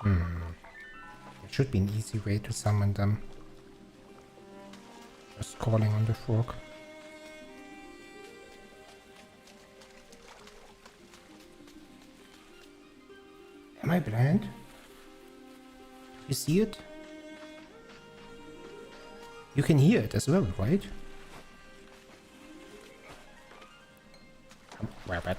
There should be an easy way to summon them. Just calling on the frog. Am I blind? You see it? You can hear it as well, right? Rabbit.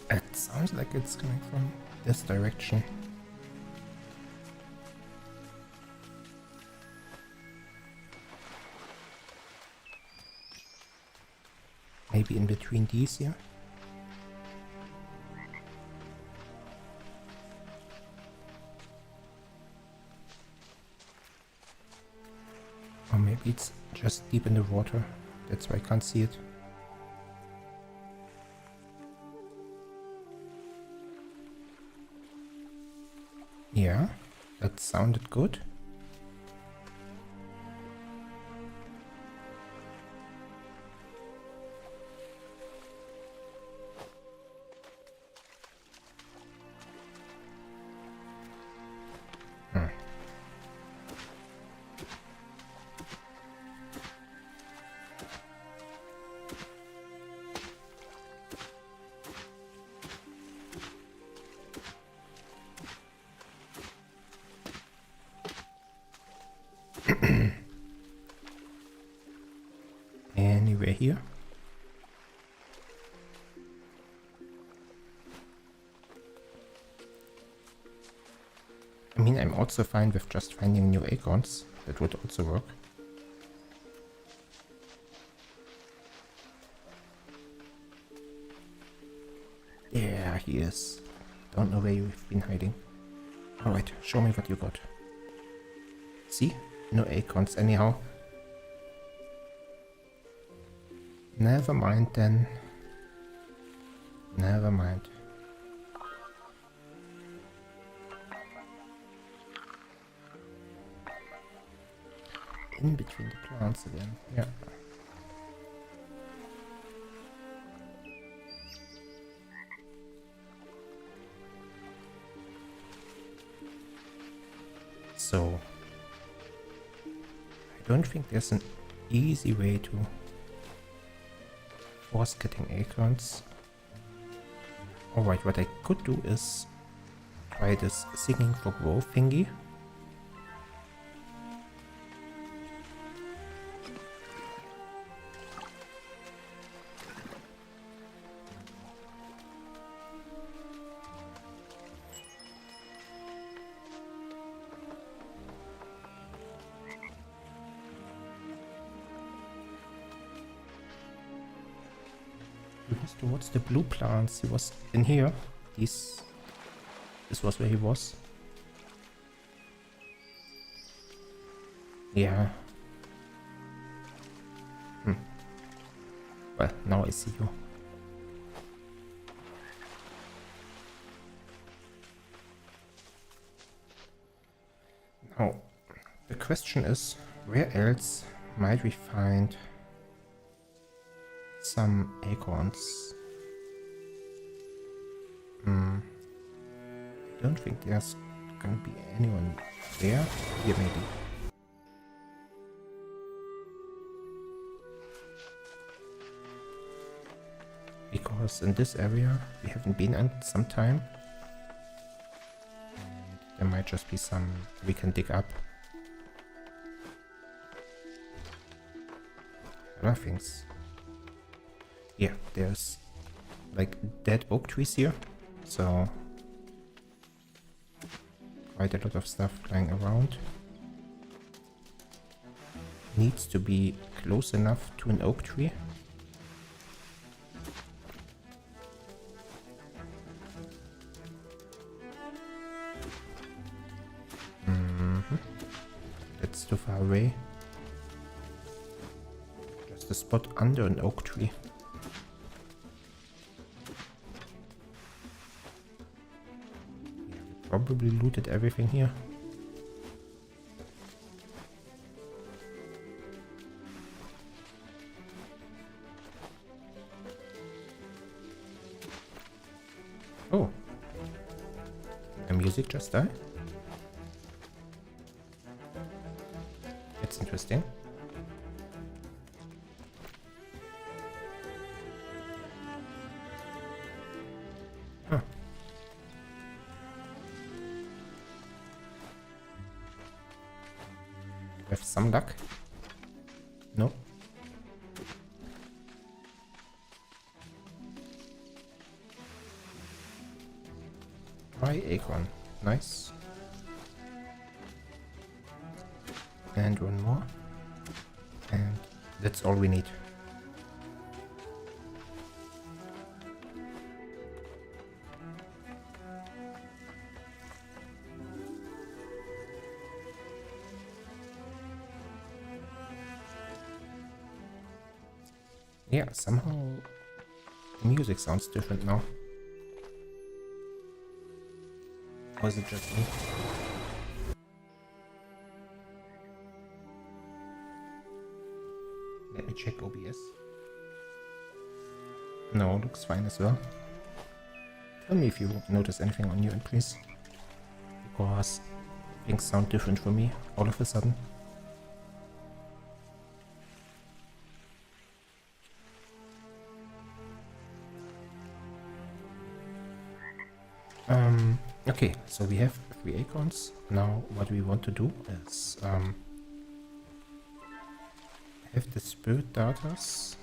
It sounds like it's coming from this direction. Maybe in between these here. Or maybe it's just deep in the water. That's why I can't see it. Yeah, that sounded good. Anywhere here? I mean, I'm also fine with just finding new acorns. That would also work. There he is. Don't know where you've been hiding. Alright, show me what you got. See? No acorns anyhow. Never mind then. Never mind. In between the plants again, yeah. So, I don't think there's an easy way to force getting acorns. Alright, what I could do is try this singing for growth thingy. He was towards the blue plants. He was in here. This was where he was. Yeah. Well, now I see you. Now, the question is, where else might we find some acorns? I don't think there's gonna be anyone there. Here maybe. Because in this area we haven't been in some time. There might just be some we can dig up. Other things. Yeah, there's like dead oak trees here, so quite a lot of stuff lying around. Needs to be close enough to an oak tree. That's too far away. Just a spot under an oak tree. Probably looted everything here. Oh. The music just died? That's interesting. Huh. With some luck. No. Dry acorn. Nice. And one more. And that's all we need. Yeah, somehow the music sounds different now. Or is it just me? Let me check OBS. No, looks fine as well. Tell me if you notice anything on your end, please. Because things sound different for me all of a sudden. Okay, so we have 3 acorns. Now what we want to do is have the spirit darters.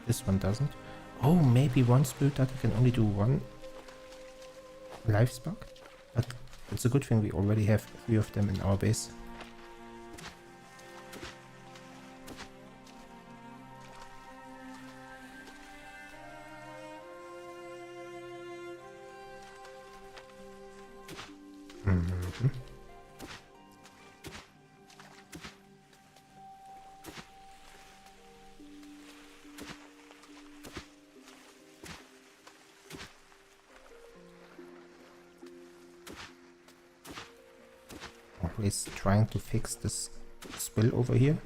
This one doesn't. Oh, maybe one spirit darter can only do 1 life spark? But it's a good thing we already have 3 of them in our base. Always trying to fix this spill over here.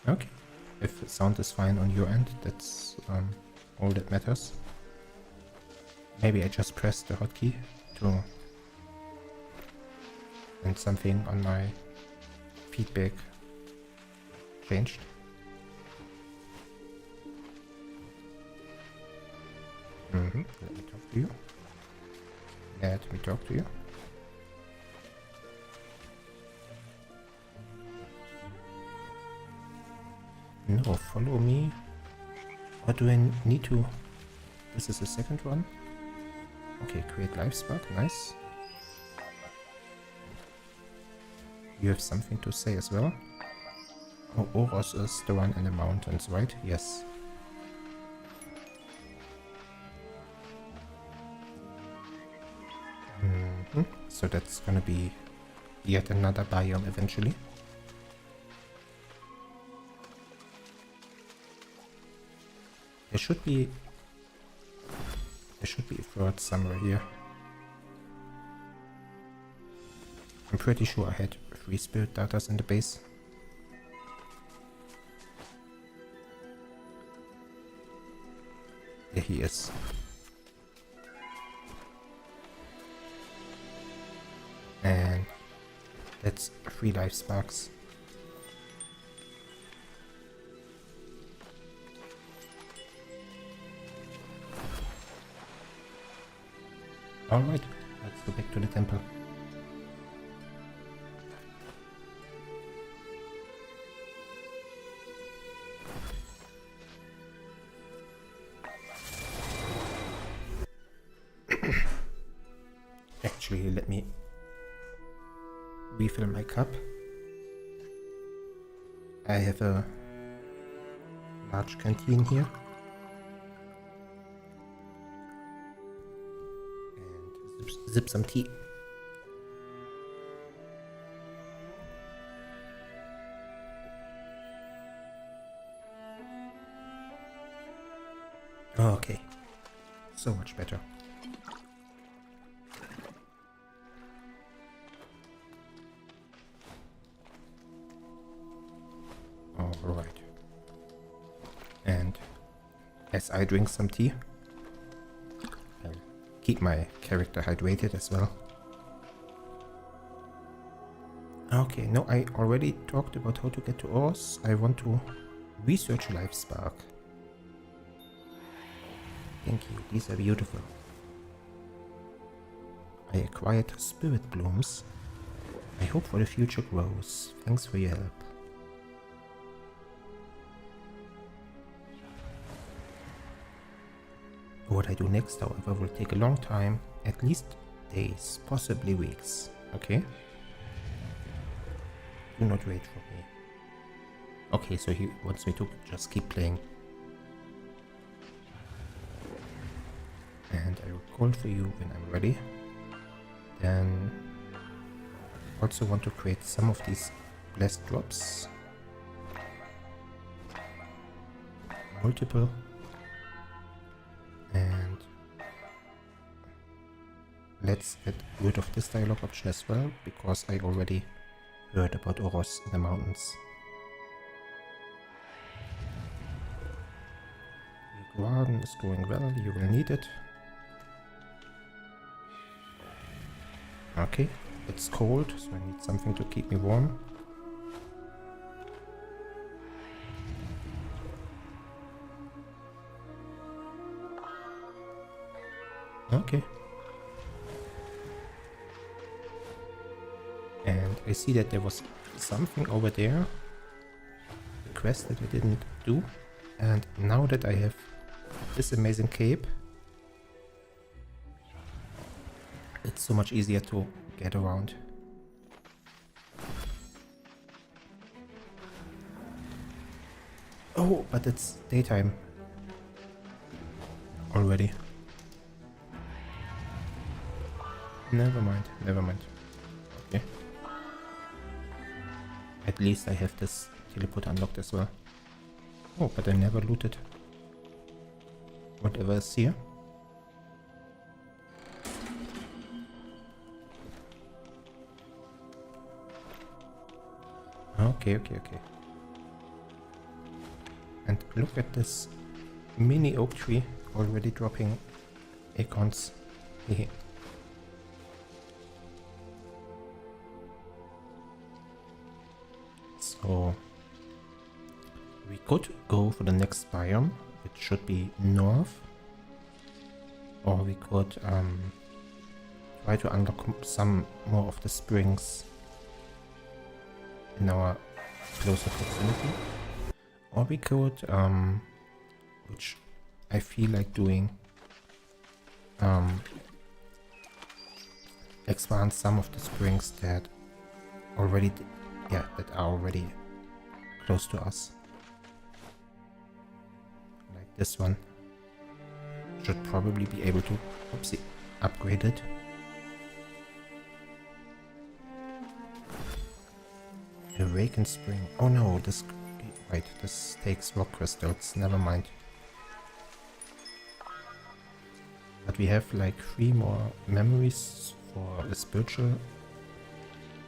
Okay. If the sound is fine on your end, that's all that matters. Maybe I just pressed the hotkey to and something on my feedback changed. Let me talk to you. Let me talk to you. No, follow me. What do I need to? This is the second one. Okay, create life spark. Nice. You have something to say as well. Oh, Oros is the one in the mountains, right? Yes. So that's gonna be yet another biome eventually. There should be a third somewhere here. I'm pretty sure I had 3 spirit darters in the base. There he is. And that's 3 life sparks. Alright, let's go back to the temple. Actually, let me refill my cup. I have a large canteen here. And sip some tea. Okay, so much better. Alright. And as I drink some tea, I'll keep my character hydrated as well. Okay, no, I already talked about how to get to Oros. I want to research Life Spark. Thank you, these are beautiful. I acquired spirit blooms. I hope for the future grows. Thanks for your help. What I do next, however, will take a long time, at least days, possibly weeks, okay? Do not wait for me. Okay, so he wants me to just keep playing. And I will call for you when I'm ready. Then also want to create some of these blessed drops. Multiple. And let's get rid of this dialogue option as well, because I already heard about Oros in the mountains. Your garden is going well, you will need it. Okay, it's cold, so I need something to keep me warm. Okay. And I see that there was something over there. A quest that I didn't do. And now that I have this amazing cape, it's so much easier to get around. Oh, but it's daytime already. Never mind, never mind. Okay. At least I have this teleport unlocked as well. Oh, but I never looted whatever is here. Okay. And look at this mini oak tree already dropping acorns. Hehe. So we could go for the next biome, which should be north, or we could try to unlock some more of the springs in our closer proximity, or we could, which I feel like doing, expand some of the springs that already that are already close to us. Like this one. Should probably be able to, oopsie, upgrade it. Awakened spring. Oh no, this, wait, this takes rock crystals, never mind. But we have like 3 more memories for the spiritual.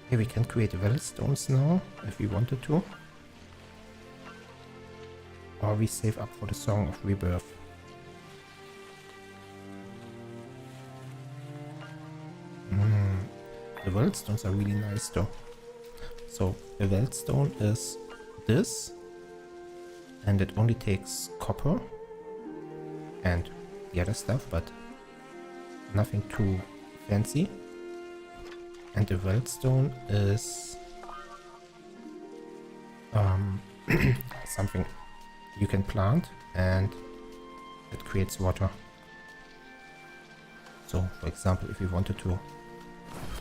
Okay, we can create Wellstones now, if we wanted to. Or we save up for the Song of Rebirth. The Wellstones are really nice though. So the Wellstone is this, and it only takes copper and the other stuff, but nothing too fancy. And the Wellstone is something you can plant and it creates water. So for example, if we wanted to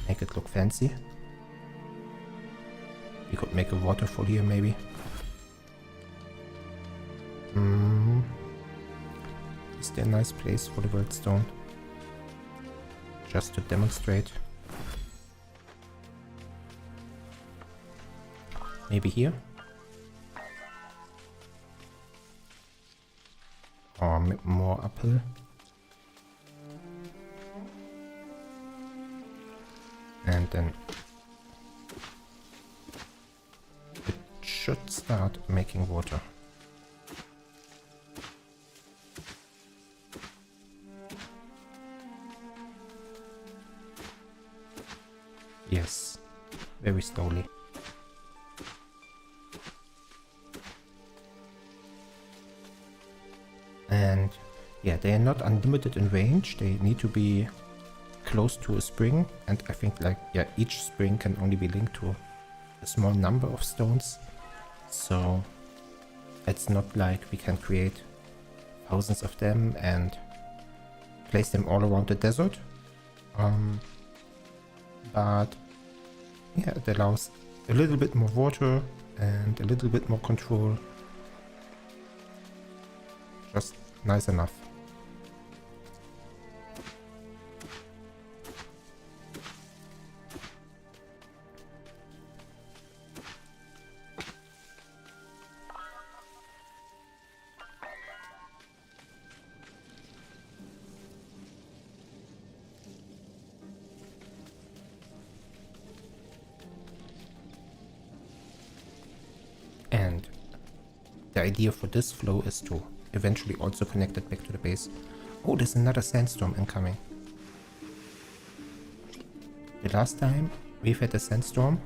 make it look fancy, we could make a waterfall here maybe. Is there a nice place for the Wellstone? Just to demonstrate. Maybe here? Or more uphill? And then it should start making water. Yes, very slowly. And yeah, they are not unlimited in range. They need to be close to a spring, and I think like each spring can only be linked to a small number of stones. So it's not like we can create thousands of them and place them all around the desert. But yeah, it allows a little bit more water and a little bit more control. Just nice enough. And the idea for this flow is to eventually also connect it back to the base. Oh, there's another sandstorm incoming. The last time we've had a sandstorm.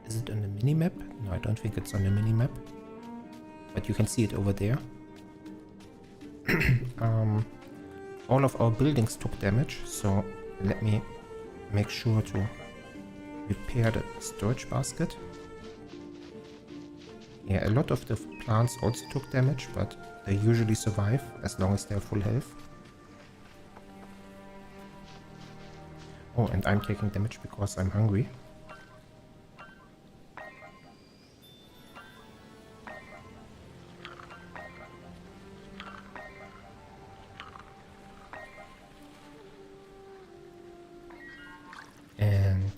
Is it on the mini-map? No, I don't think it's on the mini-map. But you can see it over there. All of our buildings took damage, so let me make sure to repair the storage basket. Yeah, a lot of the plants also took damage, but they usually survive as long as they're full health. Oh, and I'm taking damage because I'm hungry. And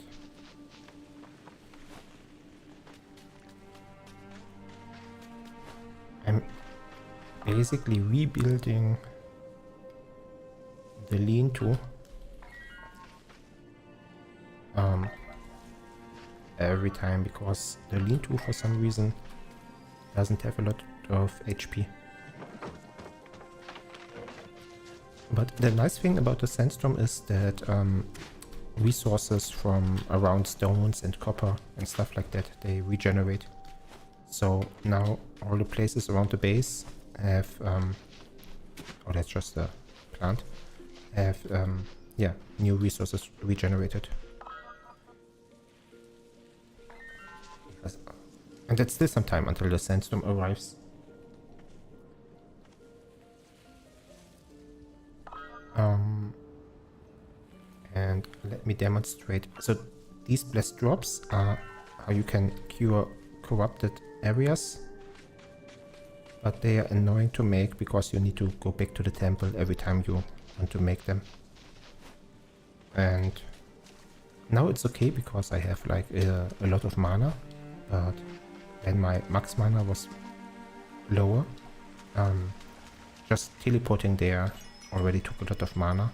I'm basically rebuilding the lean-to every time, because the lean-to for some reason doesn't have a lot of HP. But the nice thing about the sandstorm is that resources from around stones and copper and stuff like that, they regenerate. So now all the places around the base have oh, that's just a plant, have yeah, new resources regenerated. And that's still some time until the sandstorm arrives. And let me demonstrate. So these blessed drops are how you can cure corrupted areas, but they are annoying to make because you need to go back to the temple every time you want to make them. And now it's okay because I have like a lot of mana, but when my max mana was lower, just teleporting there already took a lot of mana,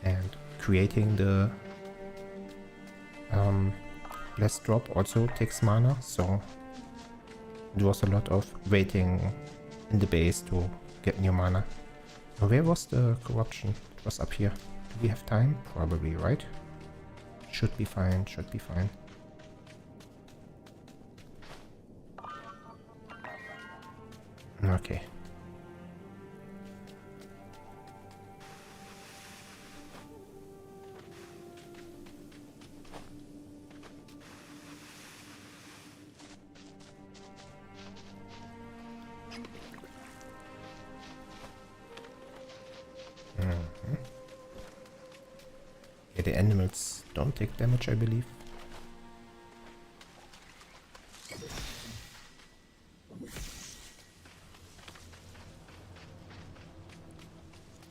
and creating the blessed drop also takes mana, so it was a lot of waiting in the base to get new mana. Now, where was the corruption? It was up here. Do we have time? Probably, right? Should be fine, should be fine. Okay. Yeah, the animals don't take damage, I believe.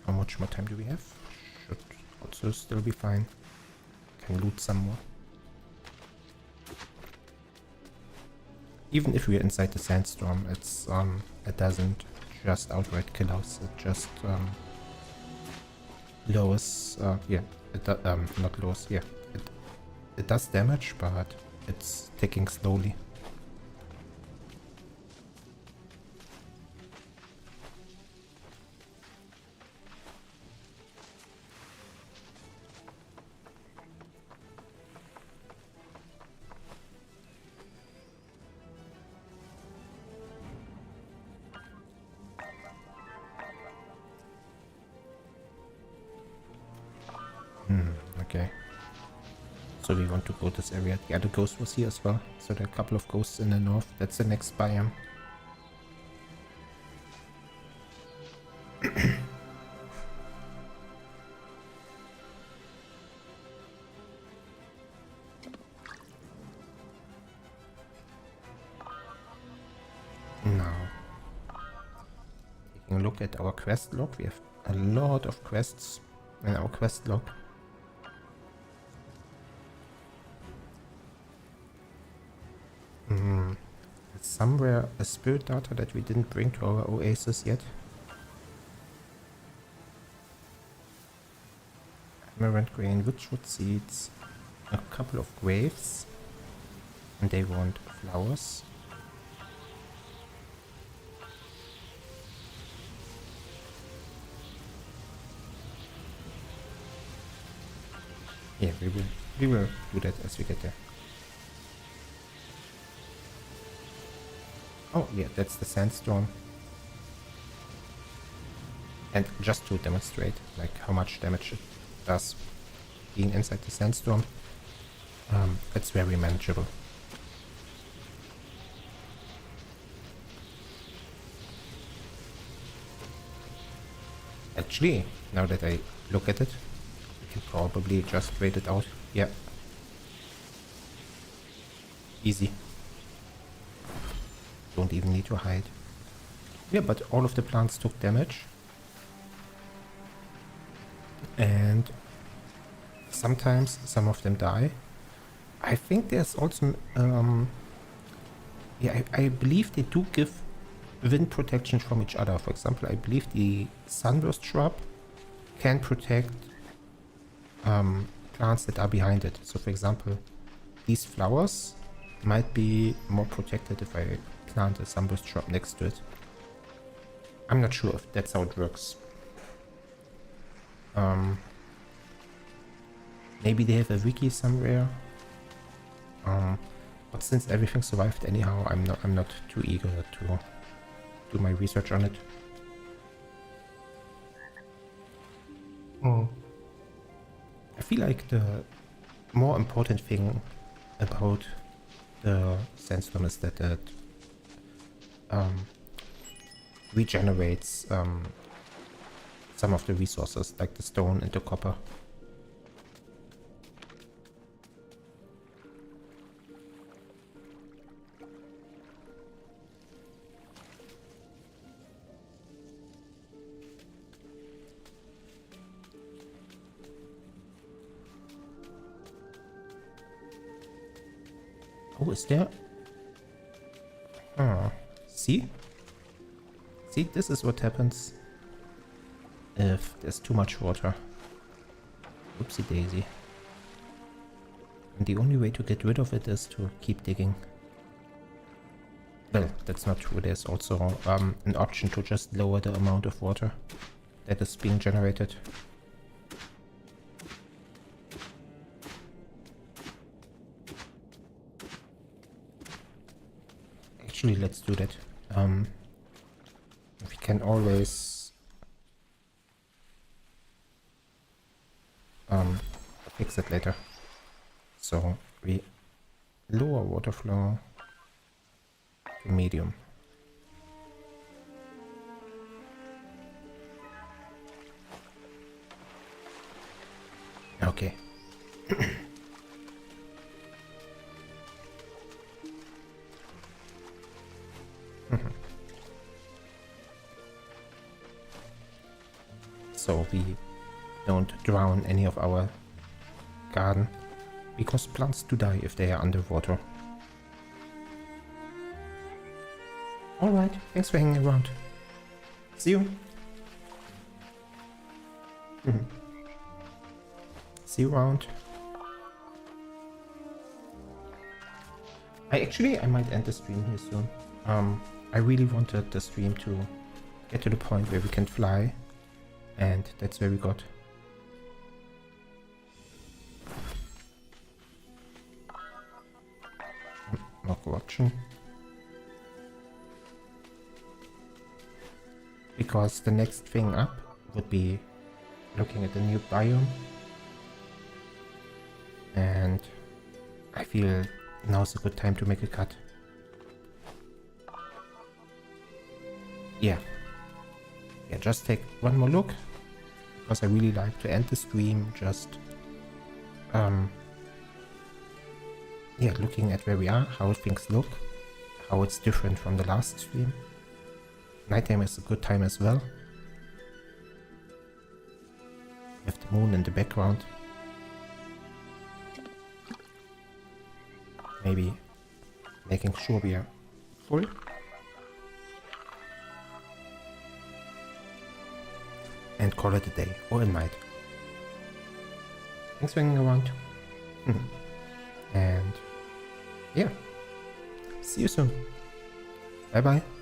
How much more time do we have? Should also still be fine. Can loot some more. Even if we are inside the sandstorm, it's it doesn't just outright kill us. It just lowers. Yeah, it not lowers. Yeah, it does damage, but it's ticking slowly. Okay. So we want to go this area. The other ghost was here as well. So there are a couple of ghosts in the north. That's the next biome. look at our quest log. We have a lot of quests in our quest log. Somewhere a spirit data that we didn't bring to our oasis yet. Amaranth grain, witchwood seeds, a couple of graves, and they want flowers. Yeah, we will do that as we get there. Oh yeah, that's the sandstorm. And just to demonstrate like how much damage it does being inside the sandstorm, it's very manageable. Actually, now that I look at it, we can probably just wait it out. Yeah. Easy. Don't even need to hide. Yeah, but all of the plants took damage. And sometimes some of them die. I think there's also... yeah, I believe they do give wind protection from each other. For example, I believe the sunburst shrub can protect plants that are behind it. So for example, these flowers might be more protected if I plant a sunburst shrub next to it. I'm not sure if that's how it works. Maybe they have a wiki somewhere. But since everything survived anyhow, I'm not too eager to do my research on it. I feel like the more important thing about the sandstorm is that it regenerates some of the resources, like the stone and the copper. Oh, is there? See? See, this is what happens if there's too much water. Oopsie daisy. And the only way to get rid of it is to keep digging. Well, that's not true. There's also an option to just lower the amount of water that is being generated. Actually, let's do that. We can always fix it later. So we lower water flow to medium. Okay. So we don't drown any of our garden, because plants do die if they are underwater. Alright, thanks for hanging around. See you. See you around. I might end the stream here soon. I really wanted the stream to get to the point where we can fly, and that's where we got. More corruption. Because the next thing up would be looking at the new biome. And I feel now's a good time to make a cut. Yeah, just take one more look, because I really like to end the stream just looking at where we are, how things look, how it's different from the last stream. Nighttime is a good time as well, moon in the background. Maybe making sure we are full. And call it a day or a night. Thanks for hanging around. And yeah, see you soon. Bye bye.